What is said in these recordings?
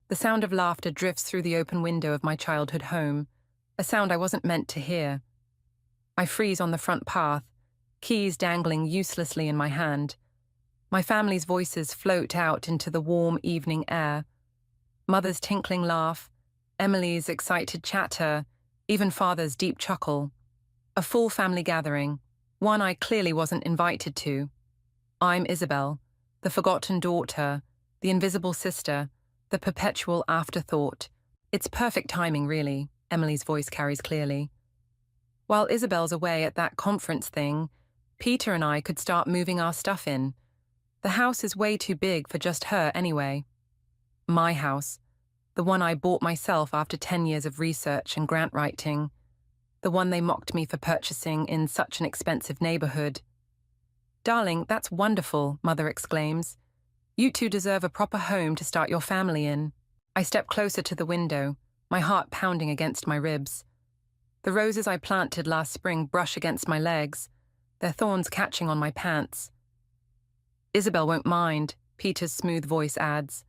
The sound of laughter drifts through the open window of my childhood home, a sound I wasn't meant to hear. I freeze on the front path, keys dangling uselessly in my hand. My family's voices float out into the warm evening air. Mother's tinkling laugh, Emily's excited chatter, even Father's deep chuckle. A full family gathering, one I clearly wasn't invited to. I'm Isabel, the forgotten daughter, the invisible sister, the perpetual afterthought. It's perfect timing, really, Emily's voice carries clearly. While Isabel's away at that conference thing, Peter and I could start moving our stuff in. The house is way too big for just her anyway. My house, the one I bought myself after 10 years of research and grant writing, the one they mocked me for purchasing in such an expensive neighborhood. "Darling, that's wonderful," Mother exclaims. "You two deserve a proper home to start your family in." I step closer to the window, my heart pounding against my ribs. The roses I planted last spring brush against my legs, their thorns catching on my pants. "Isabel won't mind," Peter's smooth voice adds.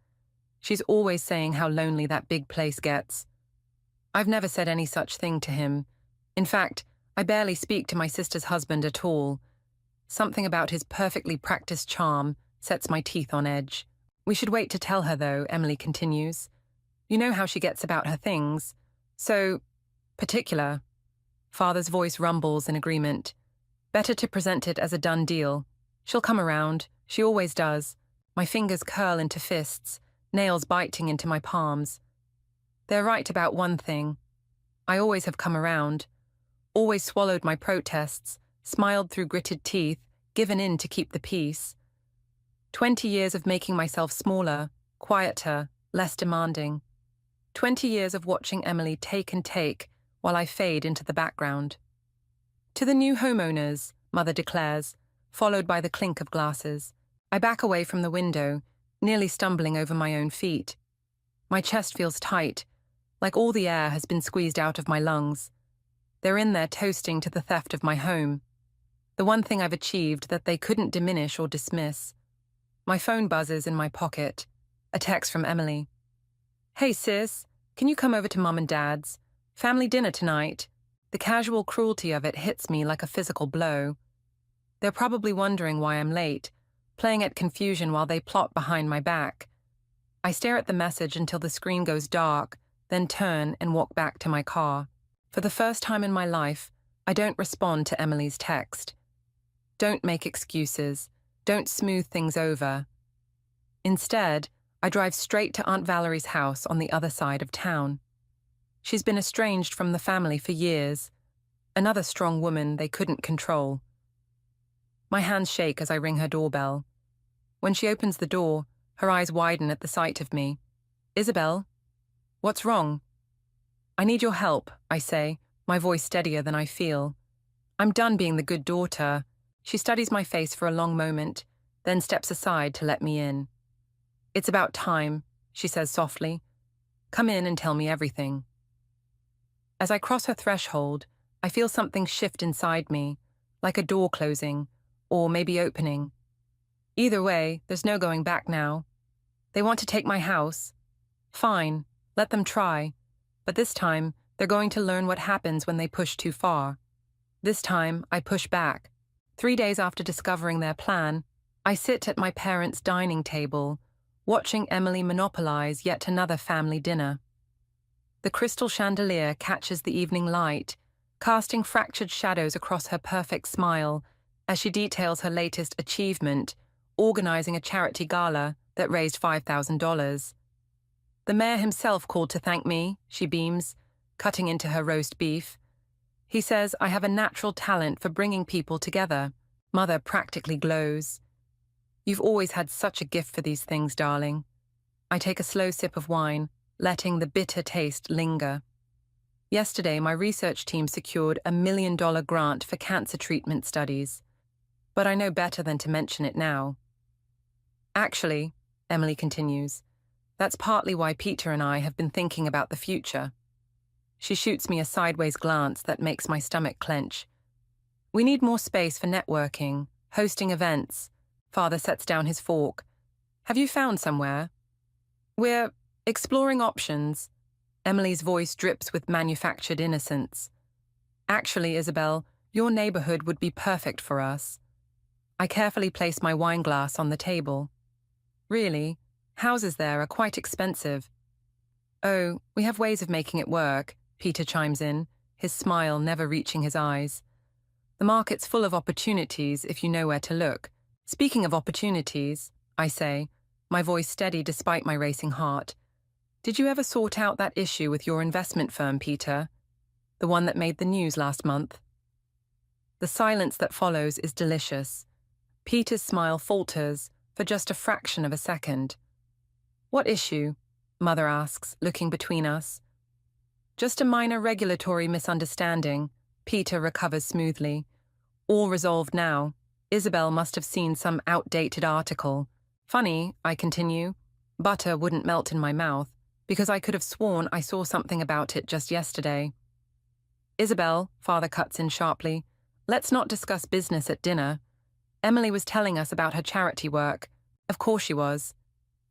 "She's always saying how lonely that big place gets." I've never said any such thing to him. In fact, I barely speak to my sister's husband at all. Something about his perfectly practiced charm sets my teeth on edge. "We should wait to tell her, though," Emily continues. "You know how she gets about her things. So particular." Father's voice rumbles in agreement. "Better to present it as a done deal. She'll come around. She always does." My fingers curl into fists, nails biting into my palms. They're right about one thing. I always have come around. Always swallowed my protests, smiled through gritted teeth, given in to keep the peace. 20 years of making myself smaller, quieter, less demanding. 20 years of watching Emily take and take while I fade into the background. "To the new homeowners," Mother declares, followed by the clink of glasses. I back away from the window, nearly stumbling over my own feet. My chest feels tight, like all the air has been squeezed out of my lungs. They're in there toasting to the theft of my home. The one thing I've achieved that they couldn't diminish or dismiss. My phone buzzes in my pocket. A text from Emily. "Hey sis, can you come over to Mum and Dad's? Family dinner tonight." The casual cruelty of it hits me like a physical blow. They're probably wondering why I'm late, playing at confusion while they plot behind my back. I stare at the message until the screen goes dark, then turn and walk back to my car. For the first time in my life, I don't respond to Emily's text. Don't make excuses. Don't smooth things over. Instead, I drive straight to Aunt Valerie's house on the other side of town. She's been estranged from the family for years. Another strong woman they couldn't control. My hands shake as I ring her doorbell. When she opens the door, her eyes widen at the sight of me. "Isabel? What's wrong?" "I need your help," I say, my voice steadier than I feel. I'm done being the good daughter. She studies my face for a long moment, then steps aside to let me in. "It's about time," she says softly. "Come in and tell me everything." As I cross her threshold, I feel something shift inside me, like a door closing, or maybe opening. Either way, there's no going back now. They want to take my house. Fine, let them try. But this time, they're going to learn what happens when they push too far. This time, I push back. 3 days after discovering their plan, I sit at my parents' dining table, watching Emily monopolize yet another family dinner. The crystal chandelier catches the evening light, casting fractured shadows across her perfect smile as she details her latest achievement, organizing a charity gala that raised $5,000. "The mayor himself called to thank me," she beams, cutting into her roast beef. "He says I have a natural talent for bringing people together." Mother practically glows. "You've always had such a gift for these things, darling." I take a slow sip of wine, letting the bitter taste linger. Yesterday, my research team secured a $1 million grant for cancer treatment studies. But I know better than to mention it now. "Actually," Emily continues, "that's partly why Peter and I have been thinking about the future." She shoots me a sideways glance that makes my stomach clench. "We need more space for networking, hosting events." Father sets down his fork. "Have you found somewhere?" Exploring options. Emily's voice drips with manufactured innocence. Actually, Isabel, your neighborhood would be perfect for us. I carefully place my wine glass on the table. Really, houses there are quite expensive. Oh, we have ways of making it work, Peter chimes in, his smile never reaching his eyes. The market's full of opportunities if you know where to look. Speaking of opportunities, I say, my voice steady despite my racing heart. Did you ever sort out that issue with your investment firm, Peter? The one that made the news last month? The silence that follows is delicious. Peter's smile falters for just a fraction of a second. What issue? Mother asks, looking between us. Just a minor regulatory misunderstanding. Peter recovers smoothly. All resolved now. Isabel must have seen some outdated article. Funny, I continue. Butter wouldn't melt in my mouth, because I could have sworn I saw something about it just yesterday. Isabel, Father cuts in sharply, let's not discuss business at dinner. Emily was telling us about her charity work. Of course she was.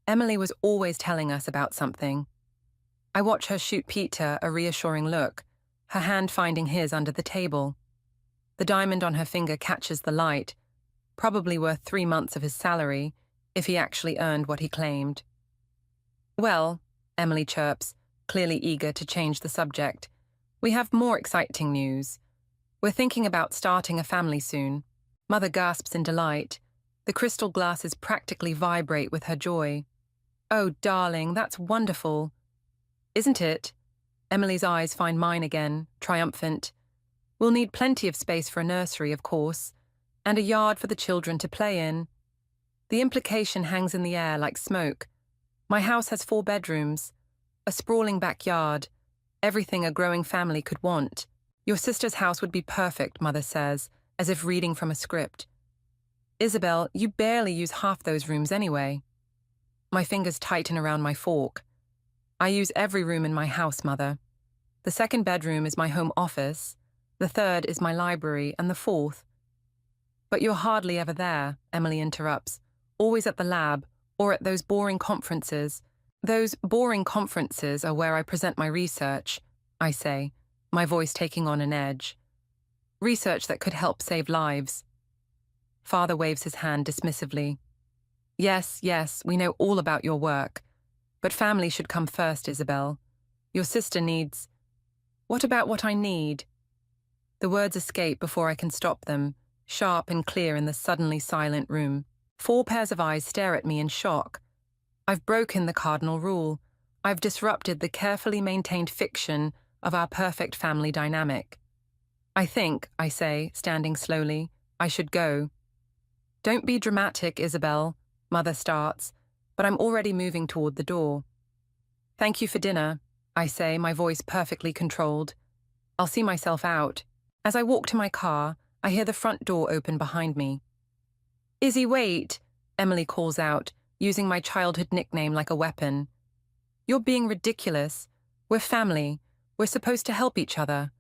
Emily was always telling us about something. I watch her shoot Peter a reassuring look, her hand finding his under the table. The diamond on her finger catches the light, probably worth 3 months of his salary, if he actually earned what he claimed. Well, Emily chirps, clearly eager to change the subject, we have more exciting news. We're thinking about starting a family soon. Mother gasps in delight. The crystal glasses practically vibrate with her joy. Oh, darling, that's wonderful. Isn't it? Emily's eyes find mine again, triumphant. We'll need plenty of space for a nursery, of course, and a yard for the children to play in. The implication hangs in the air like smoke. My house has 4 bedrooms, a sprawling backyard, everything a growing family could want. Your sister's house would be perfect, Mother says, as if reading from a script. Isabel, you barely use half those rooms anyway. My fingers tighten around my fork. I use every room in my house, Mother. The 2nd bedroom is my home office, the 3rd is my library, and the 4th. But you're hardly ever there, Emily interrupts, always at the lab, or at those boring conferences. Those boring conferences are where I present my research, I say, my voice taking on an edge. Research that could help save lives. Father waves his hand dismissively. Yes, we know all about your work. But family should come first, Isabel. Your sister needs... What about what I need? The words escape before I can stop them, sharp and clear in the suddenly silent room. 4 pairs of eyes stare at me in shock. I've broken the cardinal rule. I've disrupted the carefully maintained fiction of our perfect family dynamic. I think, I say, standing slowly, I should go. Don't be dramatic, Isabel, Mother starts, but I'm already moving toward the door. Thank you for dinner, I say, my voice perfectly controlled. I'll see myself out. As I walk to my car, I hear the front door open behind me. Izzy, wait, Emily calls out, using my childhood nickname like a weapon. You're being ridiculous. We're family. We're supposed to help each other.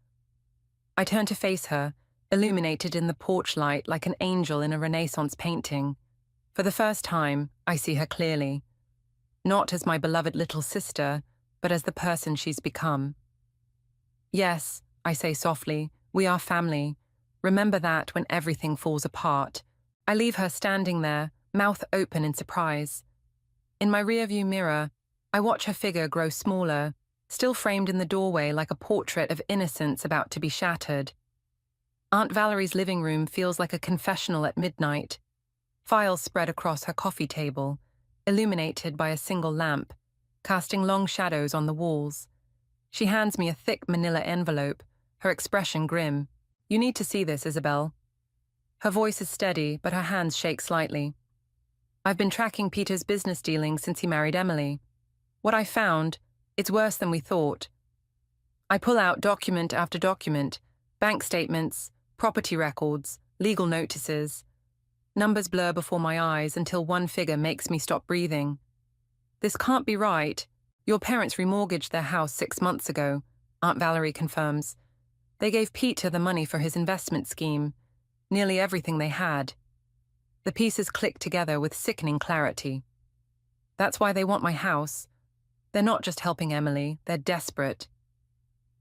I turn to face her, illuminated in the porch light like an angel in a Renaissance painting. For the first time, I see her clearly. Not as my beloved little sister, but as the person she's become. Yes, I say softly, we are family. Remember that when everything falls apart. I leave her standing there, mouth open in surprise. In my rearview mirror, I watch her figure grow smaller, still framed in the doorway like a portrait of innocence about to be shattered. Aunt Valerie's living room feels like a confessional at midnight. Files spread across her coffee table, illuminated by a single lamp, casting long shadows on the walls. She hands me a thick manila envelope, her expression grim. You need to see this, Isabel. Her voice is steady, but her hands shake slightly. I've been tracking Peter's business dealings since he married Emily. What I found, it's worse than we thought. I pull out document after document, bank statements, property records, legal notices. Numbers blur before my eyes until one figure makes me stop breathing. This can't be right. Your parents remortgaged their house 6 months ago, Aunt Valerie confirms. They gave Peter the money for his investment scheme, nearly everything they had. The pieces click together with sickening clarity. That's why they want my house. They're not just helping Emily, they're desperate.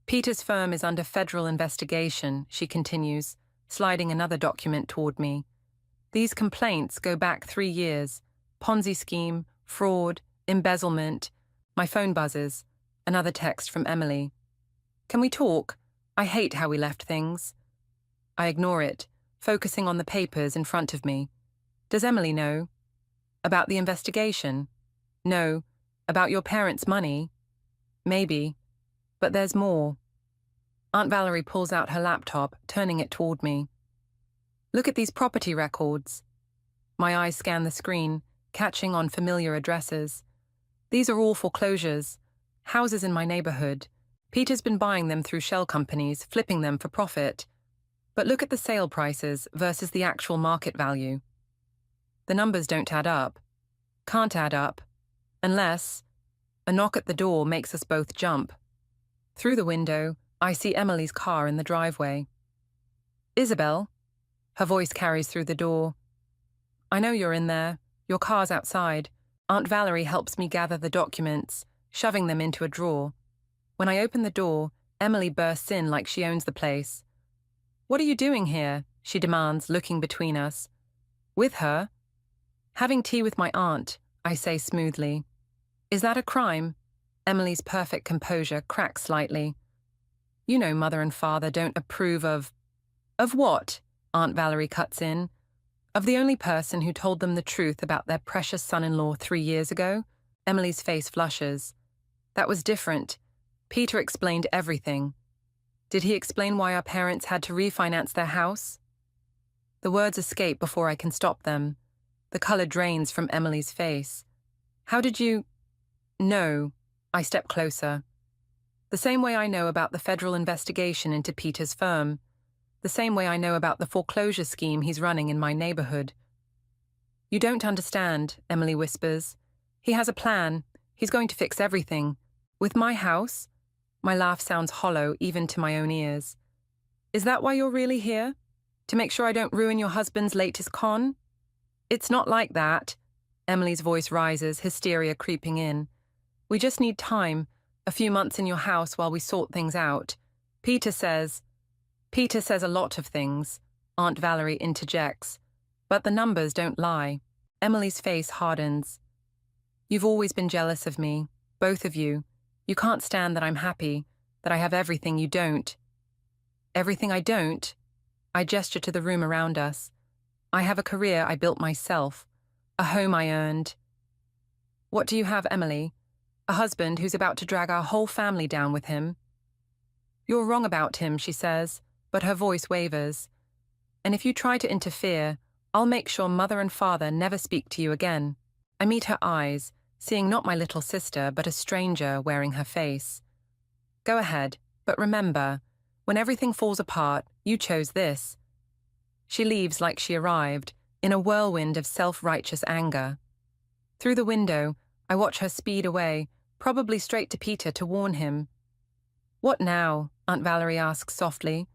Peter's firm is under federal investigation, she continues, sliding another document toward me. These complaints go back 3 years. Ponzi scheme, fraud, embezzlement. My phone buzzes. Another text from Emily. Can we talk? I hate how we left things. I ignore it, focusing on the papers in front of me. Does Emily know? About the investigation? No. About your parents' money? Maybe. But there's more. Aunt Valerie pulls out her laptop, turning it toward me. Look at these property records. My eyes scan the screen, catching on familiar addresses. These are all foreclosures. Houses in my neighborhood. Peter's been buying them through shell companies, flipping them for profit. But look at the sale prices versus the actual market value. The numbers don't add up. Can't add up. Unless a knock at the door makes us both jump. Through the window, I see Emily's car in the driveway. Isabel? Her voice carries through the door. I know you're in there. Your car's outside. Aunt Valerie helps me gather the documents, shoving them into a drawer. When I open the door, Emily bursts in like she owns the place. What are you doing here? She demands, looking between us. With her? Having tea with my aunt, I say smoothly. Is that a crime? Emily's perfect composure cracks slightly. You know Mother and Father don't approve of... Of what? Aunt Valerie cuts in. Of the only person who told them the truth about their precious son-in-law 3 years ago? Emily's face flushes. That was different. Peter explained everything. Did he explain why our parents had to refinance their house? The words escape before I can stop them. The color drains from Emily's face. How did you... No. I step closer. The same way I know about the federal investigation into Peter's firm. The same way I know about the foreclosure scheme he's running in my neighborhood. You don't understand, Emily whispers. He has a plan. He's going to fix everything. With my house? My laugh sounds hollow even to my own ears. Is that why you're really here? To make sure I don't ruin your husband's latest con? It's not like that. Emily's voice rises, hysteria creeping in. We just need time, a few months in your house while we sort things out. Peter says a lot of things, Aunt Valerie interjects. But the numbers don't lie. Emily's face hardens. You've always been jealous of me, both of you. You can't stand that I'm happy, that I have everything you don't. Everything I don't? I gesture to the room around us. I have a career I built myself, a home I earned. What do you have, Emily? A husband who's about to drag our whole family down with him. You're wrong about him, she says, but her voice wavers. And if you try to interfere, I'll make sure Mother and Father never speak to you again. I meet her eyes, seeing not my little sister, but a stranger wearing her face. Go ahead, but remember, when everything falls apart, you chose this. She leaves like she arrived, in a whirlwind of self-righteous anger. Through the window, I watch her speed away, probably straight to Peter to warn him. What now? Aunt Valerie asks softly.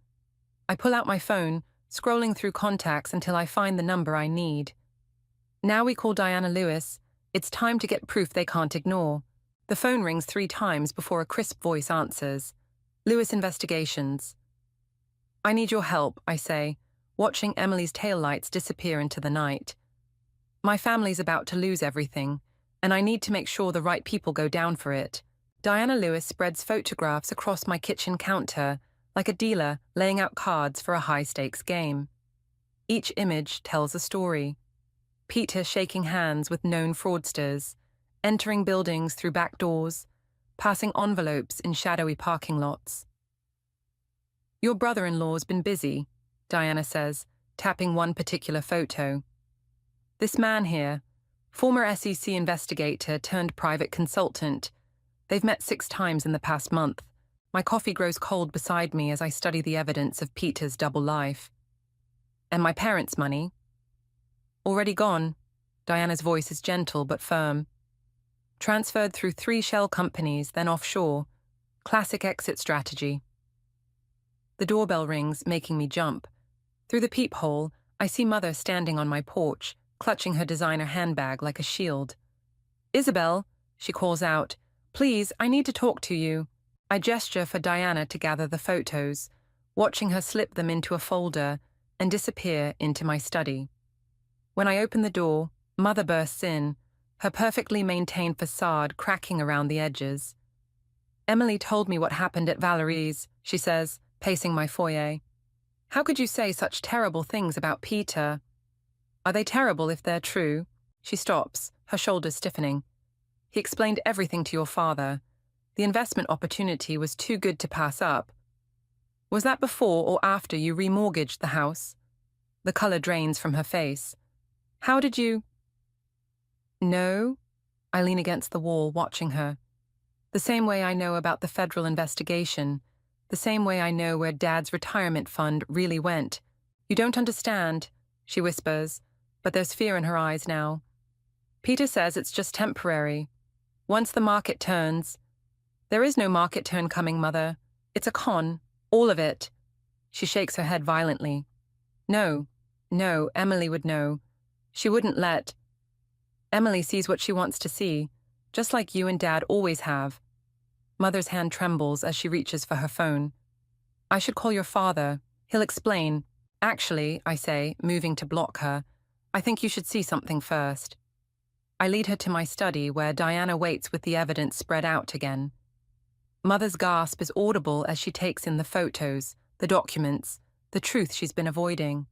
I pull out my phone, scrolling through contacts until I find the number I need. Now we call Diana Lewis. It's time to get proof they can't ignore. The phone rings 3 times before a crisp voice answers. Lewis Investigations. I need your help, I say, watching Emily's taillights disappear into the night. My family's about to lose everything, and I need to make sure the right people go down for it. Diana Lewis spreads photographs across my kitchen counter, like a dealer laying out cards for a high-stakes game. Each image tells a story. Peter shaking hands with known fraudsters, entering buildings through back doors, passing envelopes in shadowy parking lots. Your brother-in-law's been busy, Diana says, tapping one particular photo. This man here, former SEC investigator turned private consultant. They've met 6 times in the past month. My coffee grows cold beside me as I study the evidence of Peter's double life. And my parents' money? Already gone. Diana's voice is gentle but firm. Transferred through 3 shell companies, then offshore. Classic exit strategy. The doorbell rings, making me jump. Through the peephole, I see Mother standing on my porch, clutching her designer handbag like a shield. Isabel, she calls out, Please, I need to talk to you. I gesture for Diana to gather the photos, watching her slip them into a folder and disappear into my study. When I open the door, Mother bursts in, her perfectly maintained facade cracking around the edges. Emily told me what happened at Valerie's, she says, pacing my foyer. How could you say such terrible things about Peter? Are they terrible if they're true? She stops, her shoulders stiffening. He explained everything to your father. The investment opportunity was too good to pass up. Was that before or after you remortgaged the house? The color drains from her face. How did you? No. I lean against the wall, watching her. The same way I know about the federal investigation. The same way I know where Dad's retirement fund really went. You don't understand, she whispers, but there's fear in her eyes now. Peter says it's just temporary. Once the market turns. There is no market turn coming, Mother. It's a con. All of it. She shakes her head violently. No, Emily would know. She wouldn't let. Emily sees what she wants to see, just like you and Dad always have. Mother's hand trembles as she reaches for her phone. I should call your father. He'll explain. Actually, I say, moving to block her, I think you should see something first. I lead her to my study where Diana waits with the evidence spread out again. Mother's gasp is audible as she takes in the photos, the documents, the truth she's been avoiding.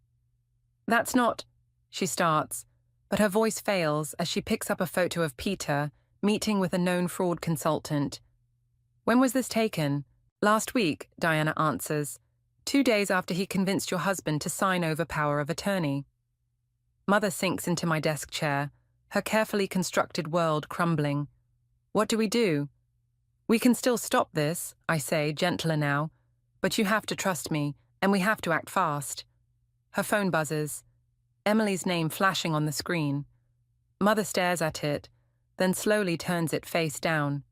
That's not, she starts, but her voice fails as she picks up a photo of Peter meeting with a known fraud consultant. When was this taken? Last week, Diana answers, 2 days after he convinced your husband to sign over power of attorney. Mother sinks into my desk chair, her carefully constructed world crumbling. What do we do? We can still stop this, I say, gentler now, but you have to trust me, and we have to act fast. Her phone buzzes, Emily's name flashing on the screen. Mother stares at it, then slowly turns it face down.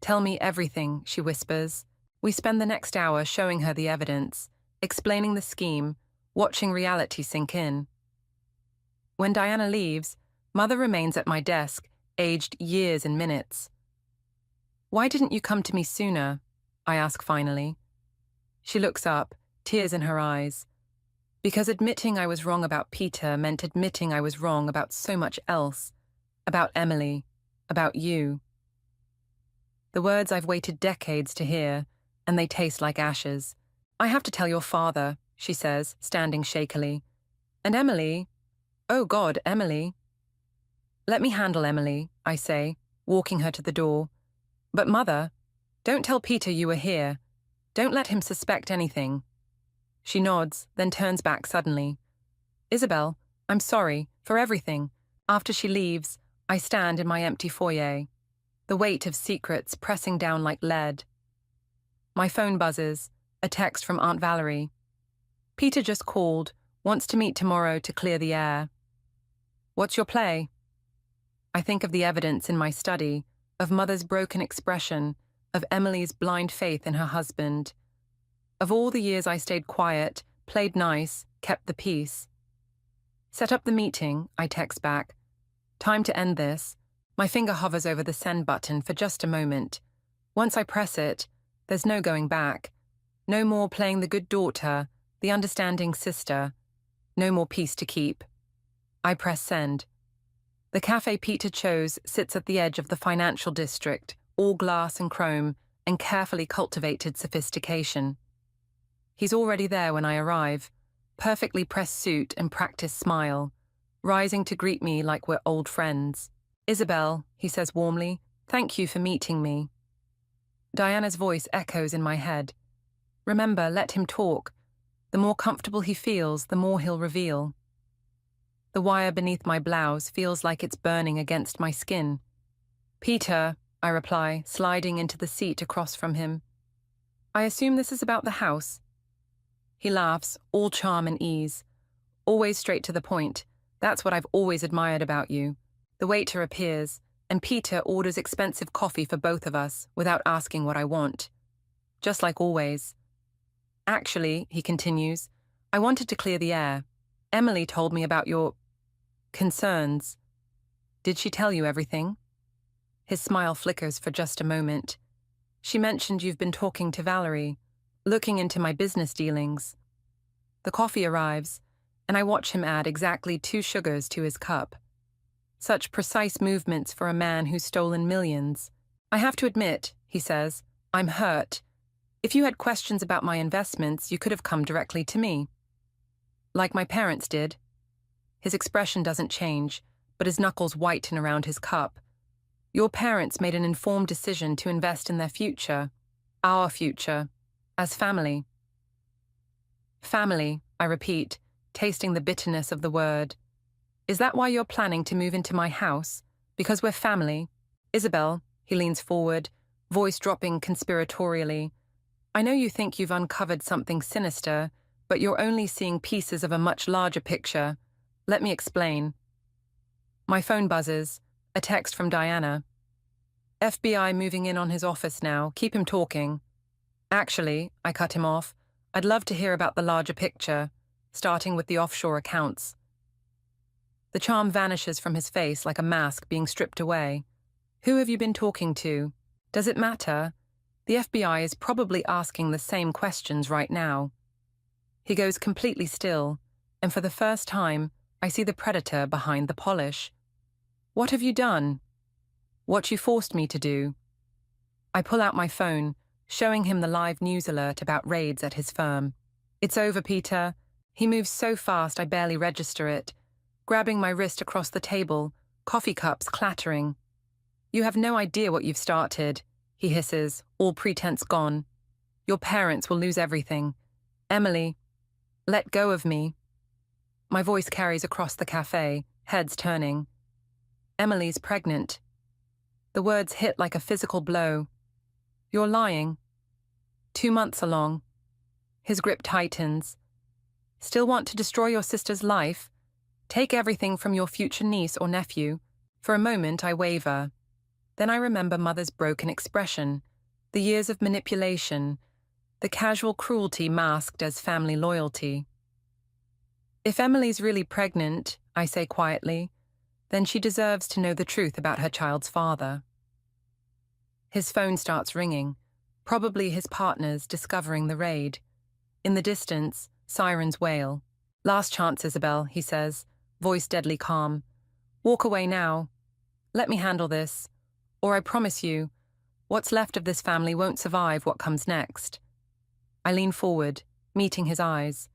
Tell me everything, she whispers. We spend the next hour showing her the evidence, explaining the scheme, watching reality sink in. When Diana leaves, Mother remains at my desk, aged years in minutes. Why didn't you come to me sooner? I ask finally. She looks up, tears in her eyes. Because admitting I was wrong about Peter meant admitting I was wrong about so much else. About Emily. About you. The words I've waited decades to hear, and they taste like ashes. I have to tell your father, she says, standing shakily. And Emily? Oh God, Emily. Let me handle Emily, I say, walking her to the door. But Mother, don't tell Peter you were here. Don't let him suspect anything. She nods, then turns back suddenly. Isabel, I'm sorry, for everything. After she leaves, I stand in my empty foyer, the weight of secrets pressing down like lead. My phone buzzes, a text from Aunt Valerie. Peter just called, wants to meet tomorrow to clear the air. What's your play? I think of the evidence in my study, of Mother's broken expression, of Emily's blind faith in her husband. Of all the years I stayed quiet, played nice, kept the peace. Set up the meeting, I text back. Time to end this. My finger hovers over the send button for just a moment. Once I press it, there's no going back. No more playing the good daughter, the understanding sister. No more peace to keep. I press send. The cafe Peter chose sits at the edge of the financial district, all glass and chrome, and carefully cultivated sophistication. He's already there when I arrive, perfectly pressed suit and practiced smile, rising to greet me like we're old friends. Isabel, he says warmly, thank you for meeting me. Diana's voice echoes in my head. Remember, let him talk. The more comfortable he feels, the more he'll reveal. The wire beneath my blouse feels like it's burning against my skin. Peter, I reply, sliding into the seat across from him. I assume this is about the house. He laughs, all charm and ease. Always straight to the point. That's what I've always admired about you. The waiter appears, and Peter orders expensive coffee for both of us without asking what I want. Just like always. Actually, he continues, I wanted to clear the air. Emily told me about your concerns. Did she tell you everything? His smile flickers for just a moment. She mentioned you've been talking to Valerie, looking into my business dealings. The coffee arrives, and I watch him add exactly 2 sugars to his cup. Such precise movements for a man who's stolen millions. I have to admit, he says, I'm hurt. If you had questions about my investments, you could have come directly to me. Like my parents did. His expression doesn't change, but his knuckles whiten around his cup. Your parents made an informed decision to invest in their future, our future, as family. Family, I repeat, tasting the bitterness of the word. Is that why you're planning to move into my house? Because we're family? Isabel, he leans forward, voice dropping conspiratorially. I know you think you've uncovered something sinister, but you're only seeing pieces of a much larger picture. Let me explain. My phone buzzes, a text from Diana. FBI moving in on his office now, keep him talking. Actually, I cut him off, I'd love to hear about the larger picture, starting with the offshore accounts. The charm vanishes from his face like a mask being stripped away. Who have you been talking to? Does it matter? The FBI is probably asking the same questions right now. He goes completely still, and for the first time, I see the predator behind the polish. What have you done? What you forced me to do. I pull out my phone, showing him the live news alert about raids at his firm. It's over, Peter. He moves so fast I barely register it, grabbing my wrist across the table, coffee cups clattering. You have no idea what you've started, he hisses, all pretense gone. Your parents will lose everything. Emily, let go of me. My voice carries across the cafe, heads turning. Emily's pregnant. The words hit like a physical blow. You're lying. 2 months along. His grip tightens. Still want to destroy your sister's life? Take everything from your future niece or nephew. For a moment, I waver. Then I remember Mother's broken expression, the years of manipulation, the casual cruelty masked as family loyalty. If Emily's really pregnant, I say quietly, then she deserves to know the truth about her child's father. His phone starts ringing, probably his partner's discovering the raid. In the distance, sirens wail. Last chance, Isabel, he says, voice deadly calm. Walk away now. Let me handle this. Or I promise you, what's left of this family won't survive what comes next. I lean forward, meeting his eyes.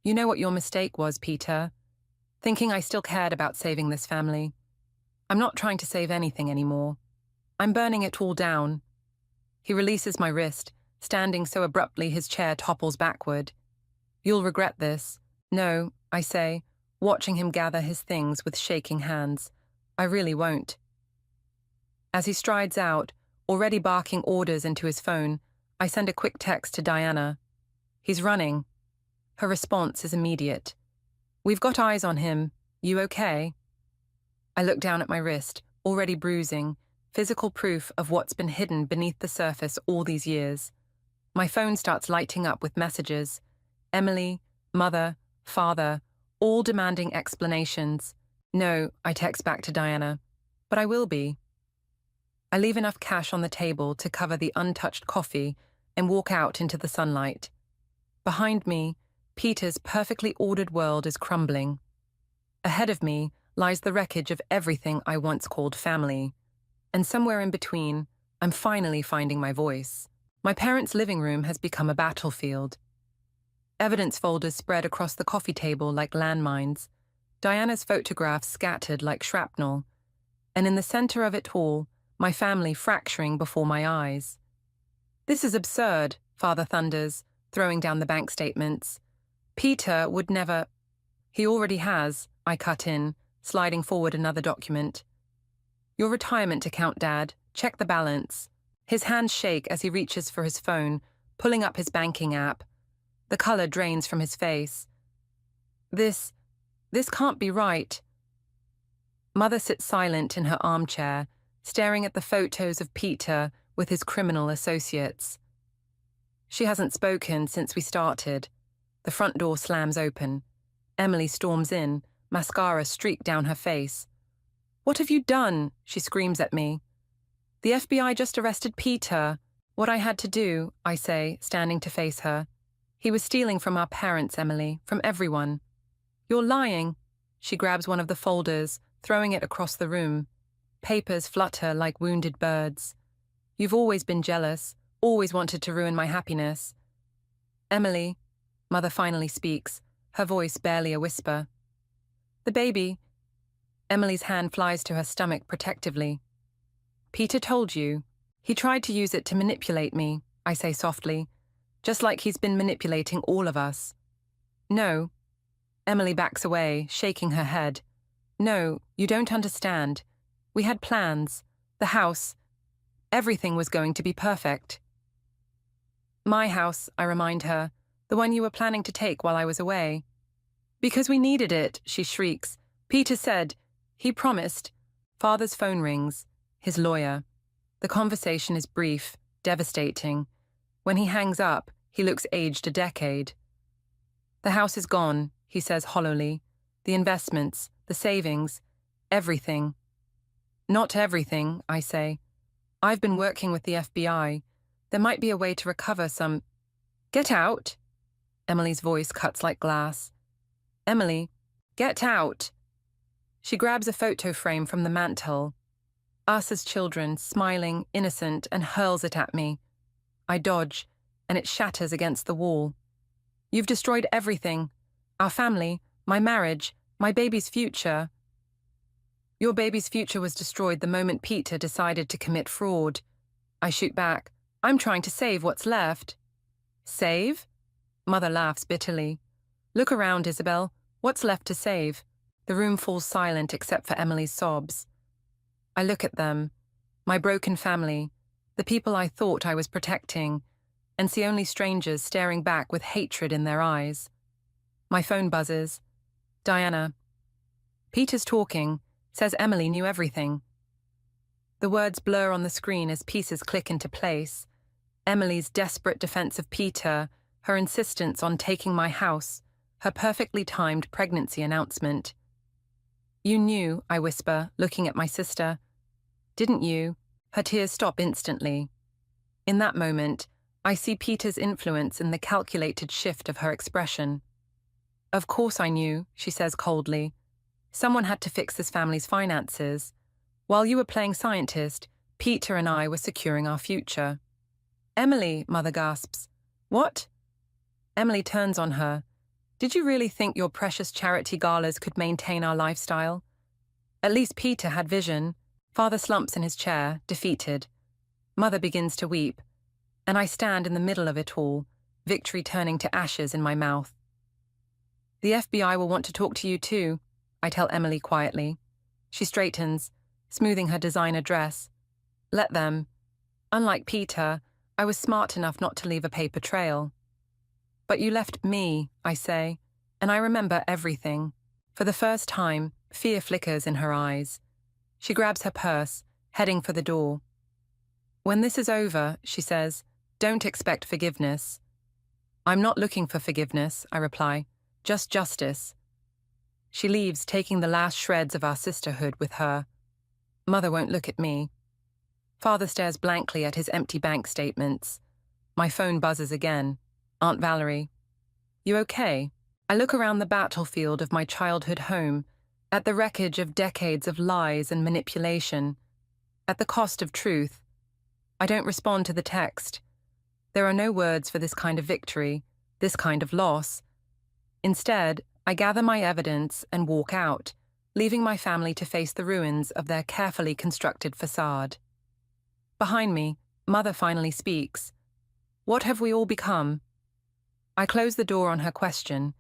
You know what your mistake was, Peter. Thinking I still cared about saving this family. I'm not trying to save anything anymore. I'm burning it all down. He releases my wrist, standing so abruptly his chair topples backward. You'll regret this. No, I say, watching him gather his things with shaking hands. I really won't. As he strides out, already barking orders into his phone, I send a quick text to Diana. He's running. Her response is immediate. We've got eyes on him. You okay? I look down at my wrist, already bruising, physical proof of what's been hidden beneath the surface all these years. My phone starts lighting up with messages. Emily, Mother, Father, all demanding explanations. No, I text back to Diana. But I will be. I leave enough cash on the table to cover the untouched coffee and walk out into the sunlight. Behind me, Peter's perfectly ordered world is crumbling. Ahead of me lies the wreckage of everything I once called family. And somewhere in between, I'm finally finding my voice. My parents' living room has become a battlefield. Evidence folders spread across the coffee table like landmines, Diana's photographs scattered like shrapnel, and in the center of it all, my family fracturing before my eyes. This is absurd, Father thunders, throwing down the bank statements. Peter would never... He already has, I cut in, sliding forward another document. Your retirement account, Dad. Check the balance. His hands shake as he reaches for his phone, pulling up his banking app. The color drains from his face. This can't be right. Mother sits silent in her armchair, staring at the photos of Peter with his criminal associates. She hasn't spoken since we started. The front door slams open. Emily storms in, mascara streaked down her face. What have you done? She screams at me. The FBI just arrested Peter. What I had to do, I say, standing to face her. He was stealing from our parents, Emily, from everyone. You're lying. She grabs one of the folders, throwing it across the room. Papers flutter like wounded birds. You've always been jealous, always wanted to ruin my happiness. Emily, Mother finally speaks, her voice barely a whisper. The baby. Emily's hand flies to her stomach protectively. Peter told you. He tried to use it to manipulate me, I say softly, just like he's been manipulating all of us. No. Emily backs away, shaking her head. No, you don't understand. We had plans. The house. Everything was going to be perfect. My house, I remind her, the one you were planning to take while I was away. Because we needed it, she shrieks. Peter said. He promised. Father's phone rings. His lawyer. The conversation is brief, devastating. When he hangs up, he looks aged a decade. The house is gone, he says hollowly. The investments, the savings, everything. Not everything, I say. I've been working with the FBI. There might be a way to recover some... Get out! Emily's voice cuts like glass. Emily, get out! She grabs a photo frame from the mantel. Us as children, smiling, innocent, and hurls it at me. I dodge, and it shatters against the wall. You've destroyed everything. Our family, my marriage, my baby's future. Your baby's future was destroyed the moment Peter decided to commit fraud. I shoot back. I'm trying to save what's left. Save? Mother laughs bitterly. Look around, Isabel. What's left to save? The room falls silent except for Emily's sobs. I look at them, my broken family, the people I thought I was protecting, and see only strangers staring back with hatred in their eyes. My phone buzzes. Diana. Peter's talking, says Emily knew everything. The words blur on the screen as pieces click into place. Emily's desperate defense of Peter, her insistence on taking my house, her perfectly timed pregnancy announcement. You knew, I whisper, looking at my sister. Didn't you? Her tears stop instantly. In that moment, I see Peter's influence in the calculated shift of her expression. Of course I knew, she says coldly. Someone had to fix this family's finances. While you were playing scientist, Peter and I were securing our future. Emily, Mother gasps. What? Emily turns on her. Did you really think your precious charity galas could maintain our lifestyle? At least Peter had vision. Father slumps in his chair, defeated. Mother begins to weep, and I stand in the middle of it all, victory turning to ashes in my mouth. The FBI will want to talk to you too, I tell Emily quietly. She straightens, smoothing her designer dress. Let them. Unlike Peter, I was smart enough not to leave a paper trail. But you left me, I say, and I remember everything. For the first time, fear flickers in her eyes. She grabs her purse, heading for the door. When this is over, she says, don't expect forgiveness. I'm not looking for forgiveness, I reply, just justice. She leaves, taking the last shreds of our sisterhood with her. Mother won't look at me. Father stares blankly at his empty bank statements. My phone buzzes again. Aunt Valerie. You okay? I look around the battlefield of my childhood home, at the wreckage of decades of lies and manipulation, at the cost of truth. I don't respond to the text. There are no words for this kind of victory, this kind of loss. Instead, I gather my evidence and walk out, leaving my family to face the ruins of their carefully constructed facade. Behind me, Mother finally speaks. What have we all become? I close the door on her question,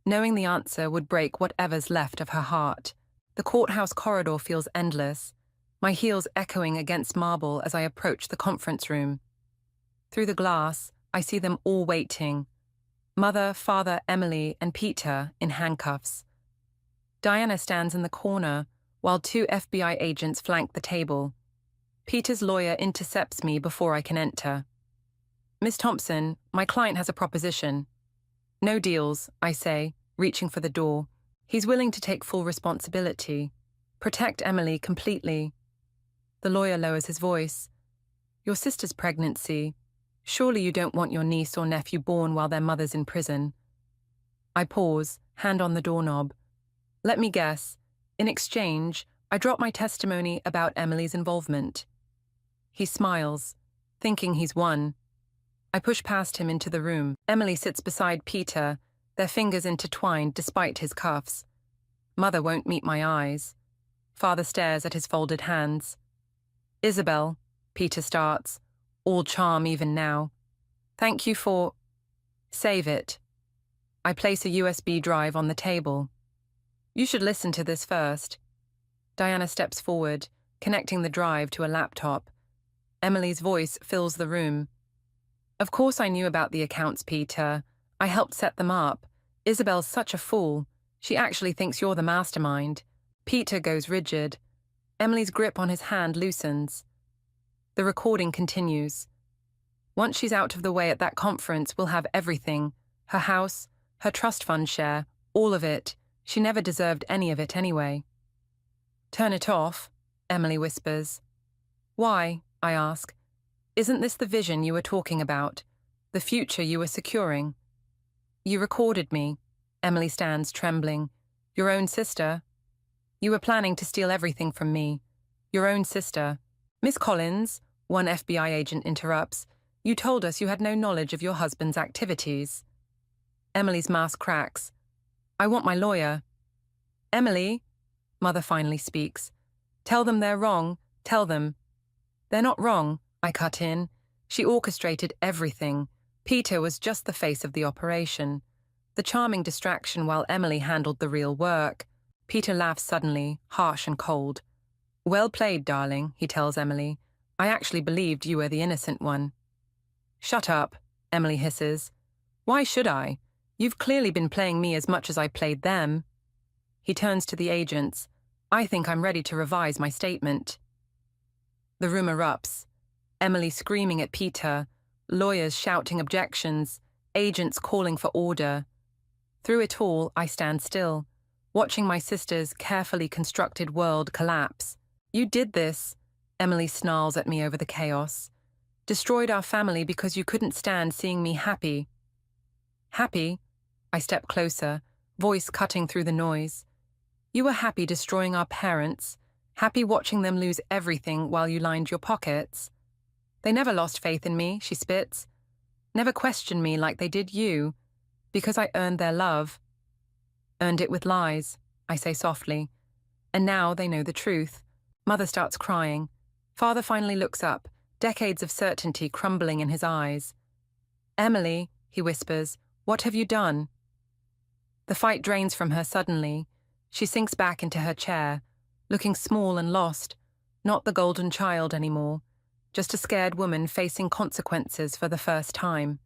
knowing the answer would break whatever's left of her heart. The courthouse corridor feels endless, my heels echoing against marble as I approach the conference room. Through the glass, I see them all waiting. Mother, Father, Emily, and Peter in handcuffs. Diana stands in the corner, while 2 FBI agents flank the table. Peter's lawyer intercepts me before I can enter. Miss Thompson, my client has a proposition. No deals, I say, reaching for the door. He's willing to take full responsibility. Protect Emily completely. The lawyer lowers his voice. Your sister's pregnancy. Surely you don't want your niece or nephew born while their mother's in prison. I pause, hand on the doorknob. Let me guess. In exchange, I drop my testimony about Emily's involvement. He smiles, thinking he's won. I push past him into the room. Emily sits beside Peter, their fingers intertwined despite his cuffs. Mother won't meet my eyes. Father stares at his folded hands. Isabel, Peter starts, all charm even now. Thank you for... Save it. I place a USB drive on the table. You should listen to this first. Diana steps forward, connecting the drive to a laptop. Emily's voice fills the room. Of course I knew about the accounts, Peter. I helped set them up. Isabel's such a fool. She actually thinks you're the mastermind. Peter goes rigid. Emily's grip on his hand loosens. The recording continues. Once she's out of the way at that conference, we'll have everything. Her house, her trust fund share, all of it. She never deserved any of it anyway. Turn it off, Emily whispers. Why? I ask. Isn't this the vision you were talking about? The future you were securing? You recorded me. Emily stands trembling. Your own sister? You were planning to steal everything from me. Your own sister. Miss Collins, one FBI agent interrupts. You told us you had no knowledge of your husband's activities. Emily's mask cracks. I want my lawyer. Emily, Mother finally speaks. Tell them they're wrong. Tell them. They're not wrong, I cut in. She orchestrated everything. Peter was just the face of the operation. The charming distraction while Emily handled the real work. Peter laughs suddenly, harsh and cold. Well played, darling, he tells Emily. I actually believed you were the innocent one. Shut up, Emily hisses. Why should I? You've clearly been playing me as much as I played them. He turns to the agents. I think I'm ready to revise my statement. The room erupts. Emily screaming at Peter, lawyers shouting objections, agents calling for order. Through it all, I stand still, watching my sister's carefully constructed world collapse. You did this, Emily snarls at me over the chaos. Destroyed our family because you couldn't stand seeing me happy. Happy? I step closer, voice cutting through the noise. You were happy destroying our parents, happy watching them lose everything while you lined your pockets. They never lost faith in me, she spits. Never questioned me like they did you, because I earned their love. Earned it with lies, I say softly. And now they know the truth. Mother starts crying. Father finally looks up, decades of certainty crumbling in his eyes. Emily, he whispers, what have you done? The fight drains from her suddenly. She sinks back into her chair, looking small and lost, not the golden child anymore, just a scared woman facing consequences for the first time.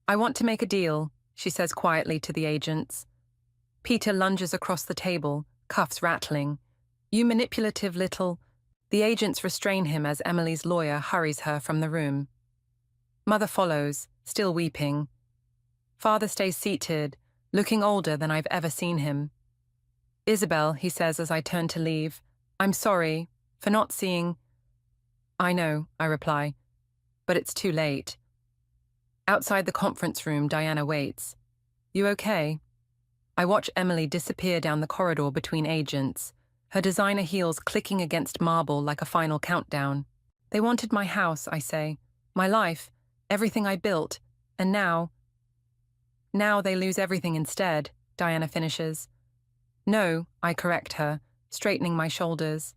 I want to make a deal, she says quietly to the agents. Peter lunges across the table, cuffs rattling. You manipulative little... The agents restrain him as Emily's lawyer hurries her from the room. Mother follows, still weeping. Father stays seated, looking older than I've ever seen him. Isabel, he says as I turn to leave, I'm sorry for not seeing... I know, I reply, but it's too late. Outside the conference room, Diana waits. You okay? I watch Emily disappear down the corridor between agents, her designer heels clicking against marble like a final countdown. They wanted my house, I say, my life, everything I built, and now... Now they lose everything instead, Diana finishes. No, I correct her, straightening my shoulders.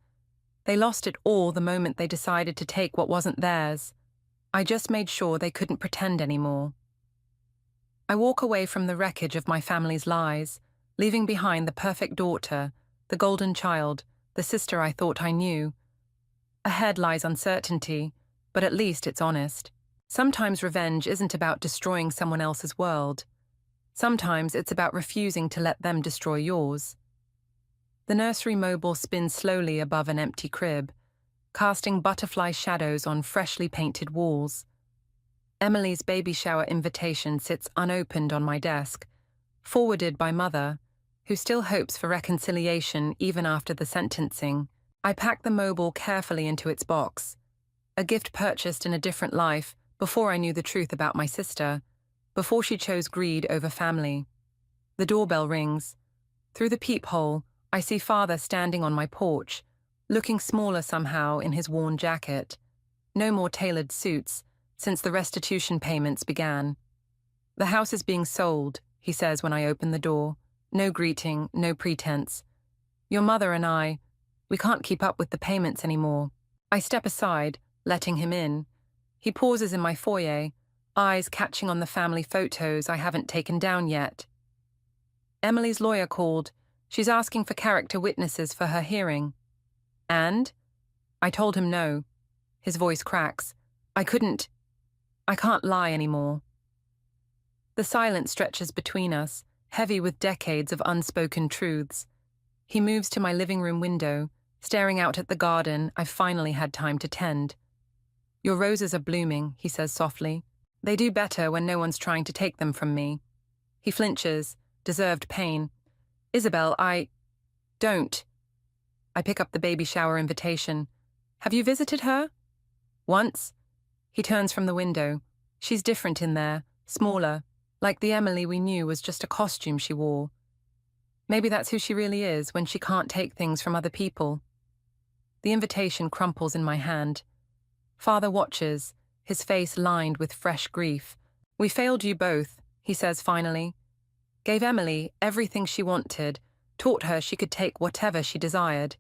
They lost it all the moment they decided to take what wasn't theirs. I just made sure they couldn't pretend anymore. I walk away from the wreckage of my family's lies, leaving behind the perfect daughter, the golden child, the sister I thought I knew. Ahead lies uncertainty, but at least it's honest. Sometimes revenge isn't about destroying someone else's world. Sometimes it's about refusing to let them destroy yours. The nursery mobile spins slowly above an empty crib, casting butterfly shadows on freshly painted walls. Emily's baby shower invitation sits unopened on my desk, forwarded by Mother, who still hopes for reconciliation even after the sentencing. I pack the mobile carefully into its box. a gift purchased in a different life, before I knew the truth about my sister, before she chose greed over family. The doorbell rings. Through the peephole, I see Father standing on my porch, looking smaller somehow in his worn jacket. No more tailored suits, since the restitution payments began. "The house is being sold," he says when I open the door. No greeting, no pretense. "Your mother and we can't keep up with the payments anymore." I step aside, letting him in. He pauses in my foyer, eyes catching on the family photos I haven't taken down yet. "Emily's lawyer called. She's asking for character witnesses for her hearing." "And?" I told him no. His voice cracks. I can't lie anymore." The silence stretches between us, heavy with decades of unspoken truths. He moves to my living room window, staring out at the garden I've finally had time to tend. "Your roses are blooming," he says softly. "They do better when no one's trying to take them from me." He flinches, deserved pain. "Isabel, don't." I pick up the baby shower invitation. "Have you visited her?" "Once." He turns from the window. "She's different in there, smaller, like the Emily we knew was just a costume she wore. Maybe that's who she really is when she can't take things from other people." The invitation crumples in my hand. Father watches, his face lined with fresh grief. "We failed you both," he says finally. "Gave Emily everything she wanted, taught her she could take whatever she desired.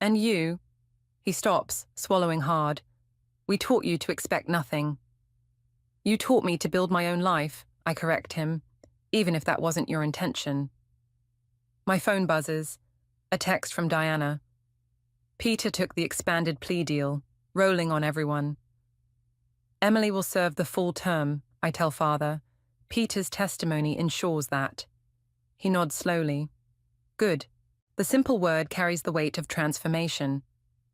And you," he stops, swallowing hard, "we taught you to expect nothing." "You taught me to build my own life," I correct him, "even if that wasn't your intention." My phone buzzes. A text from Diana. "Peter took the expanded plea deal, rolling on everyone." "Emily will serve the full term," I tell Father. "Peter's testimony ensures that." He nods slowly. "Good." The simple word carries the weight of transformation.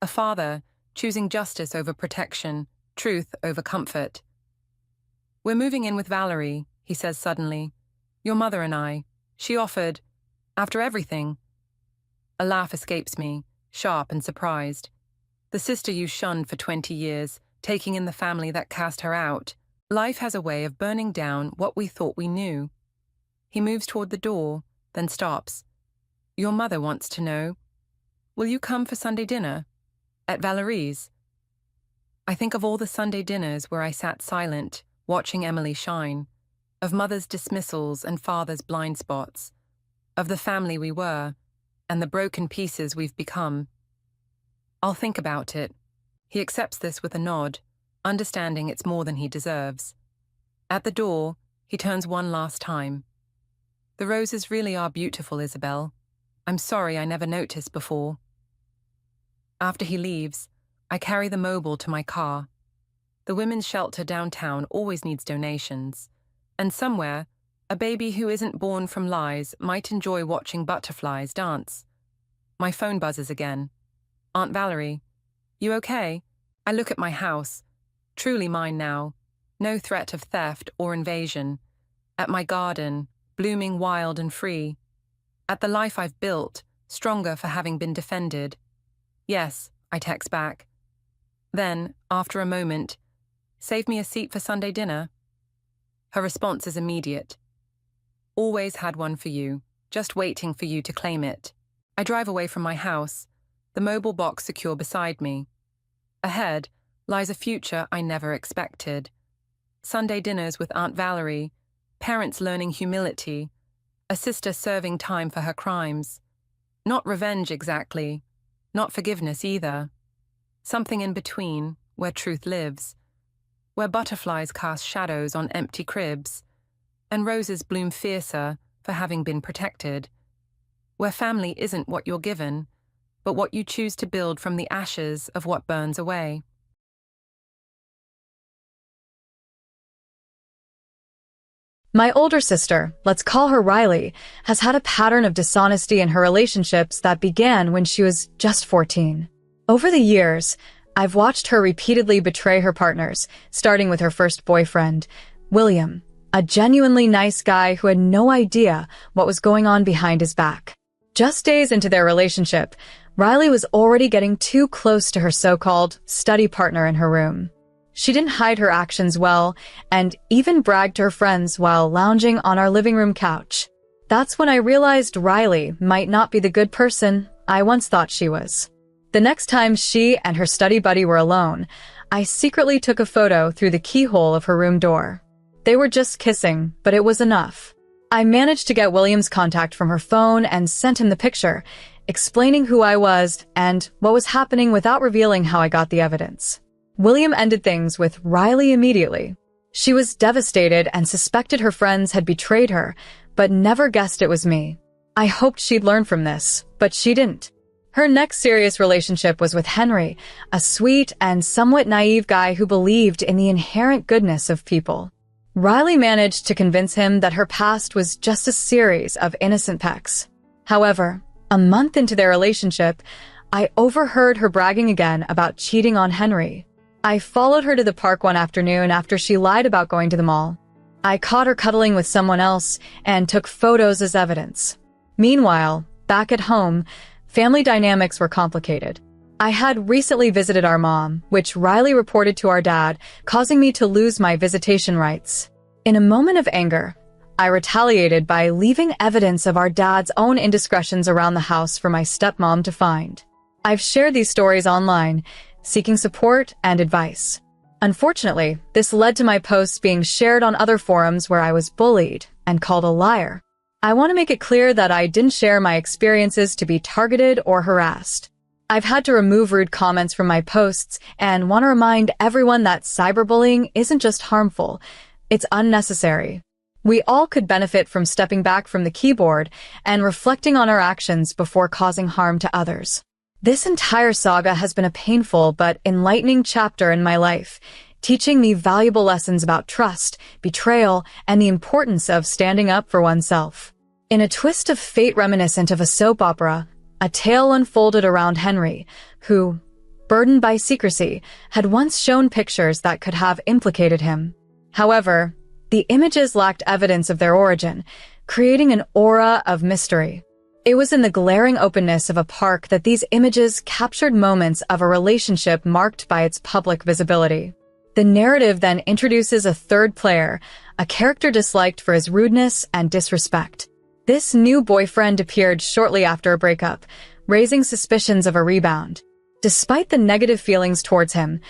A father choosing justice over protection, truth over comfort. "We're moving in with Valerie," he says suddenly. "Your mother and She offered, after everything." A laugh escapes me, sharp and surprised. "The sister you shunned for 20 years, taking in the family that cast her out. Life has a way of burning down what we thought we knew." He moves toward the door, then stops. "Your mother wants to know. Will you come for Sunday dinner? At Valerie's?" I think of all the Sunday dinners where I sat silent, watching Emily shine, of mother's dismissals and father's blind spots, of the family we were, and the broken pieces we've become. "I'll think about it." He accepts this with a nod, understanding it's more than he deserves. At the door, he turns one last time. "The roses really are beautiful, Isabel. I'm sorry I never noticed before." After he leaves, I carry the mobile to my car. The women's shelter downtown always needs donations, and somewhere, a baby who isn't born from lies might enjoy watching butterflies dance. My phone buzzes again. "Aunt Valerie, you okay?" I look at my house, truly mine now, no threat of theft or invasion, at my garden, blooming wild and free, at the life I've built, stronger for having been defended. "Yes," I text back. Then, after a moment, "Save me a seat for Sunday dinner?" Her response is immediate. "Always had one for you, just waiting for you to claim it." I drive away from my house, the mobile box secure beside me. Ahead lies a future I never expected. Sunday dinners with Aunt Valerie, parents learning humility, a sister serving time for her crimes. Not revenge exactly, not forgiveness either. Something in between, where truth lives, where butterflies cast shadows on empty cribs, and roses bloom fiercer for having been protected, where family isn't what you're given, but what you choose to build from the ashes of what burns away. My older sister, let's call her Riley, has had a pattern of dishonesty in her relationships that began when she was just 14. Over the years, I've watched her repeatedly betray her partners, starting with her first boyfriend, William, a genuinely nice guy who had no idea what was going on behind his back. Just days into their relationship, Riley was already getting too close to her so-called study partner in her room. She didn't hide her actions well, and even bragged to her friends while lounging on our living room couch. That's when I realized Riley might not be the good person I once thought she was. The next time she and her study buddy were alone, I secretly took a photo through the keyhole of her room door. They were just kissing, but it was enough. I managed to get William's contact from her phone and sent him the picture, explaining who I was and what was happening without revealing how I got the evidence. William ended things with Riley immediately. She was devastated and suspected her friends had betrayed her, but never guessed it was me. I hoped she'd learn from this, but she didn't. Her next serious relationship was with Henry, a sweet and somewhat naive guy who believed in the inherent goodness of people. Riley managed to convince him that her past was just a series of innocent pecks. However, a month into their relationship, I overheard her bragging again about cheating on Henry. I followed her to the park one afternoon after she lied about going to the mall. I caught her cuddling with someone else and took photos as evidence. Meanwhile, back at home, family dynamics were complicated. I had recently visited our mom, which Riley reported to our dad, causing me to lose my visitation rights. In a moment of anger, I retaliated by leaving evidence of our dad's own indiscretions around the house for my stepmom to find. I've shared these stories online, seeking support and advice. Unfortunately, this led to my posts being shared on other forums where I was bullied and called a liar. I want to make it clear that I didn't share my experiences to be targeted or harassed. I've had to remove rude comments from my posts and want to remind everyone that cyberbullying isn't just harmful, it's unnecessary. We all could benefit from stepping back from the keyboard and reflecting on our actions before causing harm to others. This entire saga has been a painful but enlightening chapter in my life, teaching me valuable lessons about trust, betrayal, and the importance of standing up for oneself. In a twist of fate reminiscent of a soap opera, a tale unfolded around Henry, who, burdened by secrecy, had once shown pictures that could have implicated him. However, the images lacked evidence of their origin, creating an aura of mystery. It was in the glaring openness of a park that these images captured moments of a relationship marked by its public visibility. The narrative then introduces a third player, a character disliked for his rudeness and disrespect. This new boyfriend appeared shortly after a breakup, raising suspicions of a rebound. Despite the negative feelings towards him,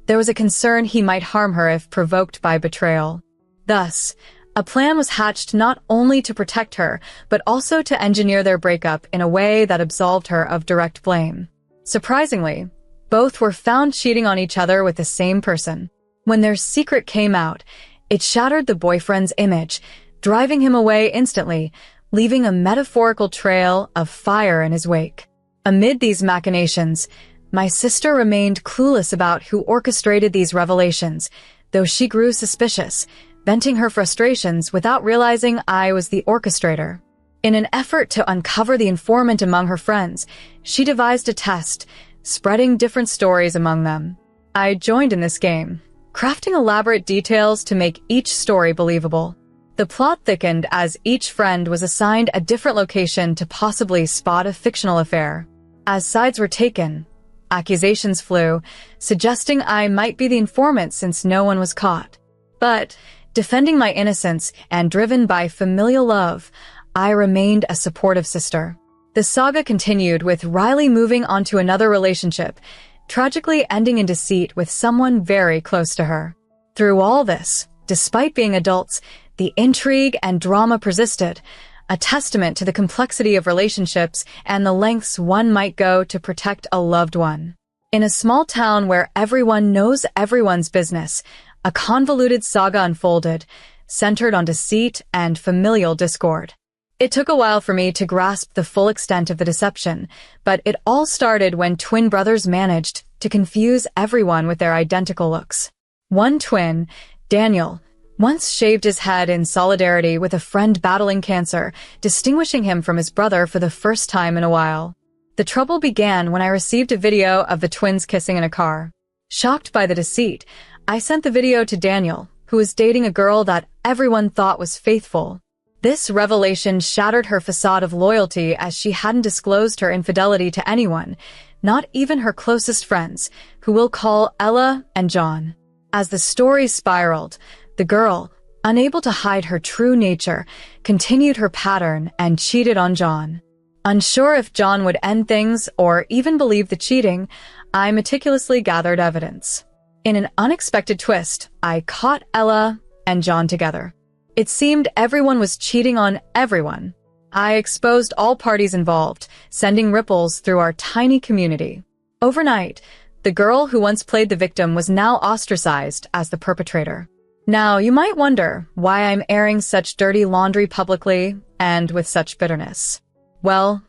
there was a concern he might harm her if provoked by betrayal. Thus, a plan was hatched not only to protect her, but also to engineer their breakup in a way that absolved her of direct blame. Surprisingly, both were found cheating on each other with the same person. When their secret came out, it shattered the boyfriend's image, driving him away instantly, leaving a metaphorical trail of fire in his wake. Amid these machinations, my sister remained clueless about who orchestrated these revelations, though she grew suspicious, venting her frustrations without realizing I was the orchestrator. In an effort to uncover the informant among her friends, she devised a test, spreading different stories among them. I joined in this game, crafting elaborate details to make each story believable. The plot thickened as each friend was assigned a different location to possibly spot a fictional affair. As sides were taken, accusations flew, suggesting I might be the informant since no one was caught. But, defending my innocence and driven by familial love, I remained a supportive sister. The saga continued with Riley moving on to another relationship, tragically ending in deceit with someone very close to her. Through all this, despite being adults, the intrigue and drama persisted, a testament to the complexity of relationships and the lengths one might go to protect a loved one. In a small town where everyone knows everyone's business, a convoluted saga unfolded, centered on deceit and familial discord. It took a while for me to grasp the full extent of the deception, but it all started when twin brothers managed to confuse everyone with their identical looks. One twin, Daniel, once shaved his head in solidarity with a friend battling cancer, distinguishing him from his brother for the first time in a while. The trouble began when I received a video of the twins kissing in a car. Shocked by the deceit, I sent the video to Daniel, who was dating a girl that everyone thought was faithful. This revelation shattered her facade of loyalty as she hadn't disclosed her infidelity to anyone, not even her closest friends, who we'll call Ella and John. As the story spiraled, the girl, unable to hide her true nature, continued her pattern and cheated on John. Unsure if John would end things or even believe the cheating, I meticulously gathered evidence. In an unexpected twist, I caught Ella and John together. It seemed everyone was cheating on everyone. I exposed all parties involved, sending ripples through our tiny community. Overnight, the girl who once played the victim was now ostracized as the perpetrator. Now, you might wonder why I'm airing such dirty laundry publicly and with such bitterness. Well,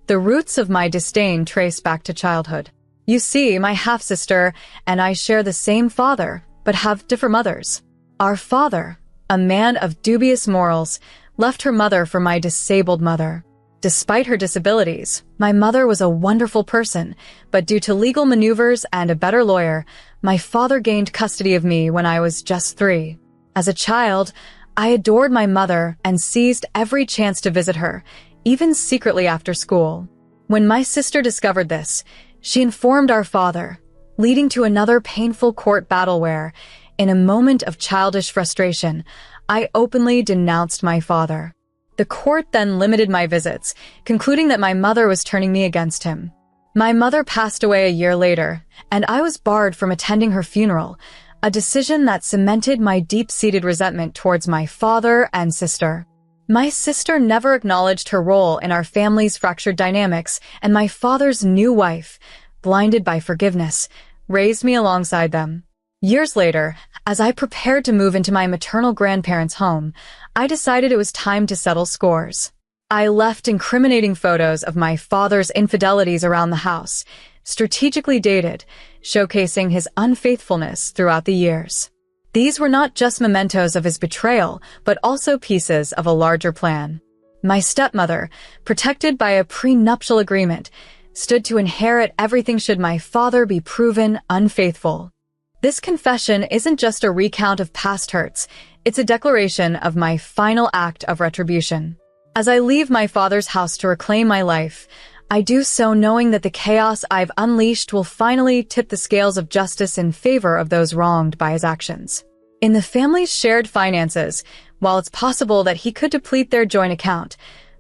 the roots of my disdain trace back to childhood. You see, my half-sister and I share the same father, but have different mothers. Our father, a man of dubious morals, left her mother for my disabled mother. Despite her disabilities, my mother was a wonderful person, but due to legal maneuvers and a better lawyer, my father gained custody of me when I was just 3. As a child, I adored my mother and seized every chance to visit her, even secretly after school. When my sister discovered this, she informed our father, leading to another painful court battle where, in a moment of childish frustration, I openly denounced my father. The court then limited my visits, concluding that my mother was turning me against him. My mother passed away a year later, and I was barred from attending her funeral, a decision that cemented my deep-seated resentment towards my father and sister. My sister never acknowledged her role in our family's fractured dynamics, and my father's new wife, blinded by forgiveness, raised me alongside them. Years later, as I prepared to move into my maternal grandparents' home, I decided it was time to settle scores. I left incriminating photos of my father's infidelities around the house, strategically dated, showcasing his unfaithfulness throughout the years. These were not just mementos of his betrayal, but also pieces of a larger plan. My stepmother, protected by a prenuptial agreement, stood to inherit everything should my father be proven unfaithful. This confession isn't just a recount of past hurts, it's a declaration of my final act of retribution. As I leave my father's house to reclaim my life, I do so knowing that the chaos I've unleashed will finally tip the scales of justice in favor of those wronged by his actions. In the family's shared finances, while it's possible that he could deplete their joint account,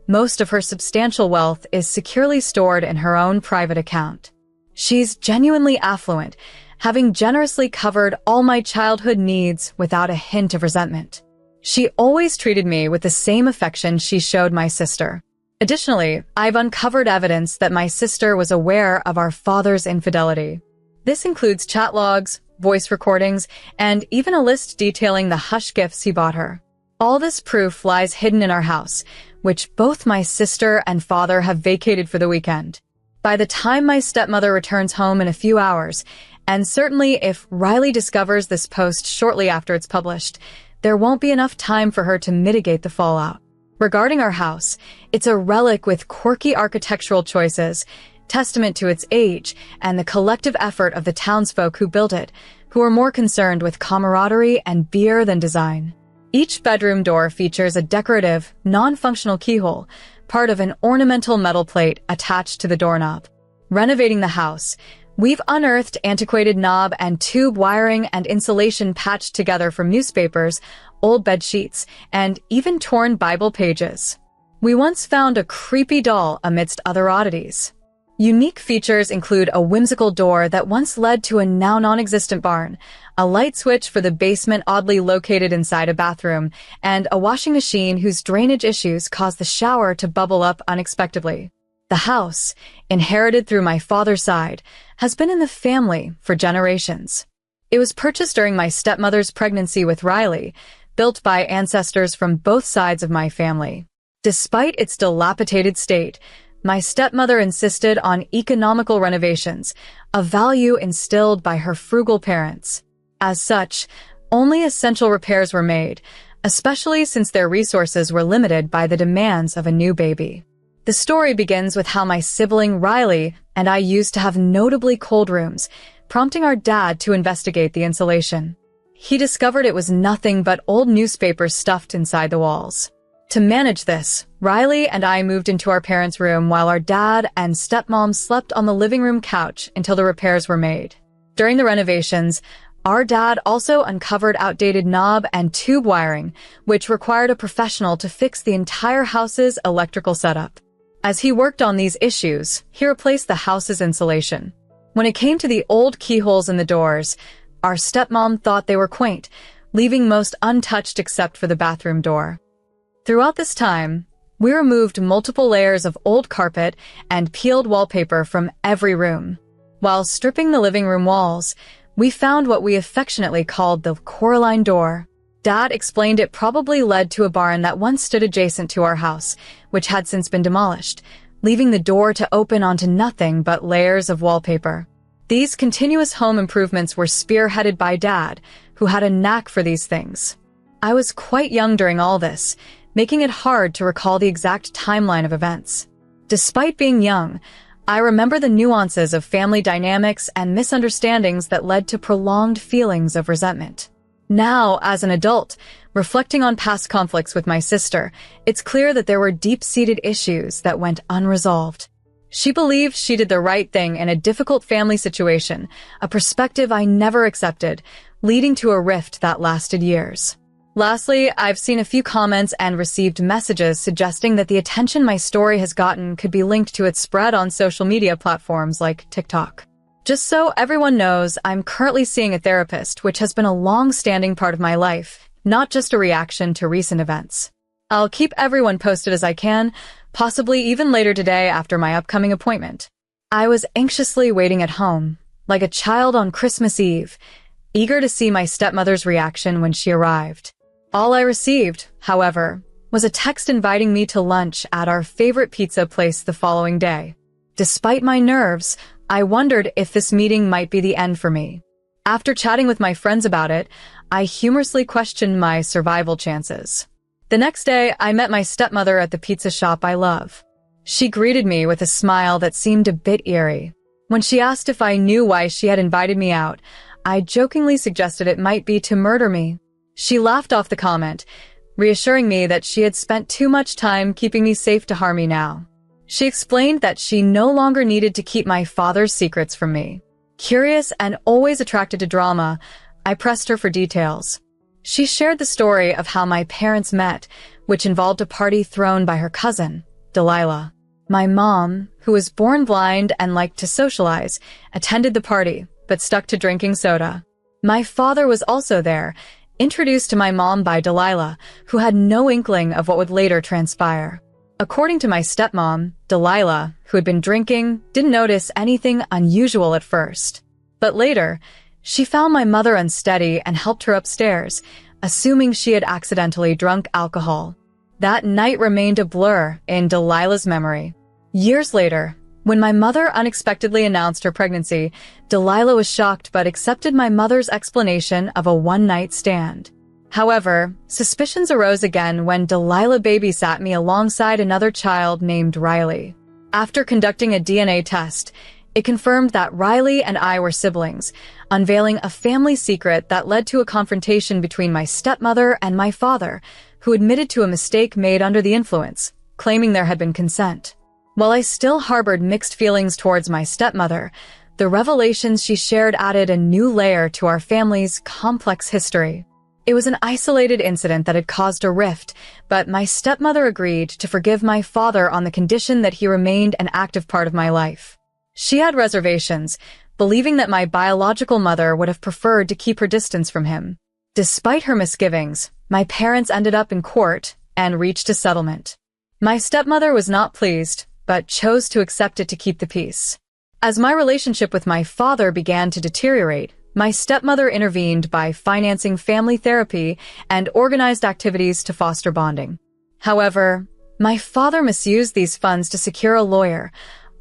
most of her substantial wealth is securely stored in her own private account. She's genuinely affluent, having generously covered all my childhood needs without a hint of resentment. She always treated me with the same affection she showed my sister. Additionally, I've uncovered evidence that my sister was aware of our father's infidelity. This includes chat logs, voice recordings, and even a list detailing the hush gifts he bought her. All this proof lies hidden in our house, which both my sister and father have vacated for the weekend. By the time my stepmother returns home in a few hours, and certainly if Riley discovers this post shortly after it's published, there won't be enough time for her to mitigate the fallout. Regarding our house, it's a relic with quirky architectural choices, testament to its age and the collective effort of the townsfolk who built it, who are more concerned with camaraderie and beer than design. Each bedroom door features a decorative, non-functional keyhole, part of an ornamental metal plate attached to the doorknob. Renovating the house, we've unearthed antiquated knob and tube wiring and insulation patched together from newspapers, old bed sheets, and even torn Bible pages. We once found a creepy doll amidst other oddities. Unique features include a whimsical door that once led to a now non-existent barn, a light switch for the basement oddly located inside a bathroom, and a washing machine whose drainage issues caused the shower to bubble up unexpectedly. The house, inherited through my father's side, has been in the family for generations. It was purchased during my stepmother's pregnancy with Riley, built by ancestors from both sides of my family. Despite its dilapidated state, my stepmother insisted on economical renovations, a value instilled by her frugal parents. As such, only essential repairs were made, especially since their resources were limited by the demands of a new baby. The story begins with how my sibling Riley and I used to have notably cold rooms, prompting our dad to investigate the insulation. He discovered it was nothing but old newspapers stuffed inside the walls. To manage this, Riley and I moved into our parents' room while our dad and stepmom slept on the living room couch until the repairs were made. During the renovations, our dad also uncovered outdated knob and tube wiring, which required a professional to fix the entire house's electrical setup. As he worked on these issues, he replaced the house's insulation. When it came to the old keyholes in the doors, our stepmom thought they were quaint, leaving most untouched except for the bathroom door. Throughout this time, we removed multiple layers of old carpet and peeled wallpaper from every room. While stripping the living room walls, we found what we affectionately called the Coraline door. Dad explained it probably led to a barn that once stood adjacent to our house, which had since been demolished, leaving the door to open onto nothing but layers of wallpaper. These continuous home improvements were spearheaded by Dad, who had a knack for these things. I was quite young during all this, making it hard to recall the exact timeline of events. Despite being young, I remember the nuances of family dynamics and misunderstandings that led to prolonged feelings of resentment. Now, as an adult, reflecting on past conflicts with my sister, it's clear that there were deep-seated issues that went unresolved. She believed she did the right thing in a difficult family situation, a perspective I never accepted, leading to a rift that lasted years. Lastly, I've seen a few comments and received messages suggesting that the attention my story has gotten could be linked to its spread on social media platforms like TikTok. Just so everyone knows, I'm currently seeing a therapist, which has been a long-standing part of my life, not just a reaction to recent events. I'll keep everyone posted as I can, possibly even later today after my upcoming appointment. I was anxiously waiting at home, like a child on Christmas Eve, eager to see my stepmother's reaction when she arrived. All I received, however, was a text inviting me to lunch at our favorite pizza place the following day. Despite my nerves, I wondered if this meeting might be the end for me. After chatting with my friends about it, I humorously questioned my survival chances. The next day, I met my stepmother at the pizza shop I love. She greeted me with a smile that seemed a bit eerie. When she asked if I knew why she had invited me out, I jokingly suggested it might be to murder me. She laughed off the comment, reassuring me that she had spent too much time keeping me safe to harm me now. She explained that she no longer needed to keep my father's secrets from me. Curious and always attracted to drama, I pressed her for details. She shared the story of how my parents met, which involved a party thrown by her cousin, Delilah. My mom, who was born blind and liked to socialize, attended the party, but stuck to drinking soda. My father was also there, introduced to my mom by Delilah, who had no inkling of what would later transpire. According to my stepmom, Delilah, who had been drinking, didn't notice anything unusual at first. But later, she found my mother unsteady and helped her upstairs, assuming she had accidentally drunk alcohol. That night remained a blur in Delilah's memory. Years later, when my mother unexpectedly announced her pregnancy, Delilah was shocked but accepted my mother's explanation of a one-night stand. However, suspicions arose again when Delilah babysat me alongside another child named Riley. After conducting a DNA test, it confirmed that Riley and I were siblings, unveiling a family secret that led to a confrontation between my stepmother and my father, who admitted to a mistake made under the influence, claiming there had been consent. While I still harbored mixed feelings towards my stepmother, the revelations she shared added a new layer to our family's complex history. It was an isolated incident that had caused a rift, but my stepmother agreed to forgive my father on the condition that he remained an active part of my life. She had reservations, believing that my biological mother would have preferred to keep her distance from him. Despite her misgivings, my parents ended up in court and reached a settlement. My stepmother was not pleased, but chose to accept it to keep the peace. As my relationship with my father began to deteriorate, my stepmother intervened by financing family therapy and organized activities to foster bonding. However, my father misused these funds to secure a lawyer,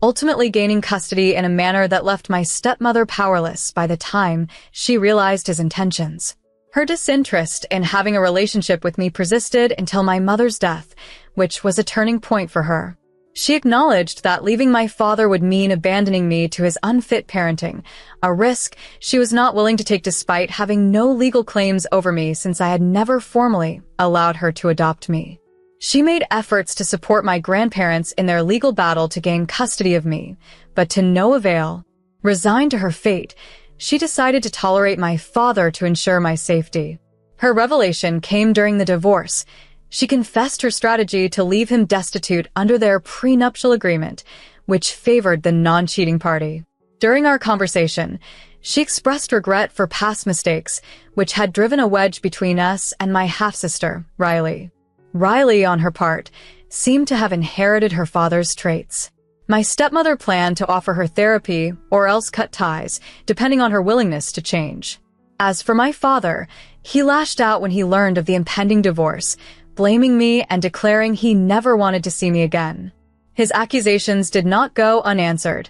ultimately gaining custody in a manner that left my stepmother powerless by the time she realized his intentions. Her disinterest in having a relationship with me persisted until my mother's death, which was a turning point for her. She acknowledged that leaving my father would mean abandoning me to his unfit parenting, a risk she was not willing to take despite having no legal claims over me since I had never formally allowed her to adopt me. She made efforts to support my grandparents in their legal battle to gain custody of me, but to no avail. Resigned to her fate, she decided to tolerate my father to ensure my safety. Her revelation came during the divorce. She confessed her strategy to leave him destitute under their prenuptial agreement, which favored the non-cheating party. During our conversation, she expressed regret for past mistakes, which had driven a wedge between us and my half-sister, Riley. Riley, on her part, seemed to have inherited her father's traits. My stepmother planned to offer her therapy or else cut ties, depending on her willingness to change. As for my father, he lashed out when he learned of the impending divorce, blaming me and declaring he never wanted to see me again. His accusations did not go unanswered.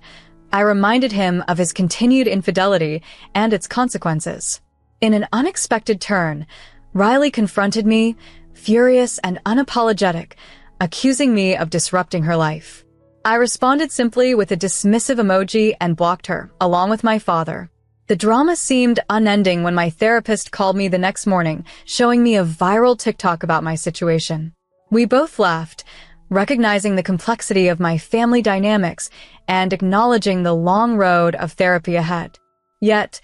I reminded him of his continued infidelity and its consequences. In an unexpected turn, Riley confronted me, furious and unapologetic, accusing me of disrupting her life. I responded simply with a dismissive emoji and blocked her, along with my father. The drama seemed unending when my therapist called me the next morning, showing me a viral TikTok about my situation. We both laughed, recognizing the complexity of my family dynamics and acknowledging the long road of therapy ahead. Yet,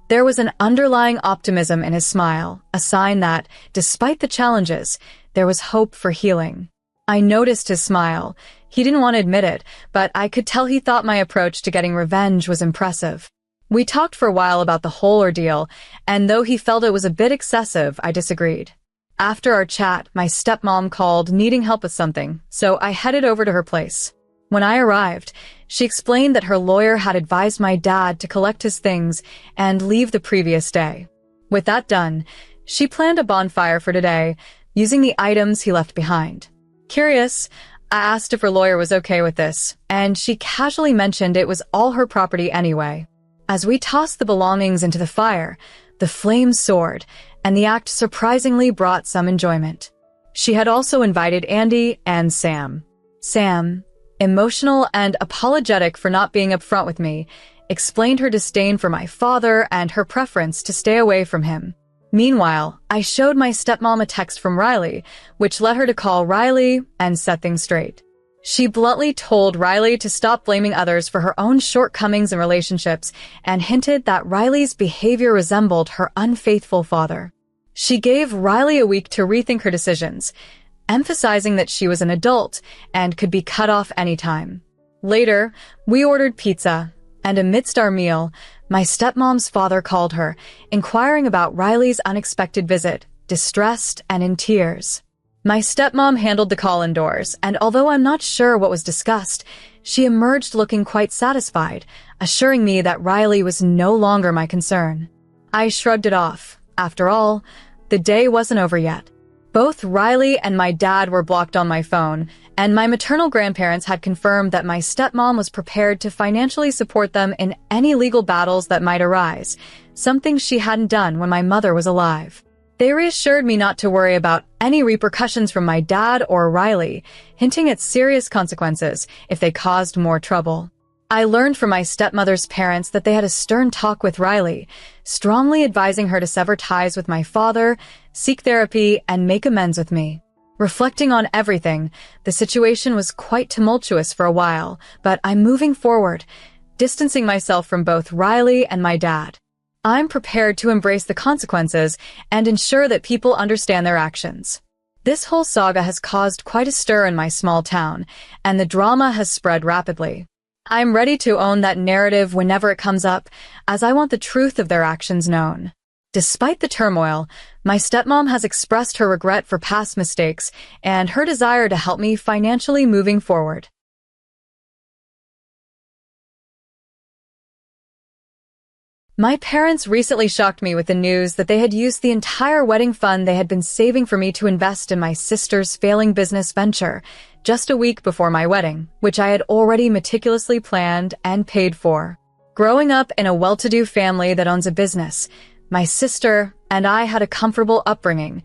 there was an underlying optimism in his smile, a sign that, despite the challenges, there was hope for healing. I noticed his smile. He didn't want to admit it, but I could tell he thought my approach to getting revenge was impressive. We talked for a while about the whole ordeal, and though he felt it was a bit excessive, I disagreed. After our chat, my stepmom called, needing help with something, so I headed over to her place. When I arrived, she explained that her lawyer had advised my dad to collect his things and leave the previous day. With that done, she planned a bonfire for today, using the items he left behind. Curious, I asked if her lawyer was okay with this, and she casually mentioned it was all her property anyway. As we tossed the belongings into the fire, the flames soared, and the act surprisingly brought some enjoyment. She had also invited Andy and Sam. Sam, emotional and apologetic for not being upfront with me, explained her disdain for my father and her preference to stay away from him. Meanwhile, I showed my stepmom a text from Riley, which led her to call Riley and set things straight. She bluntly told Riley to stop blaming others for her own shortcomings in relationships and hinted that Riley's behavior resembled her unfaithful father. She gave Riley a week to rethink her decisions, emphasizing that she was an adult and could be cut off anytime. Later, we ordered pizza, and amidst our meal, my stepmom's father called her, inquiring about Riley's unexpected visit, distressed and in tears. My stepmom handled the call indoors, and although I'm not sure what was discussed, she emerged looking quite satisfied, assuring me that Riley was no longer my concern. I shrugged it off. After all, the day wasn't over yet. Both Riley and my dad were blocked on my phone, and my maternal grandparents had confirmed that my stepmom was prepared to financially support them in any legal battles that might arise, something she hadn't done when my mother was alive. They reassured me not to worry about any repercussions from my dad or Riley, hinting at serious consequences if they caused more trouble. I learned from my stepmother's parents that they had a stern talk with Riley, strongly advising her to sever ties with my father, seek therapy, and make amends with me. Reflecting on everything, the situation was quite tumultuous for a while, but I'm moving forward, distancing myself from both Riley and my dad. I'm prepared to embrace the consequences and ensure that people understand their actions. This whole saga has caused quite a stir in my small town, and the drama has spread rapidly. I'm ready to own that narrative whenever it comes up, as I want the truth of their actions known. Despite the turmoil, my stepmom has expressed her regret for past mistakes and her desire to help me financially moving forward. My parents recently shocked me with the news that they had used the entire wedding fund they had been saving for me to invest in my sister's failing business venture, just a week before my wedding, which I had already meticulously planned and paid for. Growing up in a well-to-do family that owns a business, my sister and I had a comfortable upbringing,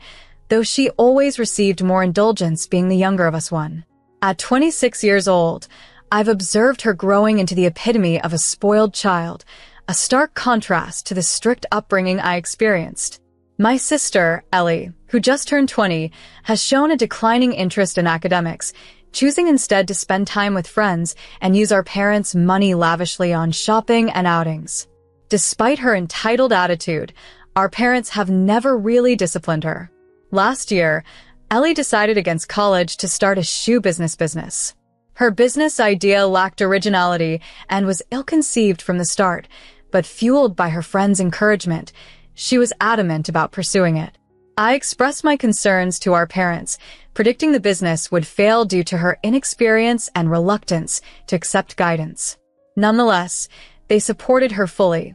though she always received more indulgence being the younger of us one. At 26 years old, I've observed her growing into the epitome of a spoiled child, a stark contrast to the strict upbringing I experienced. My sister, Ellie, who just turned 20, has shown a declining interest in academics, choosing instead to spend time with friends and use our parents' money lavishly on shopping and outings. Despite her entitled attitude, our parents have never really disciplined her. Last year, Ellie decided against college to start a shoe business. Her business idea lacked originality and was ill-conceived from the start, but fueled by her friends' encouragement, she was adamant about pursuing it. I expressed my concerns to our parents, predicting the business would fail due to her inexperience and reluctance to accept guidance. Nonetheless, they supported her fully,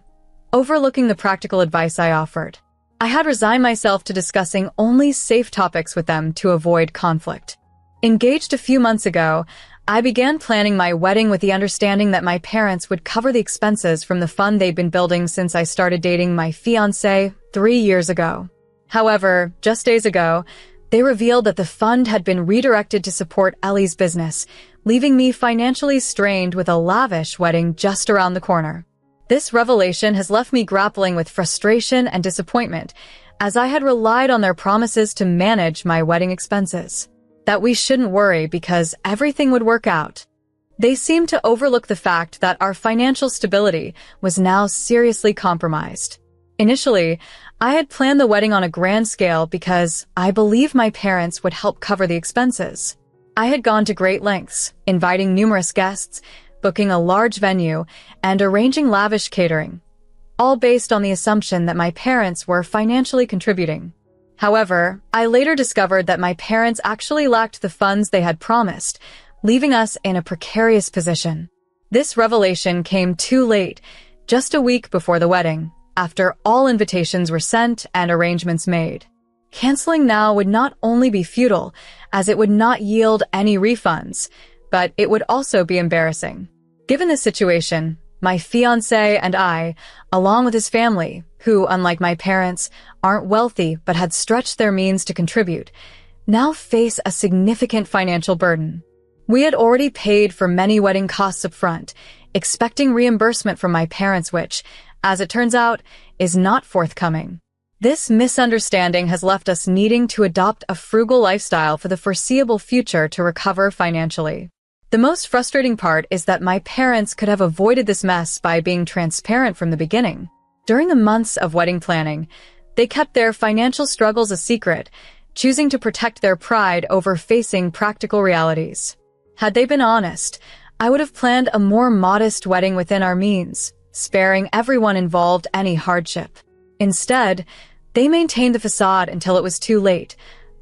overlooking the practical advice I offered. I had resigned myself to discussing only safe topics with them to avoid conflict. Engaged a few months ago, I began planning my wedding with the understanding that my parents would cover the expenses from the fund they'd been building since I started dating my fiancé 3 years ago. However, just days ago, they revealed that the fund had been redirected to support Ellie's business, leaving me financially strained with a lavish wedding just around the corner. This revelation has left me grappling with frustration and disappointment, as I had relied on their promises to manage my wedding expenses. That we shouldn't worry because everything would work out. They seemed to overlook the fact that our financial stability was now seriously compromised. Initially, I had planned the wedding on a grand scale because I believed my parents would help cover the expenses. I had gone to great lengths, inviting numerous guests, booking a large venue, and arranging lavish catering, all based on the assumption that my parents were financially contributing. However, I later discovered that my parents actually lacked the funds they had promised, leaving us in a precarious position. This revelation came too late, just a week before the wedding, after all invitations were sent and arrangements made. Canceling now would not only be futile, as it would not yield any refunds, but it would also be embarrassing. Given this situation, my fiancé and I, along with his family, who, unlike my parents, aren't wealthy but had stretched their means to contribute, now face a significant financial burden. We had already paid for many wedding costs up front, expecting reimbursement from my parents which, as it turns out, is not forthcoming. This misunderstanding has left us needing to adopt a frugal lifestyle for the foreseeable future to recover financially. The most frustrating part is that my parents could have avoided this mess by being transparent from the beginning. During the months of wedding planning, they kept their financial struggles a secret, choosing to protect their pride over facing practical realities. Had they been honest, I would have planned a more modest wedding within our means, sparing everyone involved any hardship. Instead, they maintained the facade until it was too late,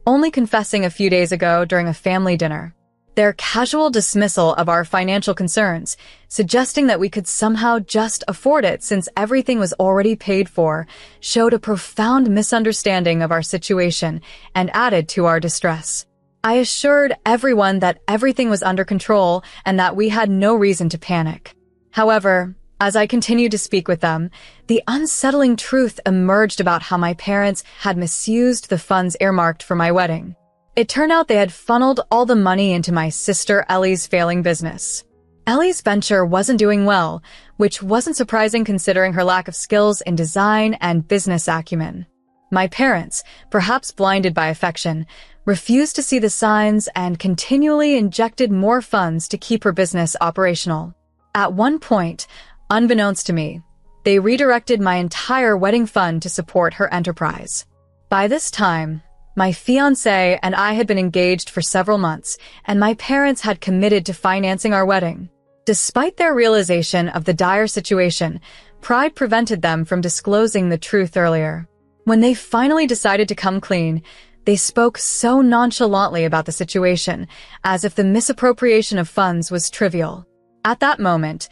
only confessing a few days ago during a family dinner. Their casual dismissal of our financial concerns, suggesting that we could somehow just afford it since everything was already paid for, showed a profound misunderstanding of our situation and added to our distress. I assured everyone that everything was under control and that we had no reason to panic. However, as I continued to speak with them, the unsettling truth emerged about how my parents had misused the funds earmarked for my wedding. It turned out they had funneled all the money into my sister Ellie's failing business. Ellie's venture wasn't doing well, which wasn't surprising considering her lack of skills in design and business acumen. My parents, perhaps blinded by affection, refused to see the signs and continually injected more funds to keep her business operational. At one point, unbeknownst to me, they redirected my entire wedding fund to support her enterprise. By this time, my fiancé and I had been engaged for several months, and my parents had committed to financing our wedding. Despite their realization of the dire situation, pride prevented them from disclosing the truth earlier. When they finally decided to come clean, they spoke so nonchalantly about the situation, as if the misappropriation of funds was trivial. At that moment,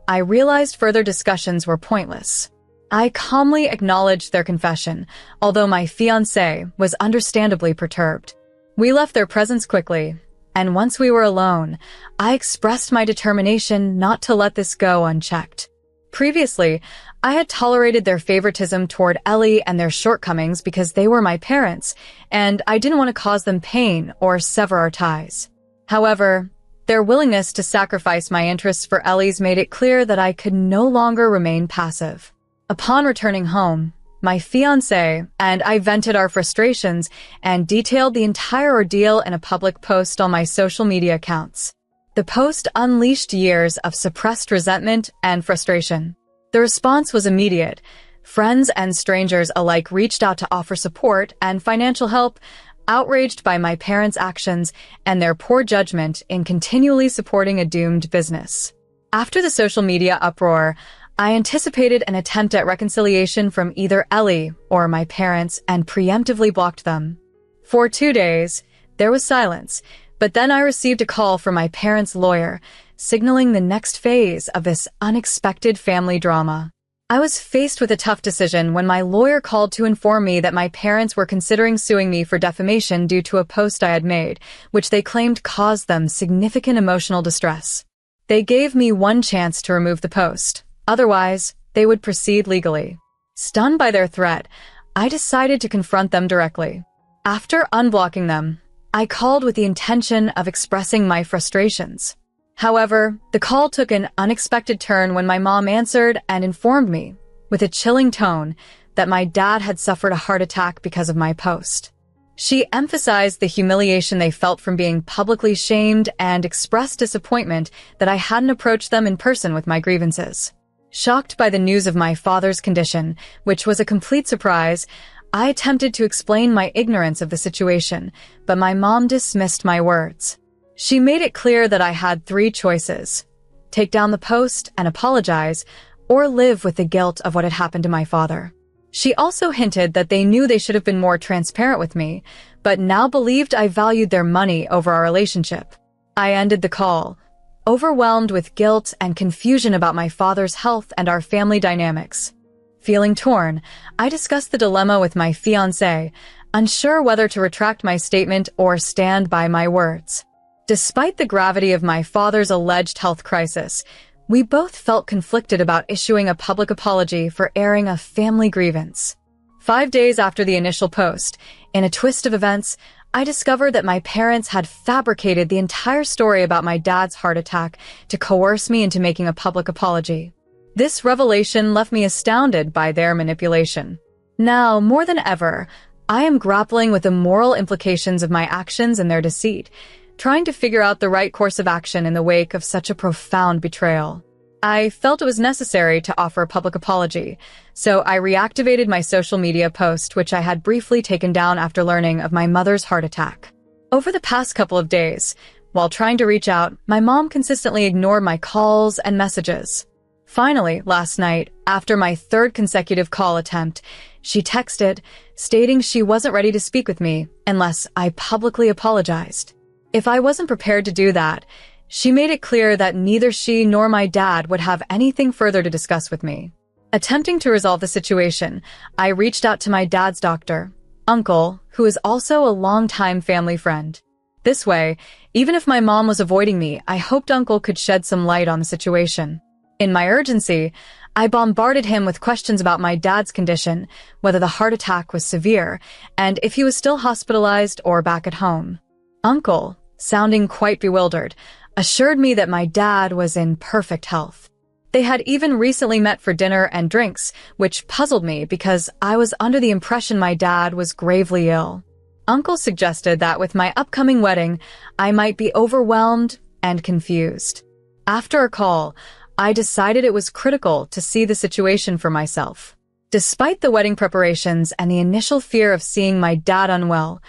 I realized further discussions were pointless. I calmly acknowledged their confession, although my fiancé was understandably perturbed. We left their presence quickly, and once we were alone, I expressed my determination not to let this go unchecked. Previously, I had tolerated their favoritism toward Ellie and their shortcomings because they were my parents, and I didn't want to cause them pain or sever our ties. However, their willingness to sacrifice my interests for Ellie's made it clear that I could no longer remain passive. Upon returning home, my fiancé, and I vented our frustrations and detailed the entire ordeal in a public post on my social media accounts. The post unleashed years of suppressed resentment and frustration. The response was immediate. Friends and strangers alike reached out to offer support and financial help, outraged by my parents' actions and their poor judgment in continually supporting a doomed business. After the social media uproar, I anticipated an attempt at reconciliation from either Ellie or my parents and preemptively blocked them. For 2 days, there was silence, but then I received a call from my parents' lawyer, signaling the next phase of this unexpected family drama. I was faced with a tough decision when my lawyer called to inform me that my parents were considering suing me for defamation due to a post I had made, which they claimed caused them significant emotional distress. They gave me one chance to remove the post. Otherwise, they would proceed legally. Stunned by their threat, I decided to confront them directly. After unblocking them, I called with the intention of expressing my frustrations. However, the call took an unexpected turn when my mom answered and informed me, with a chilling tone, that my dad had suffered a heart attack because of my post. She emphasized the humiliation they felt from being publicly shamed and expressed disappointment that I hadn't approached them in person with my grievances. Shocked by the news of my father's condition, which was a complete surprise, I attempted to explain my ignorance of the situation, but my mom dismissed my words. She made it clear that I had 3 choices: take down the post and apologize, or live with the guilt of what had happened to my father. She also hinted that they knew they should have been more transparent with me, but now believed I valued their money over our relationship. I ended the call, overwhelmed with guilt and confusion about my father's health and our family dynamics. Feeling torn, I discussed the dilemma with my fiancé, unsure whether to retract my statement or stand by my words. Despite the gravity of my father's alleged health crisis, we both felt conflicted about issuing a public apology for airing a family grievance. 5 days after the initial post, in a twist of events, I discovered that my parents had fabricated the entire story about my dad's heart attack to coerce me into making a public apology. This revelation left me astounded by their manipulation. Now, more than ever, I am grappling with the moral implications of my actions and their deceit, trying to figure out the right course of action in the wake of such a profound betrayal. I felt it was necessary to offer a public apology, so I reactivated my social media post, which I had briefly taken down after learning of my mother's heart attack. Over the past couple of days, while trying to reach out, my mom consistently ignored my calls and messages. Finally, last night, after my 3rd consecutive call attempt, she texted, stating she wasn't ready to speak with me unless I publicly apologized. If I wasn't prepared to do that, she made it clear that neither she nor my dad would have anything further to discuss with me. Attempting to resolve the situation, I reached out to my dad's doctor, Uncle, who is also a longtime family friend. This way, even if my mom was avoiding me, I hoped Uncle could shed some light on the situation. In my urgency, I bombarded him with questions about my dad's condition, whether the heart attack was severe, and if he was still hospitalized or back at home. Uncle, sounding quite bewildered, assured me that my dad was in perfect health. They had even recently met for dinner and drinks, which puzzled me because I was under the impression my dad was gravely ill. Uncle suggested that with my upcoming wedding, I might be overwhelmed and confused. After a call, I decided it was critical to see the situation for myself. Despite the wedding preparations and the initial fear of seeing my dad unwell,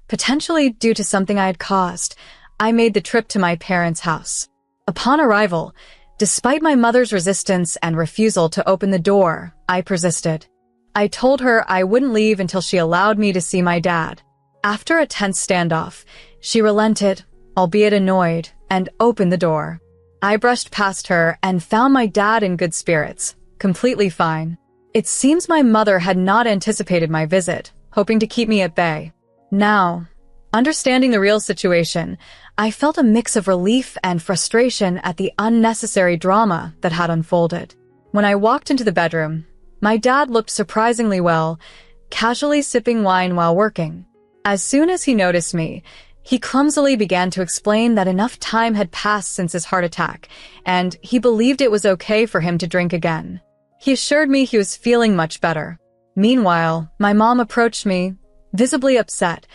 potentially due to something I had caused, I made the trip to my parents' house. Upon arrival, despite my mother's resistance and refusal to open the door, I persisted. I told her I wouldn't leave until she allowed me to see my dad. After a tense standoff, she relented, albeit annoyed, and opened the door. I brushed past her and found my dad in good spirits, completely fine. It seems my mother had not anticipated my visit, hoping to keep me at bay. Now, understanding the real situation, I felt a mix of relief and frustration at the unnecessary drama that had unfolded. When I walked into the bedroom, my dad looked surprisingly well, casually sipping wine while working. As soon as he noticed me, he clumsily began to explain that enough time had passed since his heart attack, and he believed it was okay for him to drink again. He assured me he was feeling much better. Meanwhile, my mom approached me, visibly upset,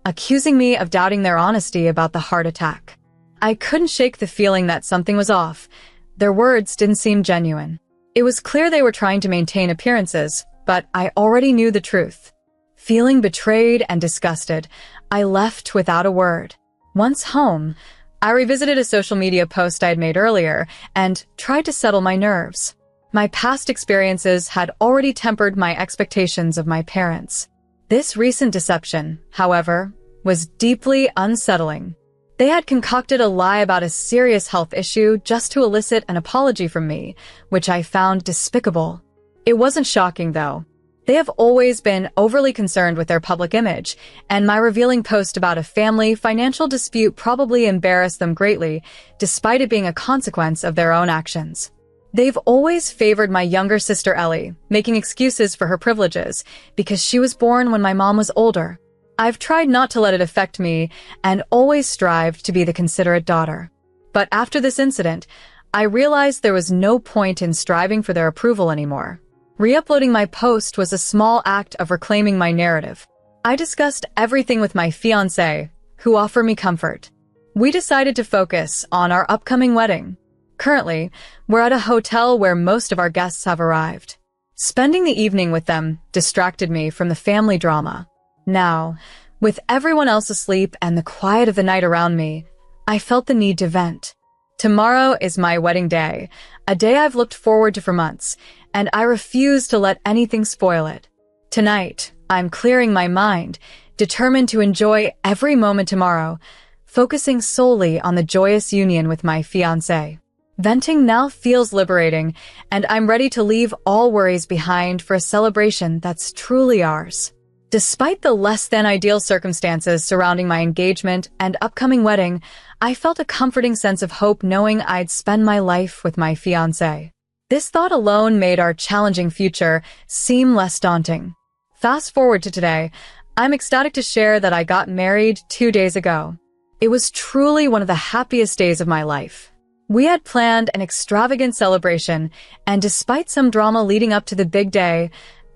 accusing me of doubting their honesty about the heart attack. I couldn't shake the feeling that something was off. Their words didn't seem genuine. It was clear they were trying to maintain appearances, but I already knew the truth. Feeling betrayed and disgusted, I left without a word. Once home, I revisited a social media post I had made earlier and tried to settle my nerves. My past experiences had already tempered my expectations of my parents. This recent deception, however, was deeply unsettling. They had concocted a lie about a serious health issue just to elicit an apology from me, which I found despicable. It wasn't shocking, though. They have always been overly concerned with their public image, and my revealing post about a family financial dispute probably embarrassed them greatly, despite it being a consequence of their own actions. They've always favored my younger sister Ellie, making excuses for her privileges, because she was born when my mom was older. I've tried not to let it affect me and always strived to be the considerate daughter. But after this incident, I realized there was no point in striving for their approval anymore. Re-uploading my post was a small act of reclaiming my narrative. I discussed everything with my fiancé, who offered me comfort. We decided to focus on our upcoming wedding. Currently, we're at a hotel where most of our guests have arrived. Spending the evening with them distracted me from the family drama. Now, with everyone else asleep and the quiet of the night around me, I felt the need to vent. Tomorrow is my wedding day, a day I've looked forward to for months, and I refuse to let anything spoil it. Tonight, I'm clearing my mind, determined to enjoy every moment tomorrow, focusing solely on the joyous union with my fiancé. Venting now feels liberating, and I'm ready to leave all worries behind for a celebration that's truly ours. Despite the less-than-ideal circumstances surrounding my engagement and upcoming wedding, I felt a comforting sense of hope knowing I'd spend my life with my fiancé. This thought alone made our challenging future seem less daunting. Fast forward to today, I'm ecstatic to share that I got married 2 days ago. It was truly one of the happiest days of my life. We had planned an extravagant celebration, and despite some drama leading up to the big day,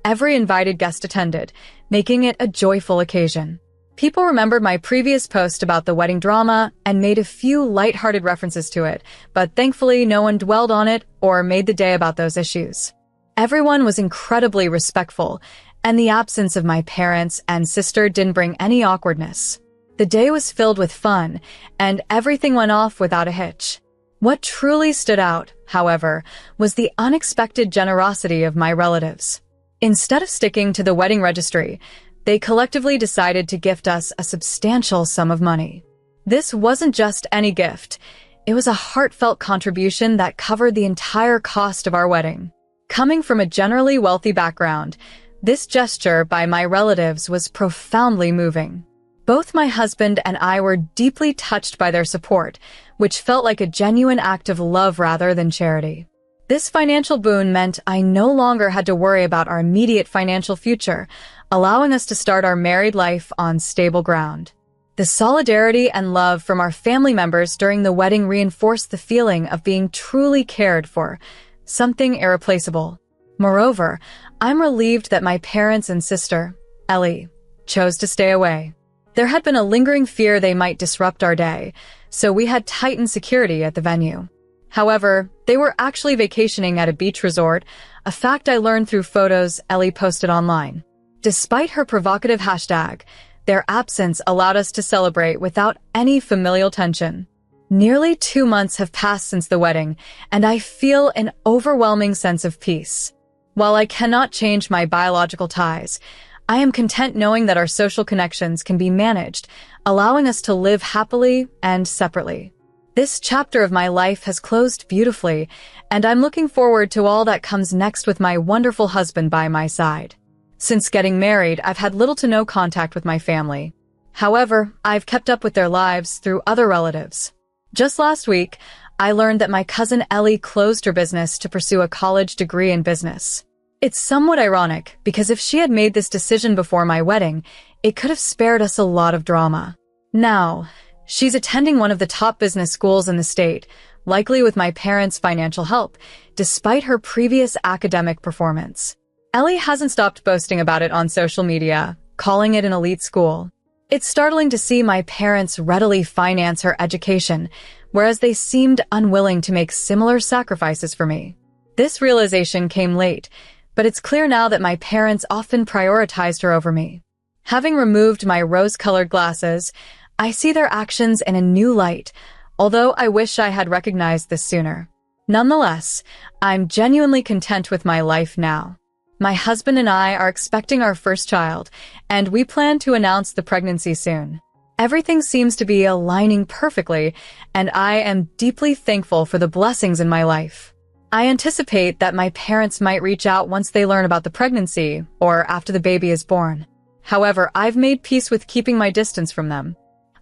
every invited guest attended, making it a joyful occasion. People remembered my previous post about the wedding drama and made a few lighthearted references to it, but thankfully no one dwelled on it or made the day about those issues. Everyone was incredibly respectful, and the absence of my parents and sister didn't bring any awkwardness. The day was filled with fun, and everything went off without a hitch. What truly stood out, however, was the unexpected generosity of my relatives. Instead of sticking to the wedding registry, they collectively decided to gift us a substantial sum of money. This wasn't just any gift. It was a heartfelt contribution that covered the entire cost of our wedding. Coming from a generally wealthy background, this gesture by my relatives was profoundly moving. Both my husband and I were deeply touched by their support, which felt like a genuine act of love rather than charity. This financial boon meant I no longer had to worry about our immediate financial future, allowing us to start our married life on stable ground. The solidarity and love from our family members during the wedding reinforced the feeling of being truly cared for, something irreplaceable. Moreover, I'm relieved that my parents and sister, Ellie, chose to stay away. There had been a lingering fear they might disrupt our day, so we had tightened security at the venue. However, they were actually vacationing at a beach resort, a fact I learned through photos Ellie posted online. Despite her provocative hashtag, their absence allowed us to celebrate without any familial tension. Nearly 2 months have passed since the wedding, and I feel an overwhelming sense of peace. While I cannot change my biological ties, I am content knowing that our social connections can be managed, allowing us to live happily and separately. This chapter of my life has closed beautifully, and I'm looking forward to all that comes next with my wonderful husband by my side. Since getting married, I've had little to no contact with my family. However, I've kept up with their lives through other relatives. Just last week, I learned that my cousin Ellie closed her business to pursue a college degree in business. It's somewhat ironic, because if she had made this decision before my wedding, it could have spared us a lot of drama. Now, she's attending one of the top business schools in the state, likely with my parents' financial help, despite her previous academic performance. Ellie hasn't stopped boasting about it on social media, calling it an elite school. It's startling to see my parents readily finance her education, whereas they seemed unwilling to make similar sacrifices for me. This realization came late, but it's clear now that my parents often prioritized her over me. Having removed my rose-colored glasses, I see their actions in a new light, although I wish I had recognized this sooner. Nonetheless, I'm genuinely content with my life now. My husband and I are expecting our first child, and we plan to announce the pregnancy soon. Everything seems to be aligning perfectly, and I am deeply thankful for the blessings in my life. I anticipate that my parents might reach out once they learn about the pregnancy or after the baby is born. However, I've made peace with keeping my distance from them.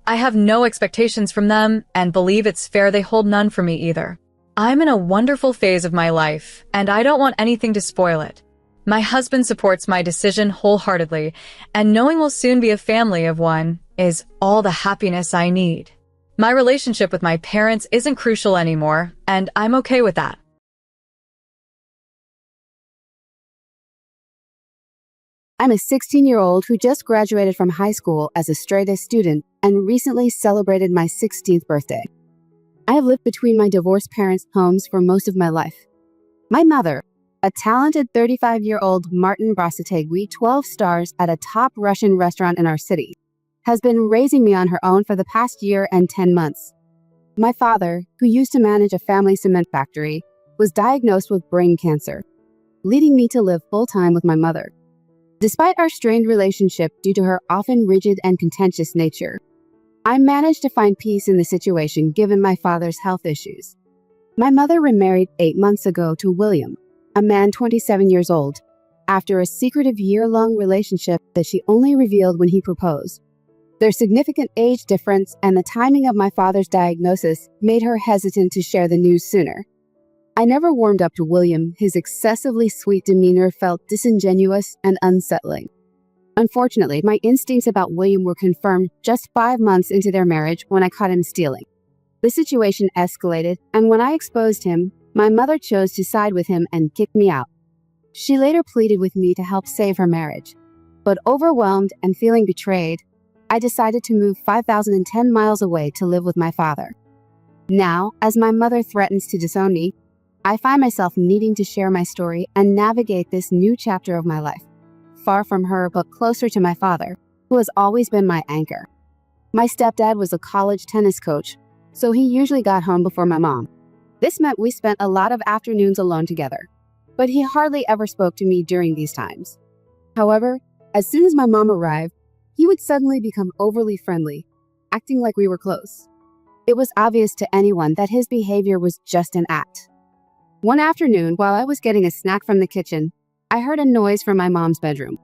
I have no expectations from them and believe it's fair they hold none for me either. I'm in a wonderful phase of my life, and I don't want anything to spoil it. My husband supports my decision wholeheartedly, and knowing we'll soon be a family of one is all the happiness I need. My relationship with my parents isn't crucial anymore, and I'm okay with that. I'm a 16-year-old who just graduated from high school as a straight-A student and recently celebrated my 16th birthday. I have lived between my divorced parents' homes for most of my life. My mother, a talented 35-year-old Martin Brasategui, 12 stars at a top Russian restaurant in our city, has been raising me on her own for the past year and 10 months. My father, who used to manage a family cement factory, was diagnosed with brain cancer, leading me to live full-time with my mother. Despite our strained relationship due to her often rigid and contentious nature, I managed to find peace in the situation given my father's health issues. My mother remarried 8 months ago to William, a man 27 years old, after a secretive year-long relationship that she only revealed when he proposed. Their significant age difference and the timing of my father's diagnosis made her hesitant to share the news sooner. I never warmed up to William. His excessively sweet demeanor felt disingenuous and unsettling. Unfortunately, my instincts about William were confirmed just 5 months into their marriage when I caught him stealing. The situation escalated, and when I exposed him, my mother chose to side with him and kick me out. She later pleaded with me to help save her marriage. But overwhelmed and feeling betrayed, I decided to move 5,010 miles away to live with my father. Now, as my mother threatens to disown me, I find myself needing to share my story and navigate this new chapter of my life, far from her but closer to my father, who has always been my anchor. My stepdad was a college tennis coach, so he usually got home before my mom. This meant we spent a lot of afternoons alone together, but he hardly ever spoke to me during these times. However, as soon as my mom arrived, he would suddenly become overly friendly, acting like we were close. It was obvious to anyone that his behavior was just an act. One afternoon, while I was getting a snack from the kitchen, I heard a noise from my mom's bedroom.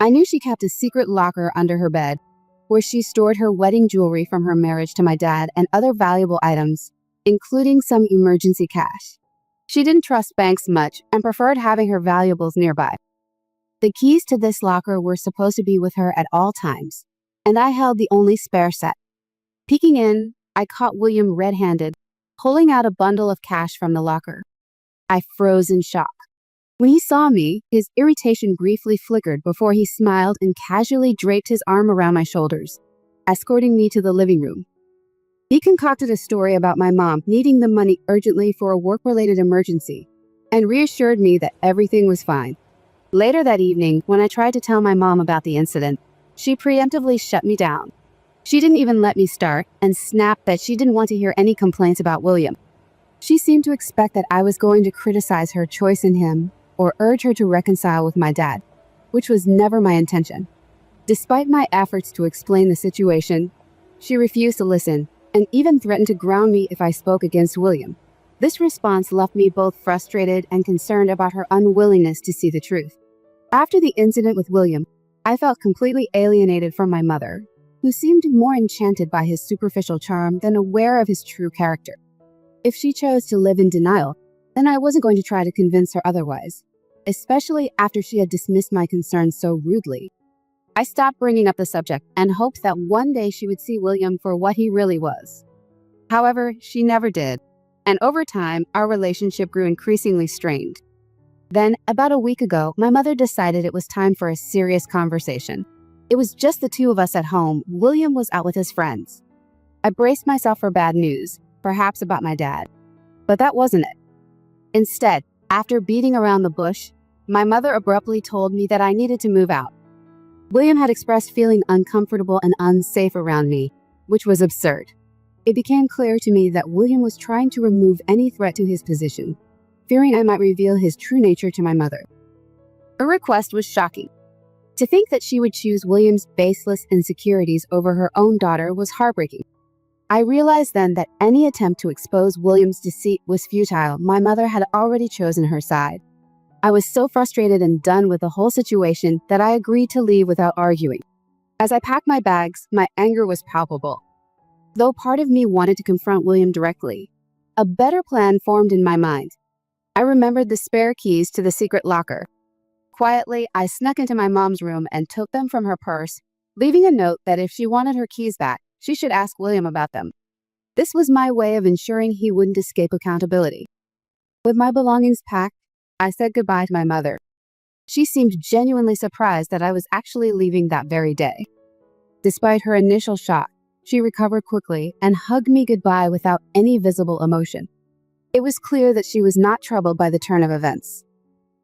I knew she kept a secret locker under her bed, where she stored her wedding jewelry from her marriage to my dad and other valuable items, including some emergency cash. She didn't trust banks much and preferred having her valuables nearby. The keys to this locker were supposed to be with her at all times, and I held the only spare set. Peeking in, I caught William red-handed, pulling out a bundle of cash from the locker. I froze in shock. When he saw me, his irritation briefly flickered before he smiled and casually draped his arm around my shoulders, escorting me to the living room. He concocted a story about my mom needing the money urgently for a work-related emergency and reassured me that everything was fine. Later that evening, when I tried to tell my mom about the incident, she preemptively shut me down. She didn't even let me start and snapped that she didn't want to hear any complaints about William. She seemed to expect that I was going to criticize her choice in him or urge her to reconcile with my dad, which was never my intention. Despite my efforts to explain the situation, she refused to listen and even threatened to ground me if I spoke against William. This response left me both frustrated and concerned about her unwillingness to see the truth. After the incident with William, I felt completely alienated from my mother, who seemed more enchanted by his superficial charm than aware of his true character. If she chose to live in denial, then I wasn't going to try to convince her otherwise, especially after she had dismissed my concerns so rudely. I stopped bringing up the subject and hoped that one day she would see William for what he really was. However, she never did, and over time, our relationship grew increasingly strained. Then, about a week ago, my mother decided it was time for a serious conversation. It was just the two of us at home. William was out with his friends. I braced myself for bad news, perhaps about my dad. But that wasn't it. Instead, after beating around the bush, my mother abruptly told me that I needed to move out. William had expressed feeling uncomfortable and unsafe around me, which was absurd. It became clear to me that William was trying to remove any threat to his position, fearing I might reveal his true nature to my mother. Her request was shocking. To think that she would choose William's baseless insecurities over her own daughter was heartbreaking. I realized then that any attempt to expose William's deceit was futile. My mother had already chosen her side. I was so frustrated and done with the whole situation that I agreed to leave without arguing. As I packed my bags, my anger was palpable. Though part of me wanted to confront William directly, a better plan formed in my mind. I remembered the spare keys to the secret locker. Quietly, I snuck into my mom's room and took them from her purse, leaving a note that if she wanted her keys back, she should ask William about them. This was my way of ensuring he wouldn't escape accountability. With my belongings packed, I said goodbye to my mother. She seemed genuinely surprised that I was actually leaving that very day. Despite her initial shock, she recovered quickly and hugged me goodbye without any visible emotion. It was clear that she was not troubled by the turn of events.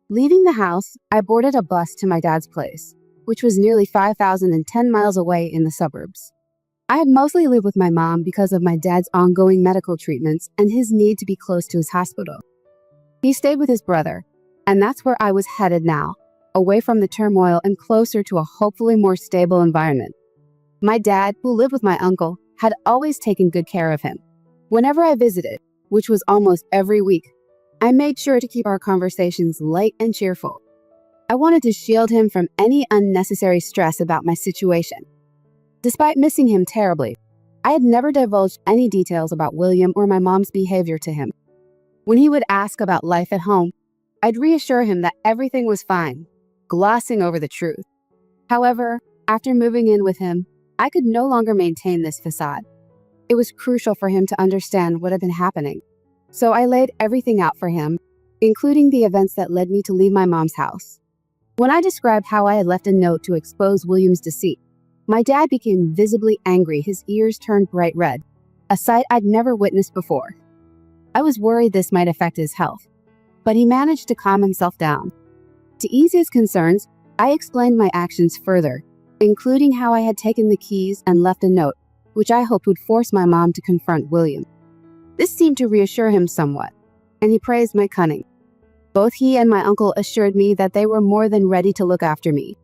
Leaving the house, I boarded a bus to my dad's place, which was nearly 5,010 miles away in the suburbs. I had mostly lived with my mom because of my dad's ongoing medical treatments and his need to be close to his hospital. He stayed with his brother, and that's where I was headed now, away from the turmoil and closer to a hopefully more stable environment. My dad, who lived with my uncle, had always taken good care of him. Whenever I visited, which was almost every week, I made sure to keep our conversations light and cheerful. I wanted to shield him from any unnecessary stress about my situation. Despite missing him terribly, I had never divulged any details about William or my mom's behavior to him. When he would ask about life at home, I'd reassure him that everything was fine, glossing over the truth. However, after moving in with him, I could no longer maintain this facade. It was crucial for him to understand what had been happening. So I laid everything out for him, including the events that led me to leave my mom's house. When I described how I had left a note to expose William's deceit, my dad became visibly angry. His ears turned bright red, a sight I'd never witnessed before. I was worried this might affect his health, but he managed to calm himself down. To ease his concerns, I explained my actions further, including how I had taken the keys and left a note, which I hoped would force my mom to confront William. This seemed to reassure him somewhat, and he praised my cunning. Both he and my uncle assured me that they were more than ready to look after me.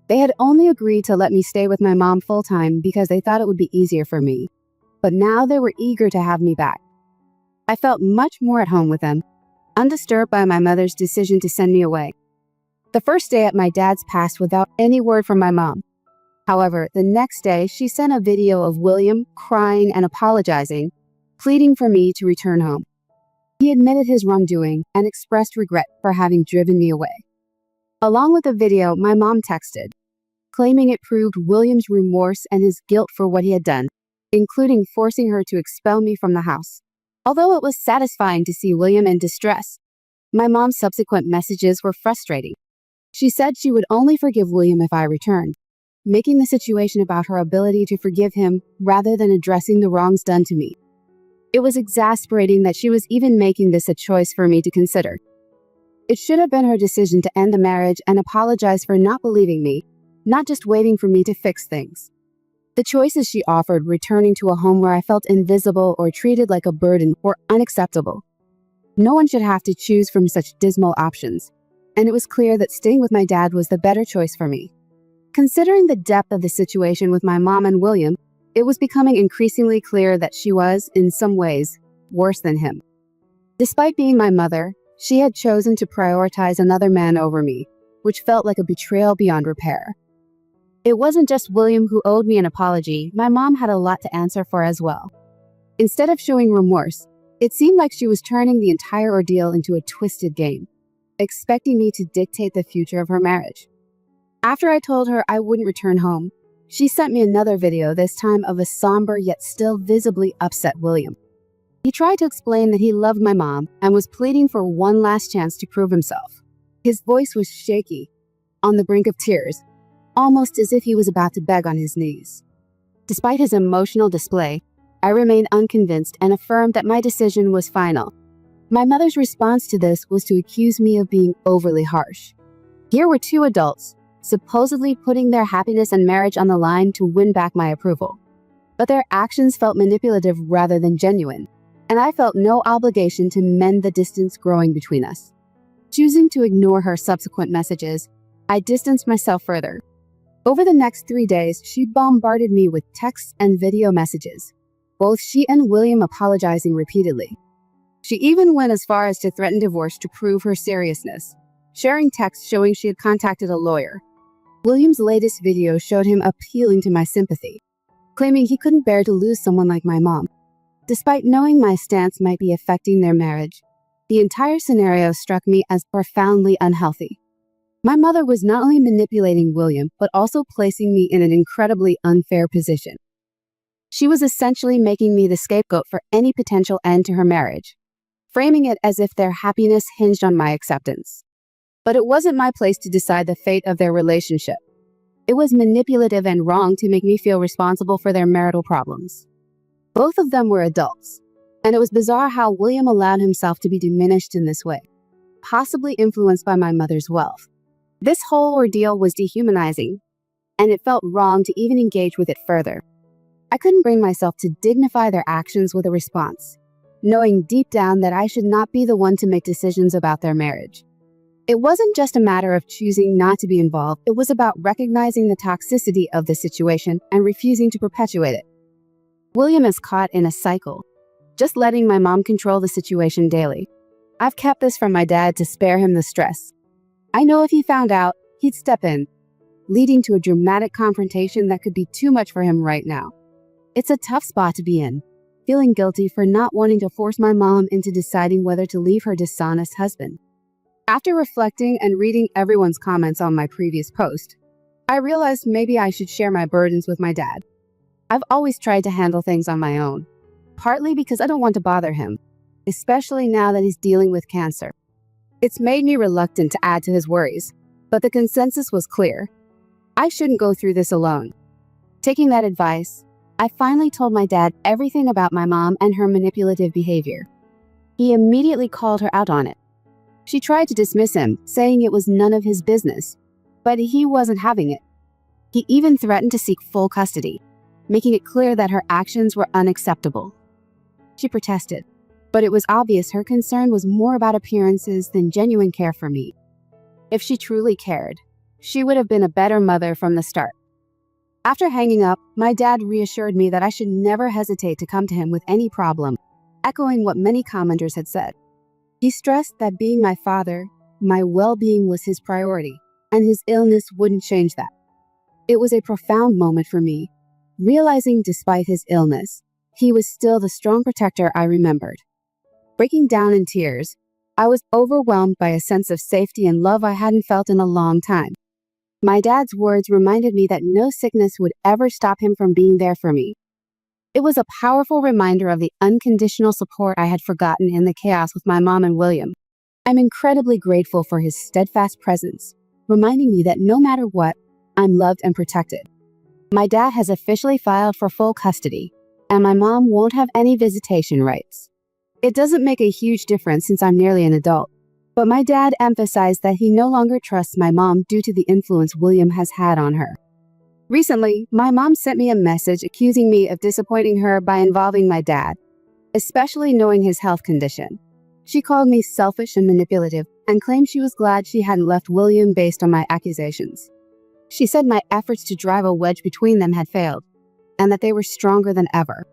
They had only agreed to let me stay with my mom full-time because they thought it would be easier for me, but now they were eager to have me back. I felt much more at home with them, undisturbed by my mother's decision to send me away. The first day at my dad's passed without any word from my mom. However, the next day, she sent a video of William crying and apologizing, pleading for me to return home. He admitted his wrongdoing and expressed regret for having driven me away. Along with the video, my mom texted, claiming it proved William's remorse and his guilt for what he had done, including forcing her to expel me from the house. Although it was satisfying to see William in distress, my mom's subsequent messages were frustrating. She said she would only forgive William if I returned, making the situation about her ability to forgive him rather than addressing the wrongs done to me. It was exasperating that she was even making this a choice for me to consider. It should have been her decision to end the marriage and apologize for not believing me, not just waiting for me to fix things. The choices she offered, returning to a home where I felt invisible or treated like a burden, were unacceptable. No one should have to choose from such dismal options, and it was clear that staying with my dad was the better choice for me. Considering the depth of the situation with my mom and William, it was becoming increasingly clear that she was, in some ways, worse than him. Despite being my mother, she had chosen to prioritize another man over me, which felt like a betrayal beyond repair. It wasn't just William who owed me an apology. My mom had a lot to answer for as well. Instead of showing remorse, it seemed like she was turning the entire ordeal into a twisted game, expecting me to dictate the future of her marriage. After I told her I wouldn't return home, she sent me another video, this time of a somber yet still visibly upset William. He tried to explain that he loved my mom and was pleading for one last chance to prove himself. His voice was shaky, on the brink of tears, almost as if he was about to beg on his knees. Despite his emotional display, I remained unconvinced and affirmed that my decision was final. My mother's response to this was to accuse me of being overly harsh. Here were two adults, supposedly putting their happiness and marriage on the line to win back my approval. But their actions felt manipulative rather than genuine, and I felt no obligation to mend the distance growing between us. Choosing to ignore her subsequent messages, I distanced myself further. Over the next 3 days, she bombarded me with texts and video messages, both she and William apologizing repeatedly. She even went as far as to threaten divorce to prove her seriousness, sharing texts showing she had contacted a lawyer. William's latest video showed him appealing to my sympathy, claiming he couldn't bear to lose someone like my mom. Despite knowing my stance might be affecting their marriage, the entire scenario struck me as profoundly unhealthy. My mother was not only manipulating William, but also placing me in an incredibly unfair position. She was essentially making me the scapegoat for any potential end to her marriage, framing it as if their happiness hinged on my acceptance. But it wasn't my place to decide the fate of their relationship. It was manipulative and wrong to make me feel responsible for their marital problems. Both of them were adults, and it was bizarre how William allowed himself to be diminished in this way, possibly influenced by my mother's wealth. This whole ordeal was dehumanizing, and it felt wrong to even engage with it further. I couldn't bring myself to dignify their actions with a response, knowing deep down that I should not be the one to make decisions about their marriage. It wasn't just a matter of choosing not to be involved, it was about recognizing the toxicity of the situation and refusing to perpetuate it. William is caught in a cycle, just letting my mom control the situation daily. I've kept this from my dad to spare him the stress. I know if he found out, he'd step in, leading to a dramatic confrontation that could be too much for him right now. It's a tough spot to be in, feeling guilty for not wanting to force my mom into deciding whether to leave her dishonest husband. After reflecting and reading everyone's comments on my previous post, I realized maybe I should share my burdens with my dad. I've always tried to handle things on my own, partly because I don't want to bother him, especially now that he's dealing with cancer. It's made me reluctant to add to his worries, but the consensus was clear. I shouldn't go through this alone. Taking that advice, I finally told my dad everything about my mom and her manipulative behavior. He immediately called her out on it. She tried to dismiss him, saying it was none of his business, but he wasn't having it. He even threatened to seek full custody, making it clear that her actions were unacceptable. She protested, but it was obvious her concern was more about appearances than genuine care for me. If she truly cared, she would have been a better mother from the start. After hanging up, my dad reassured me that I should never hesitate to come to him with any problem, echoing what many commenters had said. He stressed that being my father, my well-being was his priority, and his illness wouldn't change that. It was a profound moment for me, realizing despite his illness, he was still the strong protector I remembered. Breaking down in tears, I was overwhelmed by a sense of safety and love I hadn't felt in a long time. My dad's words reminded me that no sickness would ever stop him from being there for me. It was a powerful reminder of the unconditional support I had forgotten in the chaos with my mom and William. I'm incredibly grateful for his steadfast presence, reminding me that no matter what, I'm loved and protected. My dad has officially filed for full custody, and my mom won't have any visitation rights. It doesn't make a huge difference since I'm nearly an adult, but my dad emphasized that he no longer trusts my mom due to the influence William has had on her. Recently, my mom sent me a message accusing me of disappointing her by involving my dad, especially knowing his health condition. She called me selfish and manipulative and claimed she was glad she hadn't left William based on my accusations. She said my efforts to drive a wedge between them had failed, and that they were stronger than ever.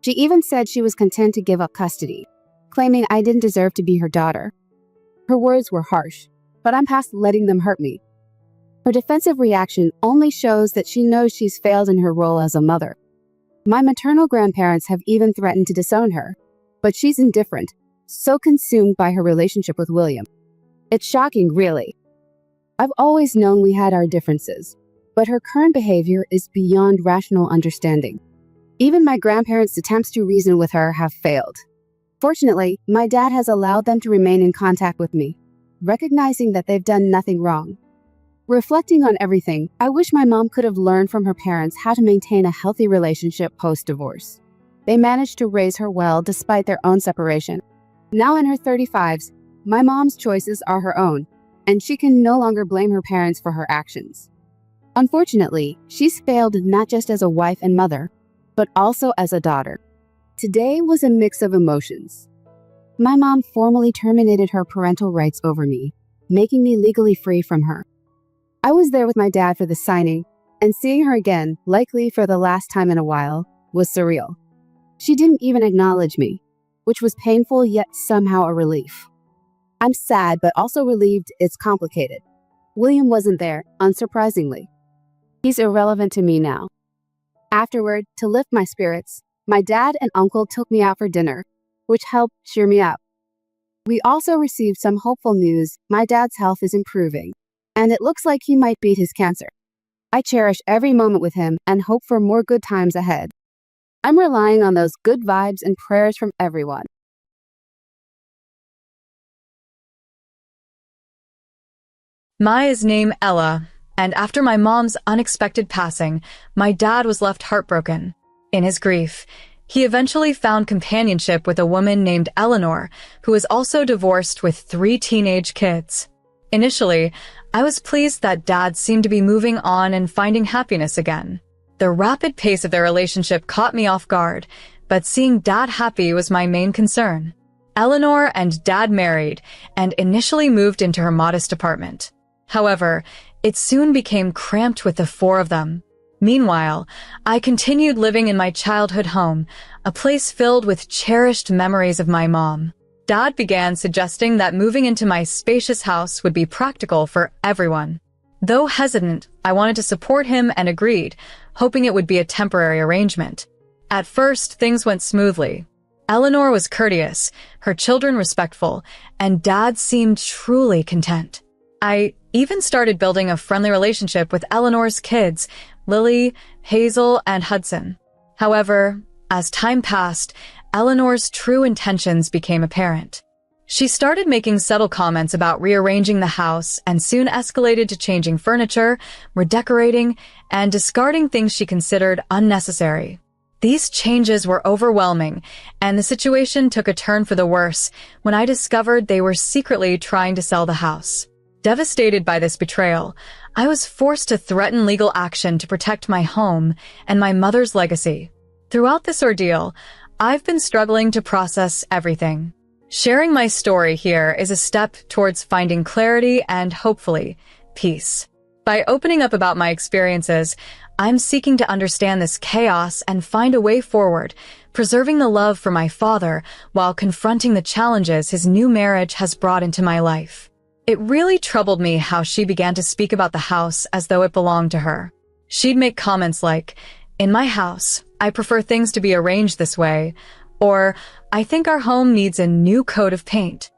She even said she was content to give up custody, claiming I didn't deserve to be her daughter. Her words were harsh, but I'm past letting them hurt me. Her defensive reaction only shows that she knows she's failed in her role as a mother. My maternal grandparents have even threatened to disown her, but she's indifferent, so consumed by her relationship with William. It's shocking, really. I've always known we had our differences, but her current behavior is beyond rational understanding. Even my grandparents' attempts to reason with her have failed. Fortunately, my dad has allowed them to remain in contact with me, recognizing that they've done nothing wrong. Reflecting on everything, I wish my mom could have learned from her parents how to maintain a healthy relationship post-divorce. They managed to raise her well despite their own separation. Now in her 35s, my mom's choices are her own, and she can no longer blame her parents for her actions. Unfortunately, she's failed not just as a wife and mother, but also as a daughter. Today was a mix of emotions. My mom formally terminated her parental rights over me, making me legally free from her. I was there with my dad for the signing, and seeing her again, likely for the last time in a while, was surreal. She didn't even acknowledge me, which was painful yet somehow a relief. I'm sad but also relieved it's complicated. William wasn't there, unsurprisingly. He's irrelevant to me now. Afterward, to lift my spirits, my dad and uncle took me out for dinner, which helped cheer me up. We also received some hopeful news. My dad's health is improving, and it looks like he might beat his cancer. I cherish every moment with him and hope for more good times ahead. I'm relying on those good vibes and prayers from everyone. Maya's name Ella, and after my mom's unexpected passing, my dad was left heartbroken. In his grief, he eventually found companionship with a woman named Eleanor, who was also divorced with 3 teenage kids. Initially, I was pleased that Dad seemed to be moving on and finding happiness again. The rapid pace of their relationship caught me off guard, but seeing Dad happy was my main concern. Eleanor and Dad married and initially moved into her modest apartment. However, it soon became cramped with the 4 of them. Meanwhile, I continued living in my childhood home, a place filled with cherished memories of my mom. Dad began suggesting that moving into my spacious house would be practical for everyone. Though hesitant, I wanted to support him and agreed, hoping it would be a temporary arrangement. At first, things went smoothly. Eleanor was courteous, her children respectful, and Dad seemed truly content. I even started building a friendly relationship with Eleanor's kids, Lily, Hazel, and Hudson. However, as time passed, Eleanor's true intentions became apparent. She started making subtle comments about rearranging the house and soon escalated to changing furniture, redecorating, and discarding things she considered unnecessary. These changes were overwhelming, and the situation took a turn for the worse when I discovered they were secretly trying to sell the house. Devastated by this betrayal, I was forced to threaten legal action to protect my home and my mother's legacy. Throughout this ordeal, I've been struggling to process everything. Sharing my story here is a step towards finding clarity and, hopefully, peace. By opening up about my experiences, I'm seeking to understand this chaos and find a way forward, preserving the love for my father while confronting the challenges his new marriage has brought into my life. It really troubled me how she began to speak about the house as though it belonged to her. She'd make comments like, "In my house, I prefer things to be arranged this way," or, "I think our home needs a new coat of paint."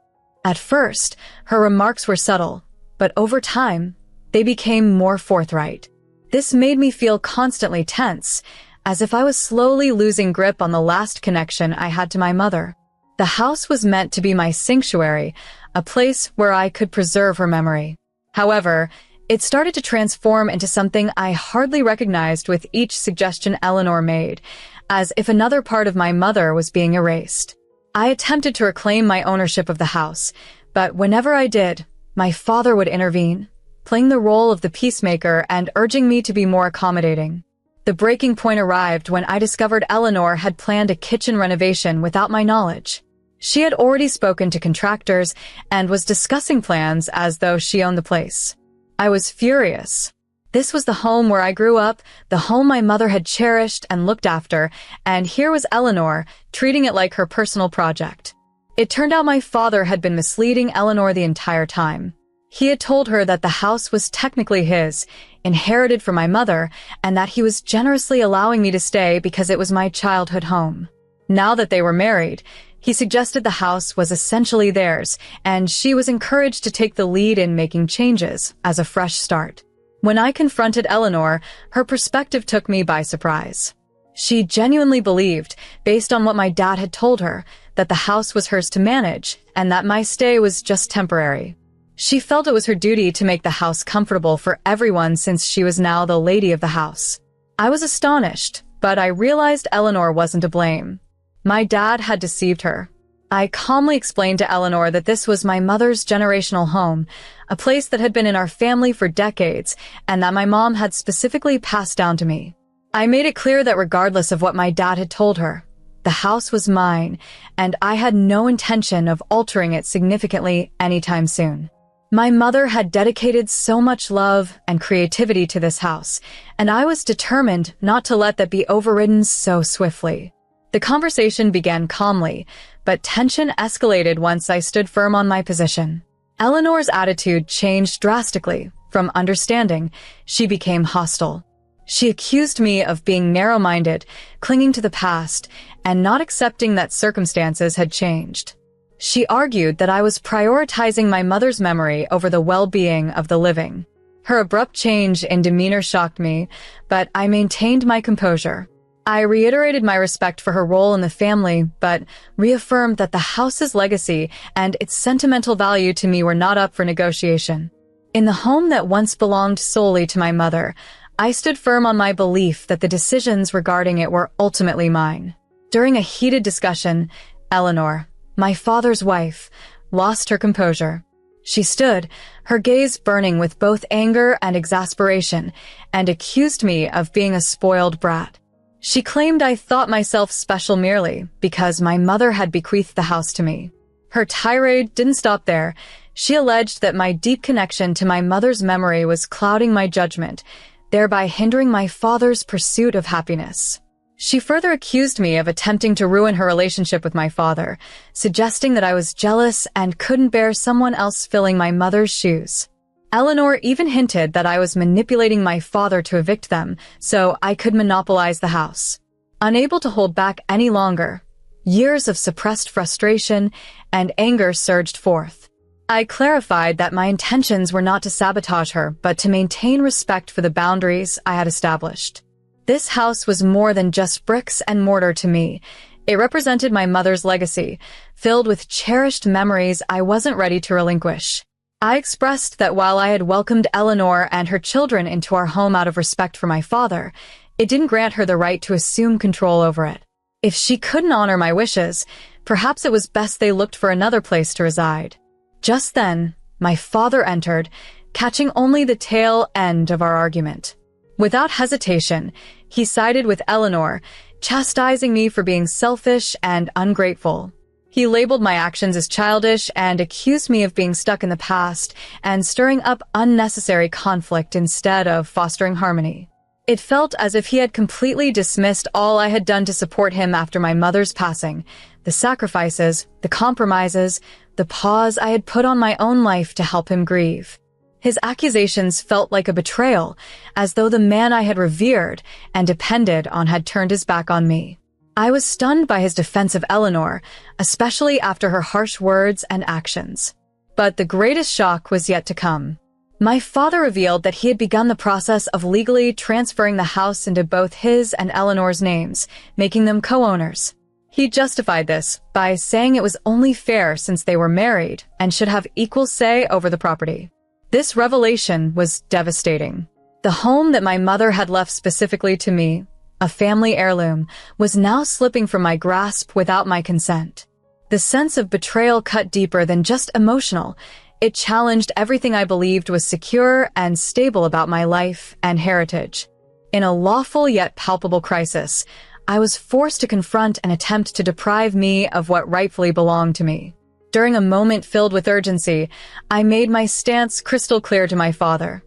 At first, her remarks were subtle, but over time, they became more forthright. This made me feel constantly tense, as if I was slowly losing grip on the last connection I had to my mother. The house was meant to be my sanctuary, a place where I could preserve her memory. However, it started to transform into something I hardly recognized with each suggestion Eleanor made, as if another part of my mother was being erased. I attempted to reclaim my ownership of the house, but whenever I did, my father would intervene, playing the role of the peacemaker and urging me to be more accommodating. The breaking point arrived when I discovered Eleanor had planned a kitchen renovation without my knowledge. She had already spoken to contractors and was discussing plans as though she owned the place. I was furious. This was the home where I grew up, the home my mother had cherished and looked after, and here was Eleanor, treating it like her personal project. It turned out my father had been misleading Eleanor the entire time. He had told her that the house was technically his, inherited from my mother, and that he was generously allowing me to stay because it was my childhood home. Now that they were married, he suggested the house was essentially theirs, and she was encouraged to take the lead in making changes as a fresh start. When I confronted Eleanor, her perspective took me by surprise. She genuinely believed, based on what my dad had told her, that the house was hers to manage and that my stay was just temporary. She felt it was her duty to make the house comfortable for everyone since she was now the lady of the house. I was astonished, but I realized Eleanor wasn't to blame. My dad had deceived her. I calmly explained to Eleanor that this was my mother's generational home, a place that had been in our family for decades, and that my mom had specifically passed down to me. I made it clear that regardless of what my dad had told her, the house was mine, and I had no intention of altering it significantly anytime soon. My mother had dedicated so much love and creativity to this house, and I was determined not to let that be overridden so swiftly. The conversation began calmly, but tension escalated once I stood firm on my position. Eleanor's attitude changed drastically. From understanding, she became hostile. She accused me of being narrow-minded, clinging to the past, and not accepting that circumstances had changed. She argued that I was prioritizing my mother's memory over the well-being of the living. Her abrupt change in demeanor shocked me, but I maintained my composure. I reiterated my respect for her role in the family, but reaffirmed that the house's legacy and its sentimental value to me were not up for negotiation. In the home that once belonged solely to my mother, I stood firm on my belief that the decisions regarding it were ultimately mine. During a heated discussion, Eleanor, my father's wife, lost her composure. She stood, her gaze burning with both anger and exasperation, and accused me of being a spoiled brat. She claimed I thought myself special merely because my mother had bequeathed the house to me. Her tirade didn't stop there. She alleged that my deep connection to my mother's memory was clouding my judgment, thereby hindering my father's pursuit of happiness. She further accused me of attempting to ruin her relationship with my father, suggesting that I was jealous and couldn't bear someone else filling my mother's shoes. Eleanor even hinted that I was manipulating my father to evict them so I could monopolize the house. Unable to hold back any longer, years of suppressed frustration and anger surged forth. I clarified that my intentions were not to sabotage her, but to maintain respect for the boundaries I had established. This house was more than just bricks and mortar to me. It represented my mother's legacy, filled with cherished memories I wasn't ready to relinquish. I expressed that while I had welcomed Eleanor and her children into our home out of respect for my father, it didn't grant her the right to assume control over it. If she couldn't honor my wishes, perhaps it was best they looked for another place to reside. Just then, my father entered, catching only the tail end of our argument. Without hesitation, he sided with Eleanor, chastising me for being selfish and ungrateful. He labeled my actions as childish and accused me of being stuck in the past and stirring up unnecessary conflict instead of fostering harmony. It felt as if he had completely dismissed all I had done to support him after my mother's passing, the sacrifices, the compromises, the pause I had put on my own life to help him grieve. His accusations felt like a betrayal, as though the man I had revered and depended on had turned his back on me. I was stunned by his defense of Eleanor, especially after her harsh words and actions. But the greatest shock was yet to come. My father revealed that he had begun the process of legally transferring the house into both his and Eleanor's names, making them co-owners. He justified this by saying it was only fair since they were married and should have equal say over the property. This revelation was devastating. The home that my mother had left specifically to me, a family heirloom, was now slipping from my grasp without my consent. The sense of betrayal cut deeper than just emotional. It challenged everything I believed was secure and stable about my life and heritage. In a lawful yet palpable crisis, I was forced to confront an attempt to deprive me of what rightfully belonged to me. During a moment filled with urgency, I made my stance crystal clear to my father.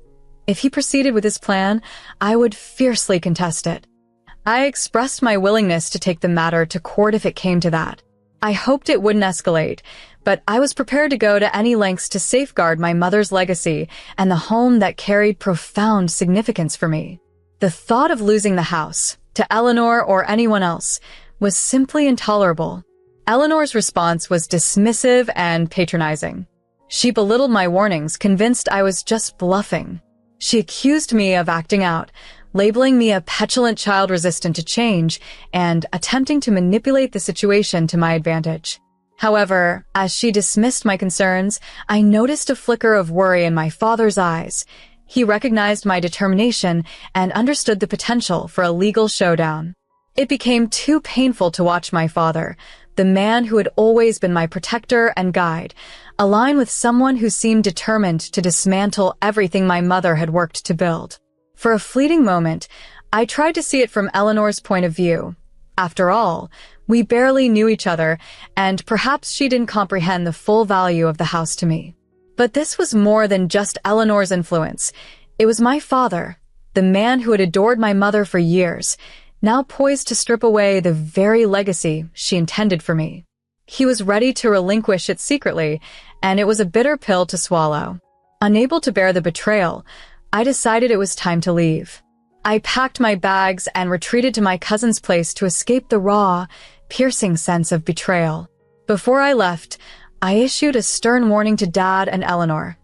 If he proceeded with his plan, I would fiercely contest it. I expressed my willingness to take the matter to court if it came to that. I hoped it wouldn't escalate, but I was prepared to go to any lengths to safeguard my mother's legacy and the home that carried profound significance for me. The thought of losing the house, to Eleanor or anyone else, was simply intolerable. Eleanor's response was dismissive and patronizing. She belittled my warnings, convinced I was just bluffing. She accused me of acting out, labeling me a petulant child resistant to change and attempting to manipulate the situation to my advantage. However, as she dismissed my concerns, I noticed a flicker of worry in my father's eyes. He recognized my determination and understood the potential for a legal showdown. It became too painful to watch my father, the man who had always been my protector and guide, align with someone who seemed determined to dismantle everything my mother had worked to build. For a fleeting moment, I tried to see it from Eleanor's point of view. After all, we barely knew each other, and perhaps she didn't comprehend the full value of the house to me. But this was more than just Eleanor's influence. It was my father, the man who had adored my mother for years, now poised to strip away the very legacy she intended for me. He was ready to relinquish it secretly, and it was a bitter pill to swallow. Unable to bear the betrayal, I decided it was time to leave. I packed my bags and retreated to my cousin's place to escape the raw, piercing sense of betrayal. Before I left, I issued a stern warning to Dad and Eleanor.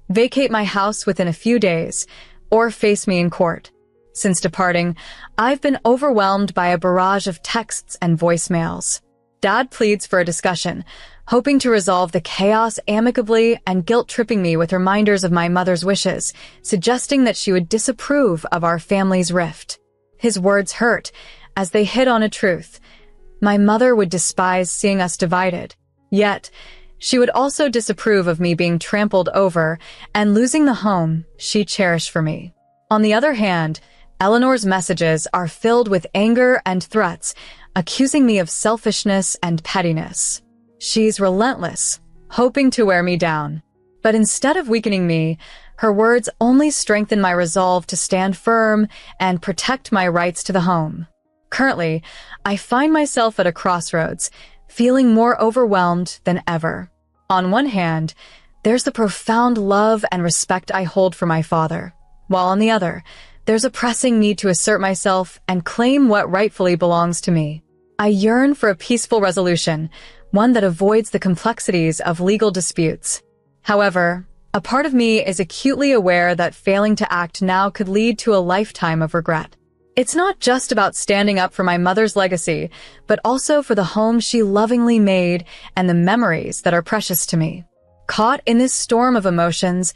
Vacate my house within a few days, or face me in court. Since departing, I've been overwhelmed by a barrage of texts and voicemails. Dad pleads for a discussion, hoping to resolve the chaos amicably and guilt-tripping me with reminders of my mother's wishes, suggesting that she would disapprove of our family's rift. His words hurt, as they hit on a truth. My mother would despise seeing us divided. Yet, she would also disapprove of me being trampled over and losing the home she cherished for me. On the other hand, Eleanor's messages are filled with anger and threats, accusing me of selfishness and pettiness. She's relentless, hoping to wear me down. But instead of weakening me, her words only strengthen my resolve to stand firm and protect my rights to the home. Currently, I find myself at a crossroads, feeling more overwhelmed than ever. On one hand, there's the profound love and respect I hold for my father, while on the other, there's a pressing need to assert myself and claim what rightfully belongs to me. I yearn for a peaceful resolution, one that avoids the complexities of legal disputes. However, a part of me is acutely aware that failing to act now could lead to a lifetime of regret. It's not just about standing up for my mother's legacy, but also for the home she lovingly made and the memories that are precious to me. Caught in this storm of emotions,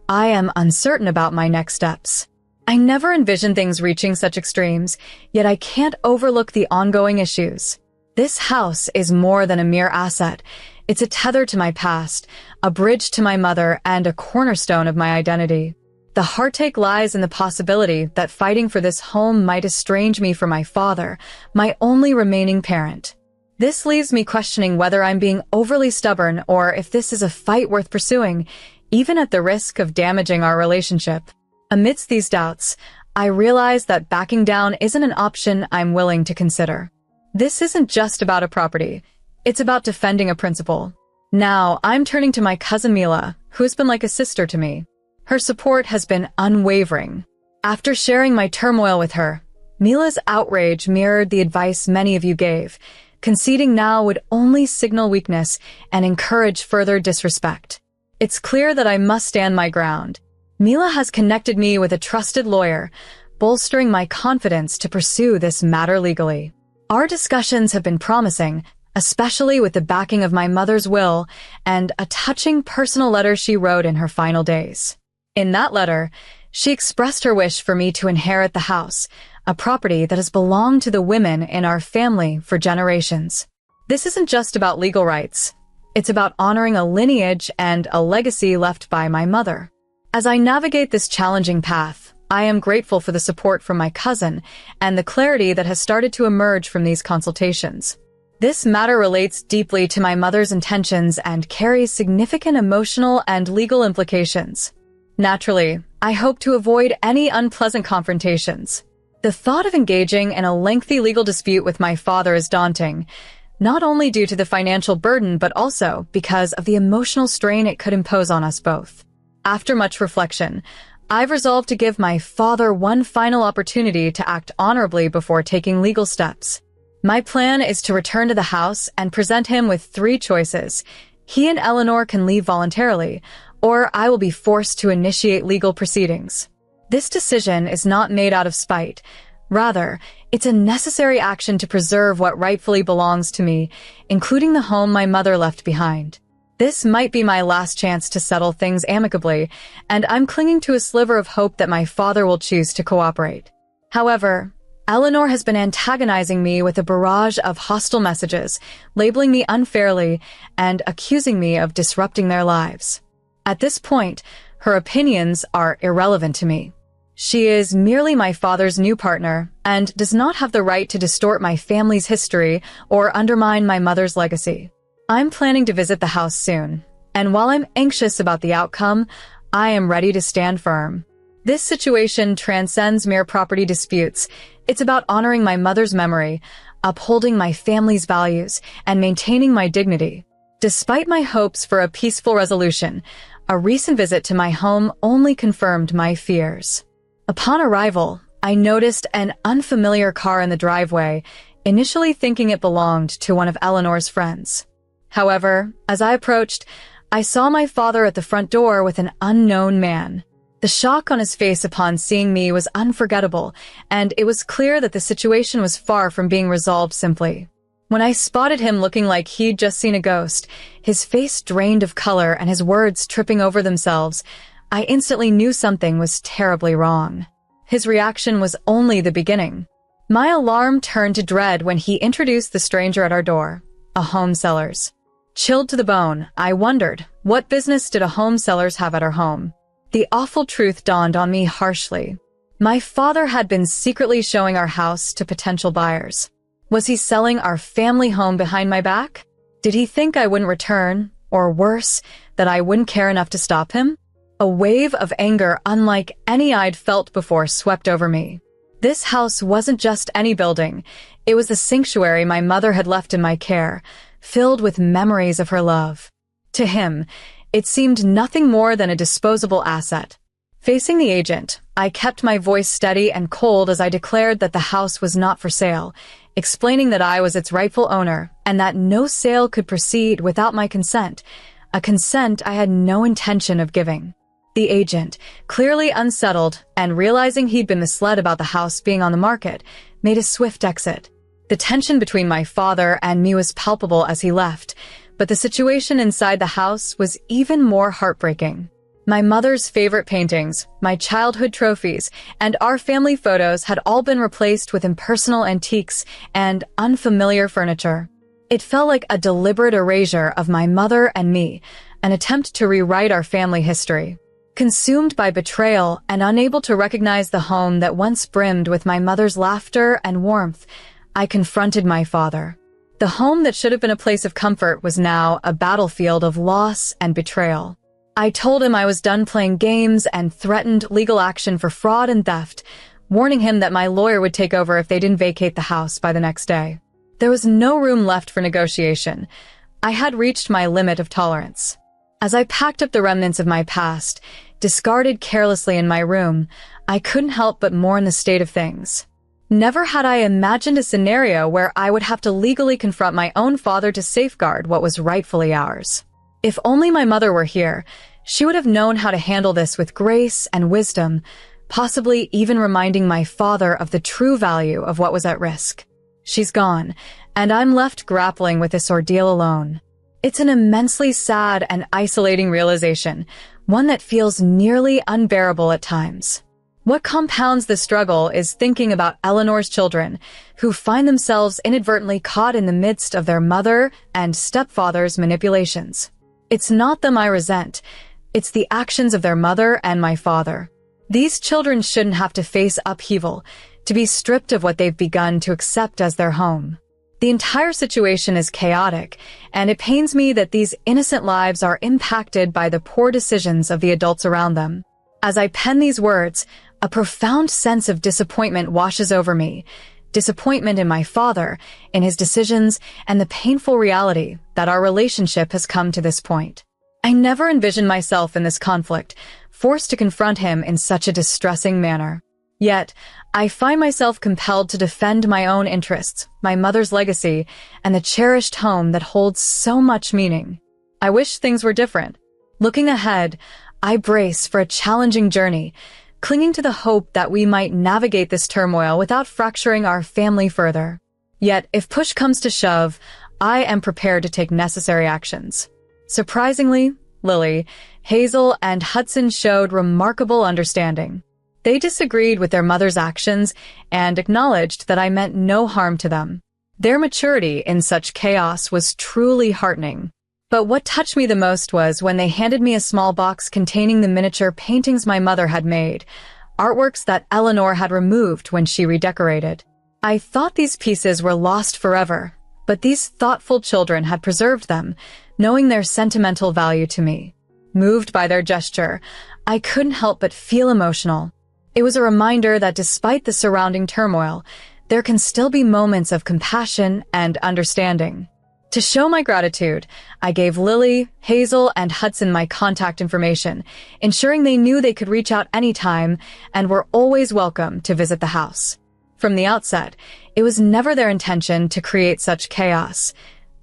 I am uncertain about my next steps. I never envisioned things reaching such extremes, yet I can't overlook the ongoing issues. This house is more than a mere asset. It's a tether to my past, a bridge to my mother, and a cornerstone of my identity. The heartache lies in the possibility that fighting for this home might estrange me from my father, my only remaining parent. This leaves me questioning whether I'm being overly stubborn or if this is a fight worth pursuing, even at the risk of damaging our relationship. Amidst these doubts, I realize that backing down isn't an option I'm willing to consider. This isn't just about a property. It's about defending a principle. Now, I'm turning to my cousin Mila, who has been like a sister to me. Her support has been unwavering. After sharing my turmoil with her, Mila's outrage mirrored the advice many of you gave. Conceding now would only signal weakness and encourage further disrespect. It's clear that I must stand my ground. Mila has connected me with a trusted lawyer, bolstering my confidence to pursue this matter legally. Our discussions have been promising, especially with the backing of my mother's will and a touching personal letter she wrote in her final days. In that letter, she expressed her wish for me to inherit the house, a property that has belonged to the women in our family for generations. This isn't just about legal rights. It's about honoring a lineage and a legacy left by my mother. As I navigate this challenging path, I am grateful for the support from my cousin and the clarity that has started to emerge from these consultations. This matter relates deeply to my mother's intentions and carries significant emotional and legal implications. Naturally, I hope to avoid any unpleasant confrontations. The thought of engaging in a lengthy legal dispute with my father is daunting, not only due to the financial burden but also because of the emotional strain it could impose on us both. After much reflection, I've resolved to give my father one final opportunity to act honorably before taking legal steps. My plan is to return to the house and present him with 3 choices. He and Eleanor can leave voluntarily, or I will be forced to initiate legal proceedings. This decision is not made out of spite, Rather, it's a necessary action to preserve what rightfully belongs to me, including the home my mother left behind. This might be my last chance to settle things amicably, and I'm clinging to a sliver of hope that my father will choose to cooperate. However, Eleanor has been antagonizing me with a barrage of hostile messages, labeling me unfairly and accusing me of disrupting their lives. At this point, her opinions are irrelevant to me. She is merely my father's new partner and does not have the right to distort my family's history or undermine my mother's legacy. I'm planning to visit the house soon, and while I'm anxious about the outcome, I am ready to stand firm. This situation transcends mere property disputes. It's about honoring my mother's memory, upholding my family's values, and maintaining my dignity. Despite my hopes for a peaceful resolution, a recent visit to my home only confirmed my fears. Upon arrival, I noticed an unfamiliar car in the driveway, initially thinking it belonged to one of Eleanor's friends. However, as I approached, I saw my father at the front door with an unknown man. The shock on his face upon seeing me was unforgettable, and it was clear that the situation was far from being resolved simply. When I spotted him looking like he'd just seen a ghost, his face drained of color and his words tripping over themselves, I instantly knew something was terribly wrong. His reaction was only the beginning. My alarm turned to dread when he introduced the stranger at our door, a home seller's. Chilled to the bone, I wondered, what business did a home seller's have at our home? The awful truth dawned on me harshly. My father had been secretly showing our house to potential buyers. Was he selling our family home behind my back? Did he think I wouldn't return, or worse, that I wouldn't care enough to stop him? A wave of anger unlike any I'd felt before swept over me. This house wasn't just any building. It was the sanctuary my mother had left in my care, filled with memories of her love. To him, it seemed nothing more than a disposable asset. Facing the agent, I kept my voice steady and cold as I declared that the house was not for sale, explaining that I was its rightful owner and that no sale could proceed without my consent, a consent I had no intention of giving. The agent, clearly unsettled and realizing he'd been misled about the house being on the market, made a swift exit. The tension between my father and me was palpable as he left, but the situation inside the house was even more heartbreaking. My mother's favorite paintings, my childhood trophies, and our family photos had all been replaced with impersonal antiques and unfamiliar furniture. It felt like a deliberate erasure of my mother and me, an attempt to rewrite our family history. Consumed by betrayal and unable to recognize the home that once brimmed with my mother's laughter and warmth, I confronted my father. The home that should have been a place of comfort was now a battlefield of loss and betrayal. I told him I was done playing games and threatened legal action for fraud and theft, warning him that my lawyer would take over if they didn't vacate the house by the next day. There was no room left for negotiation. I had reached my limit of tolerance. As I packed up the remnants of my past, discarded carelessly in my room, I couldn't help but mourn the state of things. Never had I imagined a scenario where I would have to legally confront my own father to safeguard what was rightfully ours. If only my mother were here, she would have known how to handle this with grace and wisdom, possibly even reminding my father of the true value of what was at risk. She's gone, and I'm left grappling with this ordeal alone. It's an immensely sad and isolating realization, one that feels nearly unbearable at times. What compounds the struggle is thinking about Eleanor's children, who find themselves inadvertently caught in the midst of their mother and stepfather's manipulations. It's not them I resent, it's the actions of their mother and my father. These children shouldn't have to face upheaval, to be stripped of what they've begun to accept as their home. The entire situation is chaotic, and it pains me that these innocent lives are impacted by the poor decisions of the adults around them. As I pen these words, a profound sense of disappointment washes over me. Disappointment in my father, in his decisions, and the painful reality that our relationship has come to this point. I never envisioned myself in this conflict, forced to confront him in such a distressing manner. Yet, I find myself compelled to defend my own interests, my mother's legacy, and the cherished home that holds so much meaning. I wish things were different. Looking ahead, I brace for a challenging journey, clinging to the hope that we might navigate this turmoil without fracturing our family further. Yet, if push comes to shove, I am prepared to take necessary actions. Surprisingly, Lily, Hazel, and Hudson showed remarkable understanding. They disagreed with their mother's actions and acknowledged that I meant no harm to them. Their maturity in such chaos was truly heartening. But what touched me the most was when they handed me a small box containing the miniature paintings my mother had made, artworks that Eleanor had removed when she redecorated. I thought these pieces were lost forever, but these thoughtful children had preserved them, knowing their sentimental value to me. Moved by their gesture, I couldn't help but feel emotional. It was a reminder that despite the surrounding turmoil, there can still be moments of compassion and understanding. To show my gratitude, I gave Lily, Hazel, and Hudson my contact information, ensuring they knew they could reach out anytime and were always welcome to visit the house. From the outset, it was never their intention to create such chaos.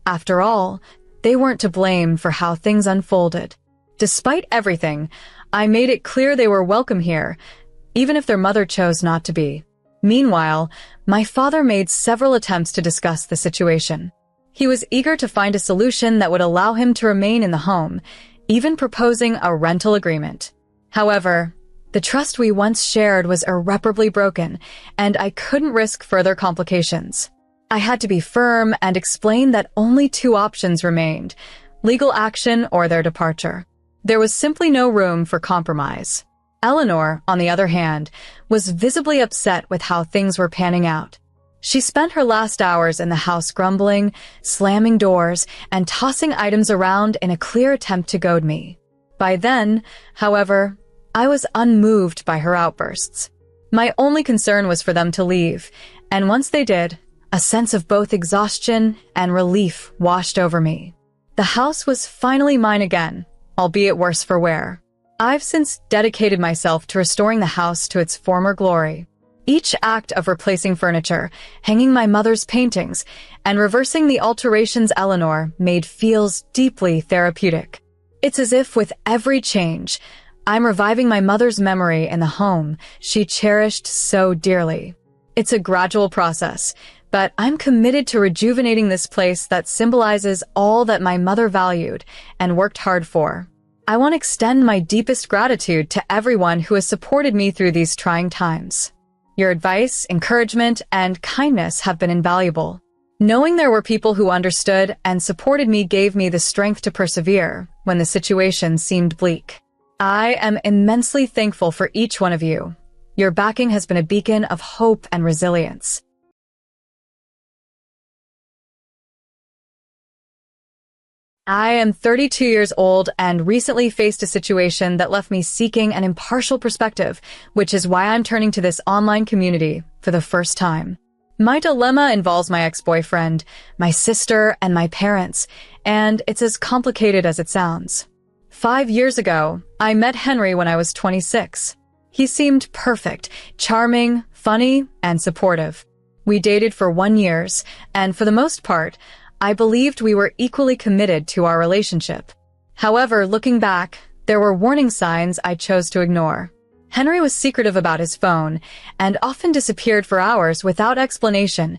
After all, they weren't to blame for how things unfolded. Despite everything, I made it clear they were welcome here, even if their mother chose not to be. Meanwhile, my father made several attempts to discuss the situation. He was eager to find a solution that would allow him to remain in the home, even proposing a rental agreement. However, the trust we once shared was irreparably broken, and I couldn't risk further complications. I had to be firm and explain that only two options remained: legal action or their departure. There was simply no room for compromise. Eleanor, on the other hand, was visibly upset with how things were panning out. She spent her last hours in the house grumbling, slamming doors, and tossing items around in a clear attempt to goad me. By then, however, I was unmoved by her outbursts. My only concern was for them to leave, and once they did, a sense of both exhaustion and relief washed over me. The house was finally mine again, albeit worse for wear. I've since dedicated myself to restoring the house to its former glory. Each act of replacing furniture, hanging my mother's paintings, and reversing the alterations Eleanor made feels deeply therapeutic. It's as if with every change, I'm reviving my mother's memory in the home she cherished so dearly. It's a gradual process, but I'm committed to rejuvenating this place that symbolizes all that my mother valued and worked hard for. I want to extend my deepest gratitude to everyone who has supported me through these trying times. Your advice, encouragement, and kindness have been invaluable. Knowing there were people who understood and supported me gave me the strength to persevere when the situation seemed bleak. I am immensely thankful for each one of you. Your backing has been a beacon of hope and resilience. I am 32 years old and recently faced a situation that left me seeking an impartial perspective, which is why I'm turning to this online community for the first time. My dilemma involves my ex-boyfriend, my sister, and my parents, and it's as complicated as it sounds. 5 years ago, I met Henry when I was 26. He seemed perfect, charming, funny, and supportive. We dated for 1 year, and for the most part, I believed we were equally committed to our relationship. However, looking back, there were warning signs I chose to ignore. Henry was secretive about his phone and often disappeared for hours without explanation,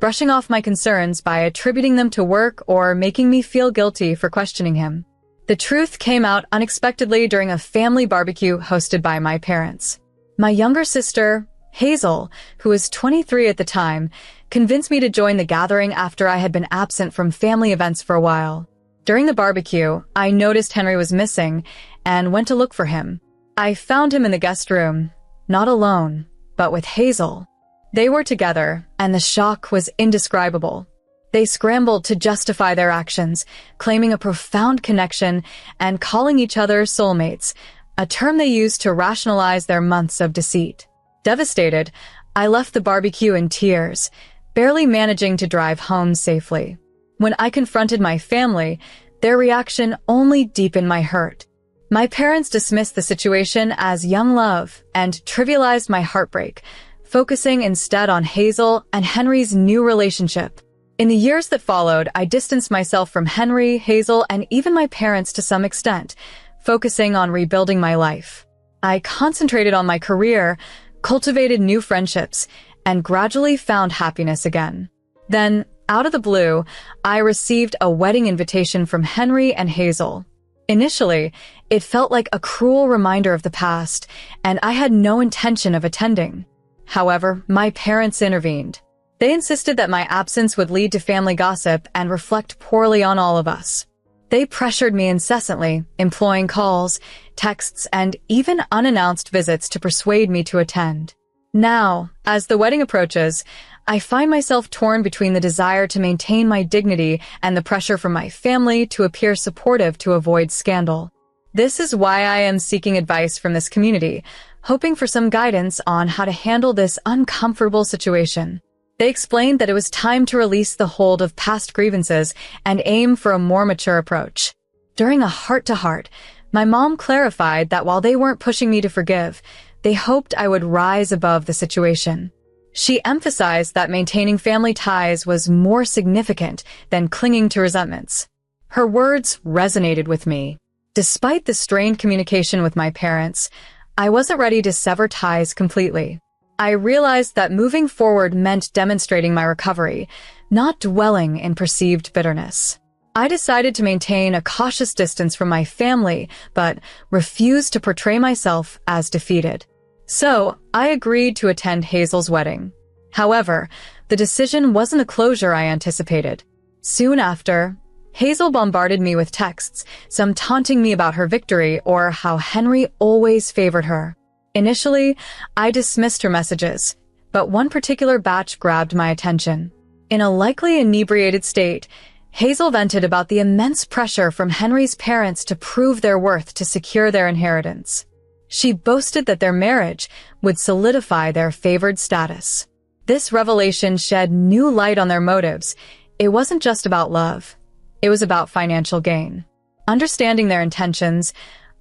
brushing off my concerns by attributing them to work or making me feel guilty for questioning him. The truth came out unexpectedly during a family barbecue hosted by my parents. My younger sister, Hazel, who was 23 at the time, convinced me to join the gathering after I had been absent from family events for a while. During the barbecue, I noticed Henry was missing and went to look for him. I found him in the guest room, not alone, but with Hazel. They were together, and the shock was indescribable. They scrambled to justify their actions, claiming a profound connection and calling each other soulmates, a term they used to rationalize their months of deceit. Devastated, I left the barbecue in tears, barely managing to drive home safely. When I confronted my family, their reaction only deepened my hurt. My parents dismissed the situation as young love and trivialized my heartbreak, focusing instead on Hazel and Henry's new relationship. In the years that followed, I distanced myself from Henry, Hazel, and even my parents to some extent, focusing on rebuilding my life. I concentrated on my career, cultivated new friendships, and gradually found happiness again. Then, out of the blue, I received a wedding invitation from Henry and Hazel. Initially, it felt like a cruel reminder of the past, and I had no intention of attending. However, my parents intervened. They insisted that my absence would lead to family gossip and reflect poorly on all of us. They pressured me incessantly, employing calls, texts, and even unannounced visits to persuade me to attend. Now, as the wedding approaches, I find myself torn between the desire to maintain my dignity and the pressure from my family to appear supportive to avoid scandal. This is why I am seeking advice from this community, hoping for some guidance on how to handle this uncomfortable situation. They explained that it was time to release the hold of past grievances and aim for a more mature approach. During a heart-to-heart, my mom clarified that while they weren't pushing me to forgive, they hoped I would rise above the situation. She emphasized that maintaining family ties was more significant than clinging to resentments. Her words resonated with me. Despite the strained communication with my parents, I wasn't ready to sever ties completely. I realized that moving forward meant demonstrating my recovery, not dwelling in perceived bitterness. I decided to maintain a cautious distance from my family, but refused to portray myself as defeated. So, I agreed to attend Hazel's wedding. However, the decision wasn't a closure I anticipated. Soon after, Hazel bombarded me with texts, some taunting me about her victory or how Henry always favored her. Initially, I dismissed her messages, but one particular batch grabbed my attention. In a likely inebriated state, Hazel vented about the immense pressure from Henry's parents to prove their worth to secure their inheritance. She boasted that their marriage would solidify their favored status. This revelation shed new light on their motives. It wasn't just about love. It was about financial gain. Understanding their intentions,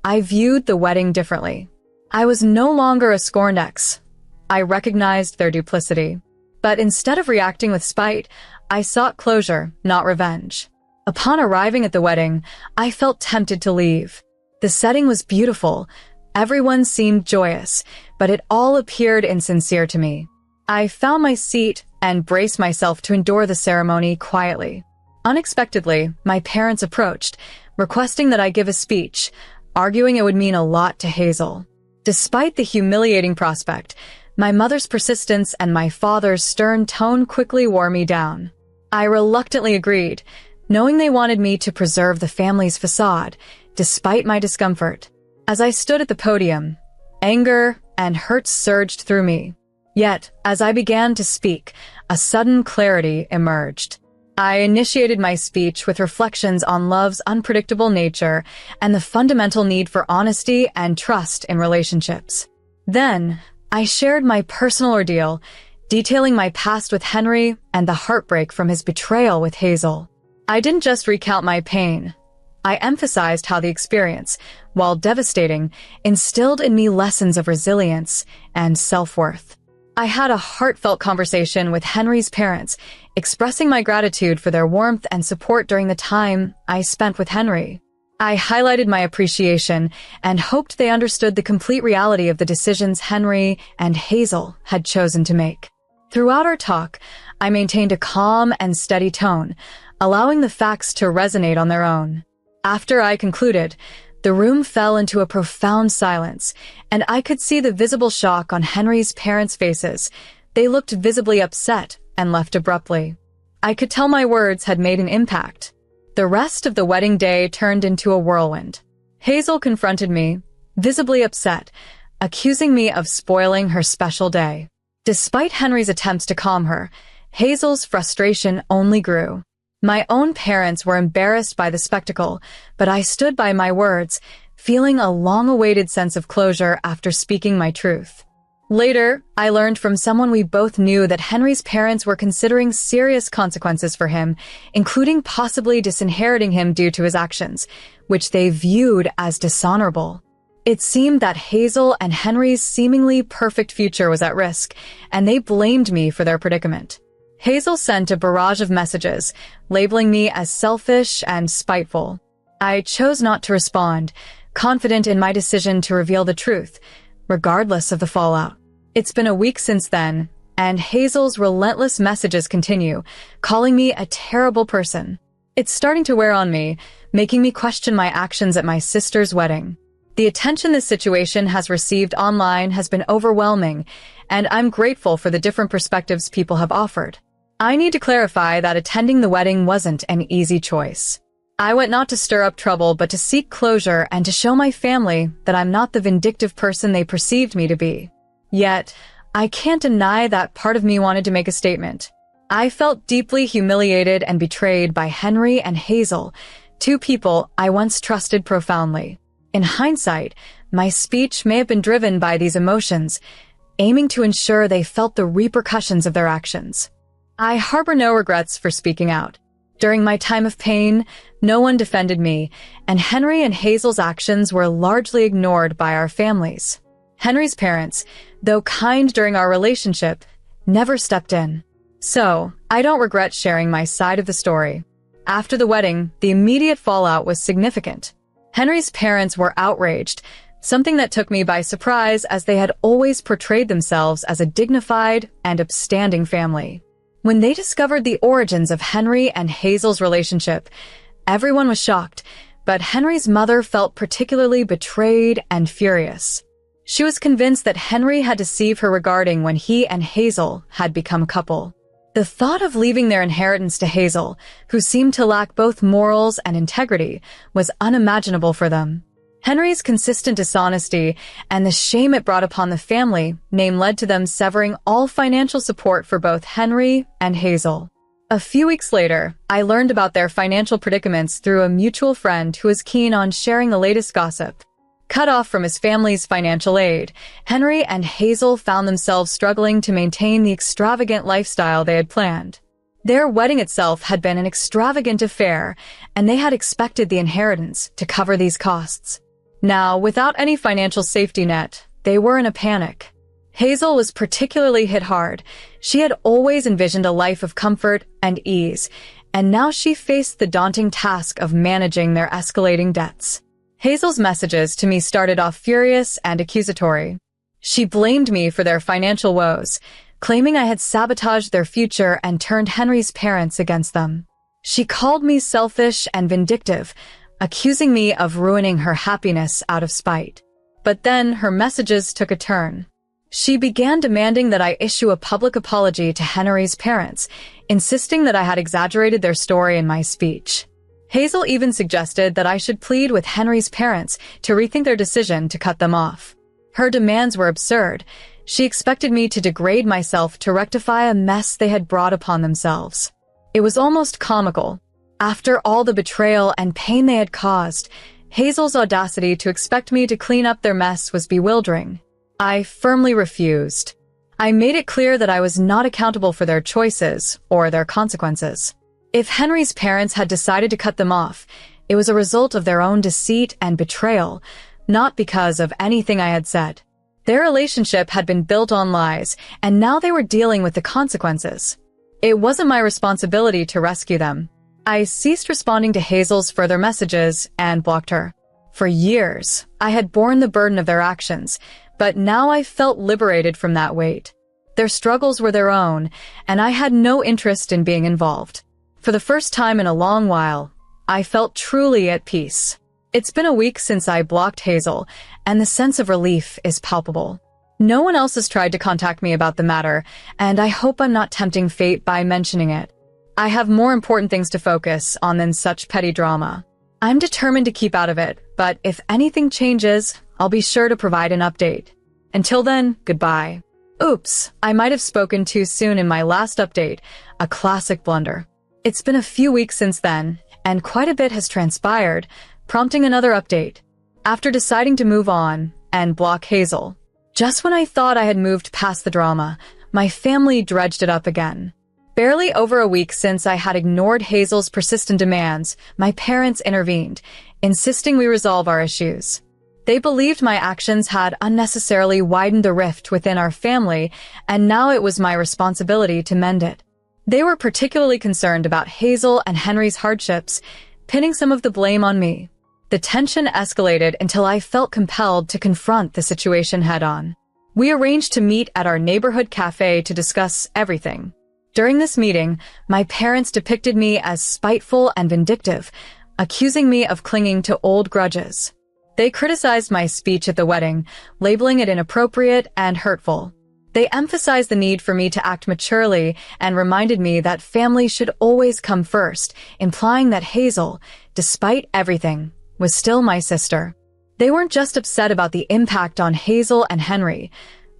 I viewed the wedding differently. I was no longer a scorned ex. I recognized their duplicity. But instead of reacting with spite, I sought closure, not revenge. Upon arriving at the wedding, I felt tempted to leave. The setting was beautiful. Everyone seemed joyous, but it all appeared insincere to me. I found my seat and braced myself to endure the ceremony quietly. Unexpectedly, my parents approached, requesting that I give a speech, arguing it would mean a lot to Hazel. Despite the humiliating prospect, my mother's persistence and my father's stern tone quickly wore me down. I reluctantly agreed, knowing they wanted me to preserve the family's facade, despite my discomfort. As I stood at the podium, anger and hurt surged through me. Yet, as I began to speak, a sudden clarity emerged. I initiated my speech with reflections on love's unpredictable nature and the fundamental need for honesty and trust in relationships. Then, I shared my personal ordeal, detailing my past with Henry and the heartbreak from his betrayal with Hazel. I didn't just recount my pain. I emphasized how the experience, while devastating, instilled in me lessons of resilience and self-worth. I had a heartfelt conversation with Henry's parents, expressing my gratitude for their warmth and support during the time I spent with Henry. I highlighted my appreciation and hoped they understood the complete reality of the decisions Henry and Hazel had chosen to make. Throughout our talk, I maintained a calm and steady tone, allowing the facts to resonate on their own. After I concluded, the room fell into a profound silence, and I could see the visible shock on Henry's parents' faces. They looked visibly upset and left abruptly. I could tell my words had made an impact. The rest of the wedding day turned into a whirlwind. Hazel confronted me, visibly upset, accusing me of spoiling her special day. Despite Henry's attempts to calm her, Hazel's frustration only grew. My own parents were embarrassed by the spectacle, but I stood by my words, feeling a long-awaited sense of closure after speaking my truth. Later, I learned from someone we both knew that Henry's parents were considering serious consequences for him, including possibly disinheriting him due to his actions, which they viewed as dishonorable. It seemed that Hazel and Henry's seemingly perfect future was at risk, and they blamed me for their predicament. Hazel sent a barrage of messages, labeling me as selfish and spiteful. I chose not to respond, confident in my decision to reveal the truth, regardless of the fallout. It's been a week since then, and Hazel's relentless messages continue, calling me a terrible person. It's starting to wear on me, making me question my actions at my sister's wedding. The attention this situation has received online has been overwhelming, and I'm grateful for the different perspectives people have offered. I need to clarify that attending the wedding wasn't an easy choice. I went not to stir up trouble, but to seek closure and to show my family that I'm not the vindictive person they perceived me to be. Yet, I can't deny that part of me wanted to make a statement. I felt deeply humiliated and betrayed by Henry and Hazel, two people I once trusted profoundly. In hindsight, my speech may have been driven by these emotions, aiming to ensure they felt the repercussions of their actions. I harbor no regrets for speaking out. During my time of pain, no one defended me, and Henry and Hazel's actions were largely ignored by our families. Henry's parents, though kind during our relationship, never stepped in. So, I don't regret sharing my side of the story. After the wedding, the immediate fallout was significant. Henry's parents were outraged, something that took me by surprise as they had always portrayed themselves as a dignified and upstanding family. When they discovered the origins of Henry and Hazel's relationship, everyone was shocked, but Henry's mother felt particularly betrayed and furious. She was convinced that Henry had deceived her regarding when he and Hazel had become a couple. The thought of leaving their inheritance to Hazel, who seemed to lack both morals and integrity, was unimaginable for them. Henry's consistent dishonesty and the shame it brought upon the family name led to them severing all financial support for both Henry and Hazel. A few weeks later, I learned about their financial predicaments through a mutual friend who was keen on sharing the latest gossip. Cut off from his family's financial aid, Henry and Hazel found themselves struggling to maintain the extravagant lifestyle they had planned. Their wedding itself had been an extravagant affair, and they had expected the inheritance to cover these costs. Now, without any financial safety net, they were in a panic. Hazel was particularly hit hard. She had always envisioned a life of comfort and ease, and now she faced the daunting task of managing their escalating debts. Hazel's messages to me started off furious and accusatory. She blamed me for their financial woes, claiming I had sabotaged their future and turned Henry's parents against them. She called me selfish and vindictive, accusing me of ruining her happiness out of spite. But then her messages took a turn. She began demanding that I issue a public apology to Henry's parents, insisting that I had exaggerated their story in my speech. Hazel even suggested that I should plead with Henry's parents to rethink their decision to cut them off. Her demands were absurd. She expected me to degrade myself to rectify a mess they had brought upon themselves. It was almost comical. After all the betrayal and pain they had caused, Hazel's audacity to expect me to clean up their mess was bewildering. I firmly refused. I made it clear that I was not accountable for their choices or their consequences. If Henry's parents had decided to cut them off, it was a result of their own deceit and betrayal, not because of anything I had said. Their relationship had been built on lies, and now they were dealing with the consequences. It wasn't my responsibility to rescue them. I ceased responding to Hazel's further messages and blocked her. For years, I had borne the burden of their actions, but now I felt liberated from that weight. Their struggles were their own, and I had no interest in being involved. For the first time in a long while, I felt truly at peace. It's been a week since I blocked Hazel, and the sense of relief is palpable. No one else has tried to contact me about the matter, and I hope I'm not tempting fate by mentioning it. I have more important things to focus on than such petty drama. I'm determined to keep out of it, but if anything changes, I'll be sure to provide an update. Until then, goodbye. Oops, I might have spoken too soon in my last update, a classic blunder. It's been a few weeks since then, and quite a bit has transpired, prompting another update. After deciding to move on and block Hazel, just when I thought I had moved past the drama, my family dredged it up again. Barely over a week since I had ignored Hazel's persistent demands, my parents intervened, insisting we resolve our issues. They believed my actions had unnecessarily widened the rift within our family, and now it was my responsibility to mend it. They were particularly concerned about Hazel and Henry's hardships, pinning some of the blame on me. The tension escalated until I felt compelled to confront the situation head-on. We arranged to meet at our neighborhood cafe to discuss everything. During this meeting, my parents depicted me as spiteful and vindictive, accusing me of clinging to old grudges. They criticized my speech at the wedding, labeling it inappropriate and hurtful. They emphasized the need for me to act maturely and reminded me that family should always come first, implying that Hazel, despite everything, was still my sister. They weren't just upset about the impact on Hazel and Henry.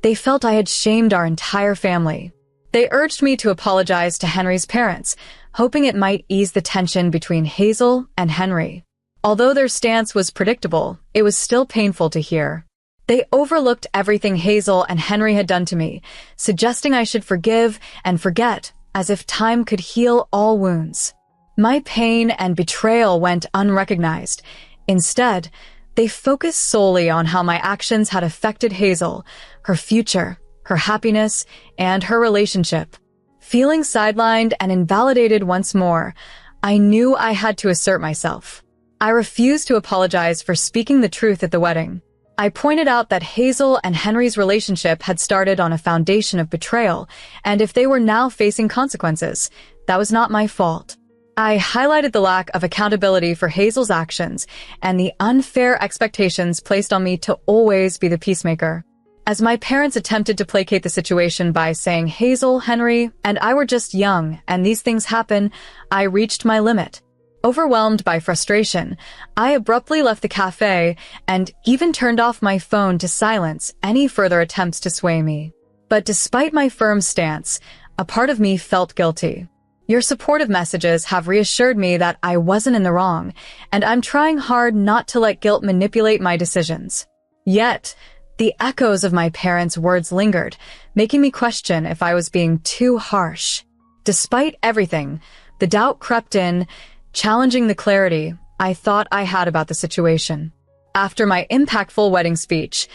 They felt I had shamed our entire family. They urged me to apologize to Henry's parents, hoping it might ease the tension between Hazel and Henry. Although their stance was predictable, it was still painful to hear. They overlooked everything Hazel and Henry had done to me, suggesting I should forgive and forget, as if time could heal all wounds. My pain and betrayal went unrecognized. Instead, they focused solely on how my actions had affected Hazel, her future, her happiness, and her relationship. Feeling sidelined and invalidated once more, I knew I had to assert myself. I refused to apologize for speaking the truth at the wedding. I pointed out that Hazel and Henry's relationship had started on a foundation of betrayal, and if they were now facing consequences, that was not my fault. I highlighted the lack of accountability for Hazel's actions and the unfair expectations placed on me to always be the peacemaker. As my parents attempted to placate the situation by saying Hazel, Henry, and I were just young and these things happen, I reached my limit. Overwhelmed by frustration, I abruptly left the cafe and even turned off my phone to silence any further attempts to sway me. But despite my firm stance, a part of me felt guilty. Your supportive messages have reassured me that I wasn't in the wrong, and I'm trying hard not to let guilt manipulate my decisions. Yet, the echoes of my parents' words lingered, making me question if I was being too harsh. Despite everything, the doubt crept in, challenging the clarity I thought I had about the situation. After my impactful wedding speech,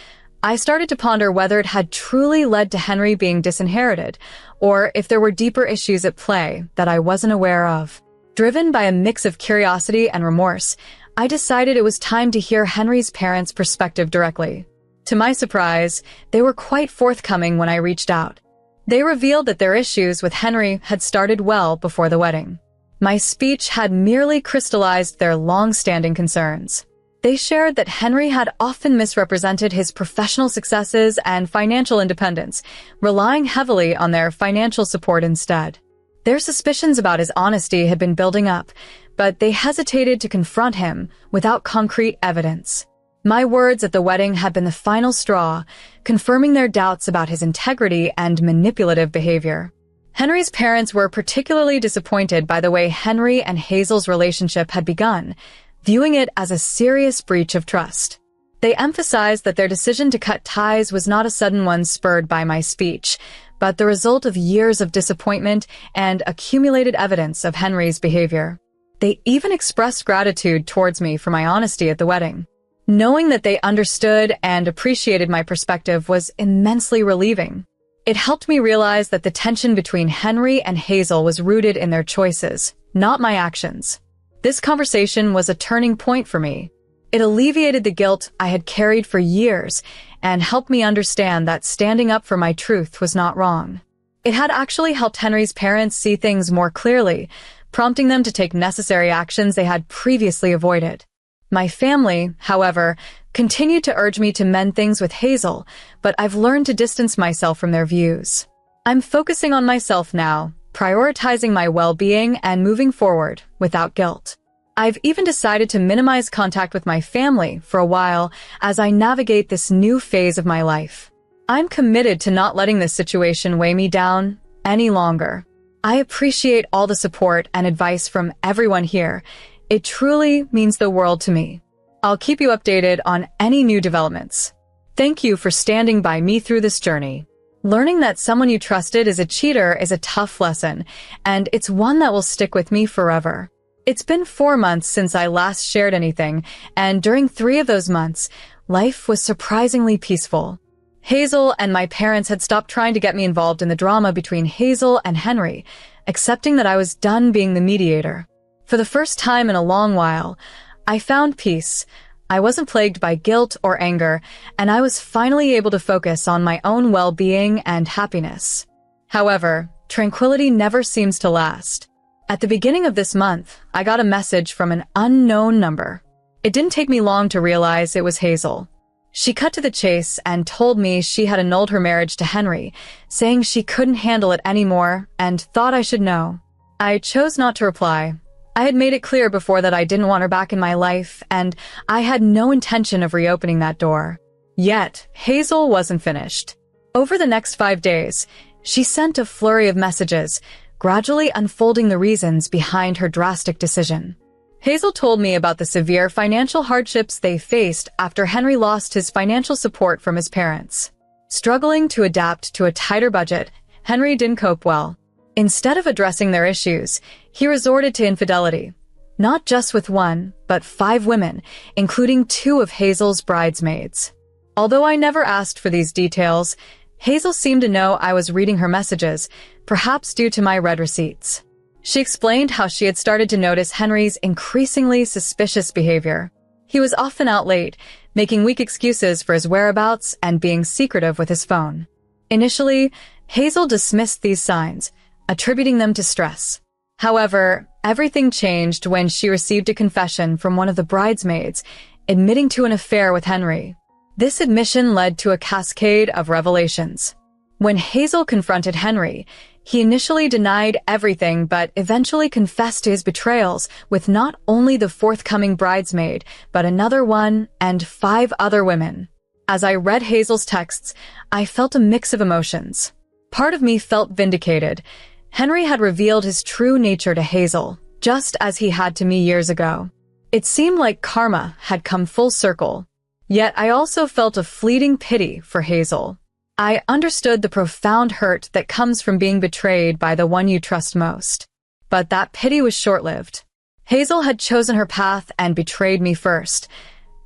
I started to ponder whether it had truly led to Henry being disinherited, or if there were deeper issues at play that I wasn't aware of. Driven by a mix of curiosity and remorse, I decided it was time to hear Henry's parents' perspective directly. To my surprise, they were quite forthcoming when I reached out. They revealed that their issues with Henry had started well before the wedding. My speech had merely crystallized their long-standing concerns. They shared that Henry had often misrepresented his professional successes and financial independence, relying heavily on their financial support instead. Their suspicions about his honesty had been building up, but they hesitated to confront him without concrete evidence. My words at the wedding had been the final straw, confirming their doubts about his integrity and manipulative behavior. Henry's parents were particularly disappointed by the way Henry and Hazel's relationship had begun, viewing it as a serious breach of trust. They emphasized that their decision to cut ties was not a sudden one spurred by my speech, but the result of years of disappointment and accumulated evidence of Henry's behavior. They even expressed gratitude towards me for my honesty at the wedding. Knowing that they understood and appreciated my perspective was immensely relieving. It helped me realize that the tension between Henry and Hazel was rooted in their choices, not my actions. This conversation was a turning point for me. It alleviated the guilt I had carried for years and helped me understand that standing up for my truth was not wrong. It had actually helped Henry's parents see things more clearly, prompting them to take necessary actions they had previously avoided. My family, however, continued to urge me to mend things with Hazel, but I've learned to distance myself from their views. I'm focusing on myself now, prioritizing my well-being and moving forward without guilt. I've even decided to minimize contact with my family for a while as I navigate this new phase of my life. I'm committed to not letting this situation weigh me down any longer. I appreciate all the support and advice from everyone here. It truly means the world to me. I'll keep you updated on any new developments. Thank you for standing by me through this journey. Learning that someone you trusted is a cheater is a tough lesson, and it's one that will stick with me forever. It's been 4 months since I last shared anything, and during 3 of those months, life was surprisingly peaceful. Hazel and my parents had stopped trying to get me involved in the drama between Hazel and Henry, accepting that I was done being the mediator. For the first time in a long while, I found peace. I wasn't plagued by guilt or anger, and I was finally able to focus on my own well-being and happiness. However, tranquility never seems to last. At the beginning of this month, I got a message from an unknown number. It didn't take me long to realize it was Hazel. She cut to the chase and told me she had annulled her marriage to Henry, saying she couldn't handle it anymore and thought I should know. I chose not to reply. I had made it clear before that I didn't want her back in my life, and I had no intention of reopening that door. Yet, Hazel wasn't finished. Over the next 5 days, she sent a flurry of messages, gradually unfolding the reasons behind her drastic decision. Hazel told me about the severe financial hardships they faced after Henry lost his financial support from his parents. Struggling to adapt to a tighter budget, Henry didn't cope well. Instead of addressing their issues, he resorted to infidelity. Not just with one, but 5 women, including 2 of Hazel's bridesmaids. Although I never asked for these details, Hazel seemed to know I was reading her messages, perhaps due to my read receipts. She explained how she had started to notice Henry's increasingly suspicious behavior. He was often out late, making weak excuses for his whereabouts and being secretive with his phone. Initially, Hazel dismissed these signs, attributing them to stress. However, everything changed when she received a confession from one of the bridesmaids, admitting to an affair with Henry. This admission led to a cascade of revelations. When Hazel confronted Henry, he initially denied everything but eventually confessed to his betrayals with not only the forthcoming bridesmaid, but another one and 5 other women. As I read Hazel's texts, I felt a mix of emotions. Part of me felt vindicated. Henry had revealed his true nature to Hazel, just as he had to me years ago. It seemed like karma had come full circle. Yet I also felt a fleeting pity for Hazel. I understood the profound hurt that comes from being betrayed by the one you trust most. But that pity was short-lived. Hazel had chosen her path and betrayed me first.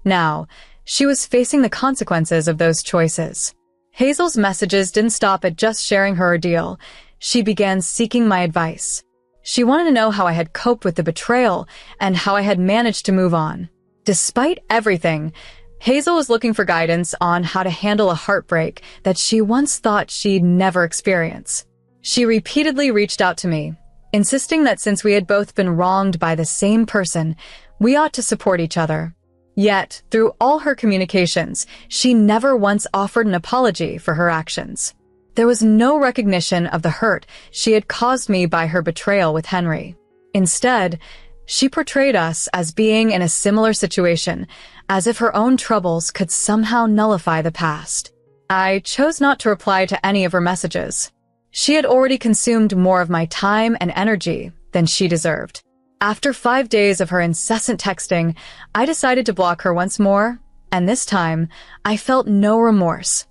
Now, she was facing the consequences of those choices. Hazel's messages didn't stop at just sharing her ordeal. She began seeking my advice. She wanted to know how I had coped with the betrayal and how I had managed to move on. Despite everything, Hazel was looking for guidance on how to handle a heartbreak that she once thought she'd never experience. She repeatedly reached out to me, insisting that since we had both been wronged by the same person, we ought to support each other. Yet, through all her communications, she never once offered an apology for her actions. There was no recognition of the hurt she had caused me by her betrayal with Henry. Instead, she portrayed us as being in a similar situation, as if her own troubles could somehow nullify the past. I chose not to reply to any of her messages. She had already consumed more of my time and energy than she deserved. After 5 days of her incessant texting, I decided to block her once more, and this time, I felt no remorse,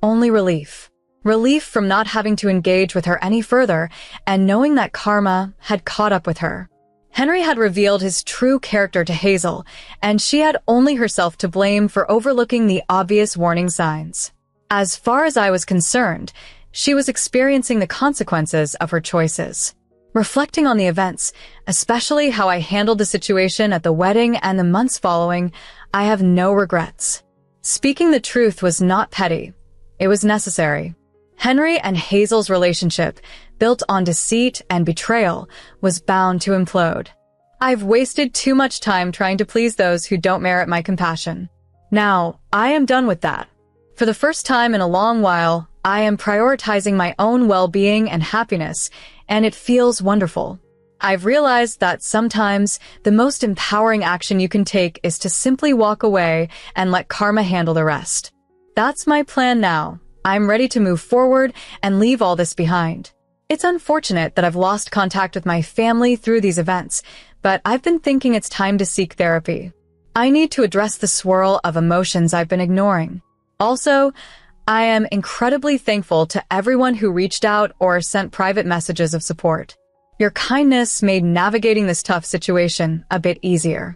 only relief. Relief from not having to engage with her any further and knowing that karma had caught up with her. Henry had revealed his true character to Hazel, and she had only herself to blame for overlooking the obvious warning signs. As far as I was concerned, she was experiencing the consequences of her choices. Reflecting on the events, especially how I handled the situation at the wedding and the months following, I have no regrets. Speaking the truth was not petty. It was necessary. Henry and Hazel's relationship, built on deceit and betrayal, was bound to implode. I've wasted too much time trying to please those who don't merit my compassion. Now, I am done with that. For the first time in a long while, I am prioritizing my own well-being and happiness, and it feels wonderful. I've realized that sometimes the most empowering action you can take is to simply walk away and let karma handle the rest. That's my plan now. I'm ready to move forward and leave all this behind. It's unfortunate that I've lost contact with my family through these events, but I've been thinking it's time to seek therapy. I need to address the swirl of emotions I've been ignoring. Also, I am incredibly thankful to everyone who reached out or sent private messages of support. Your kindness made navigating this tough situation a bit easier.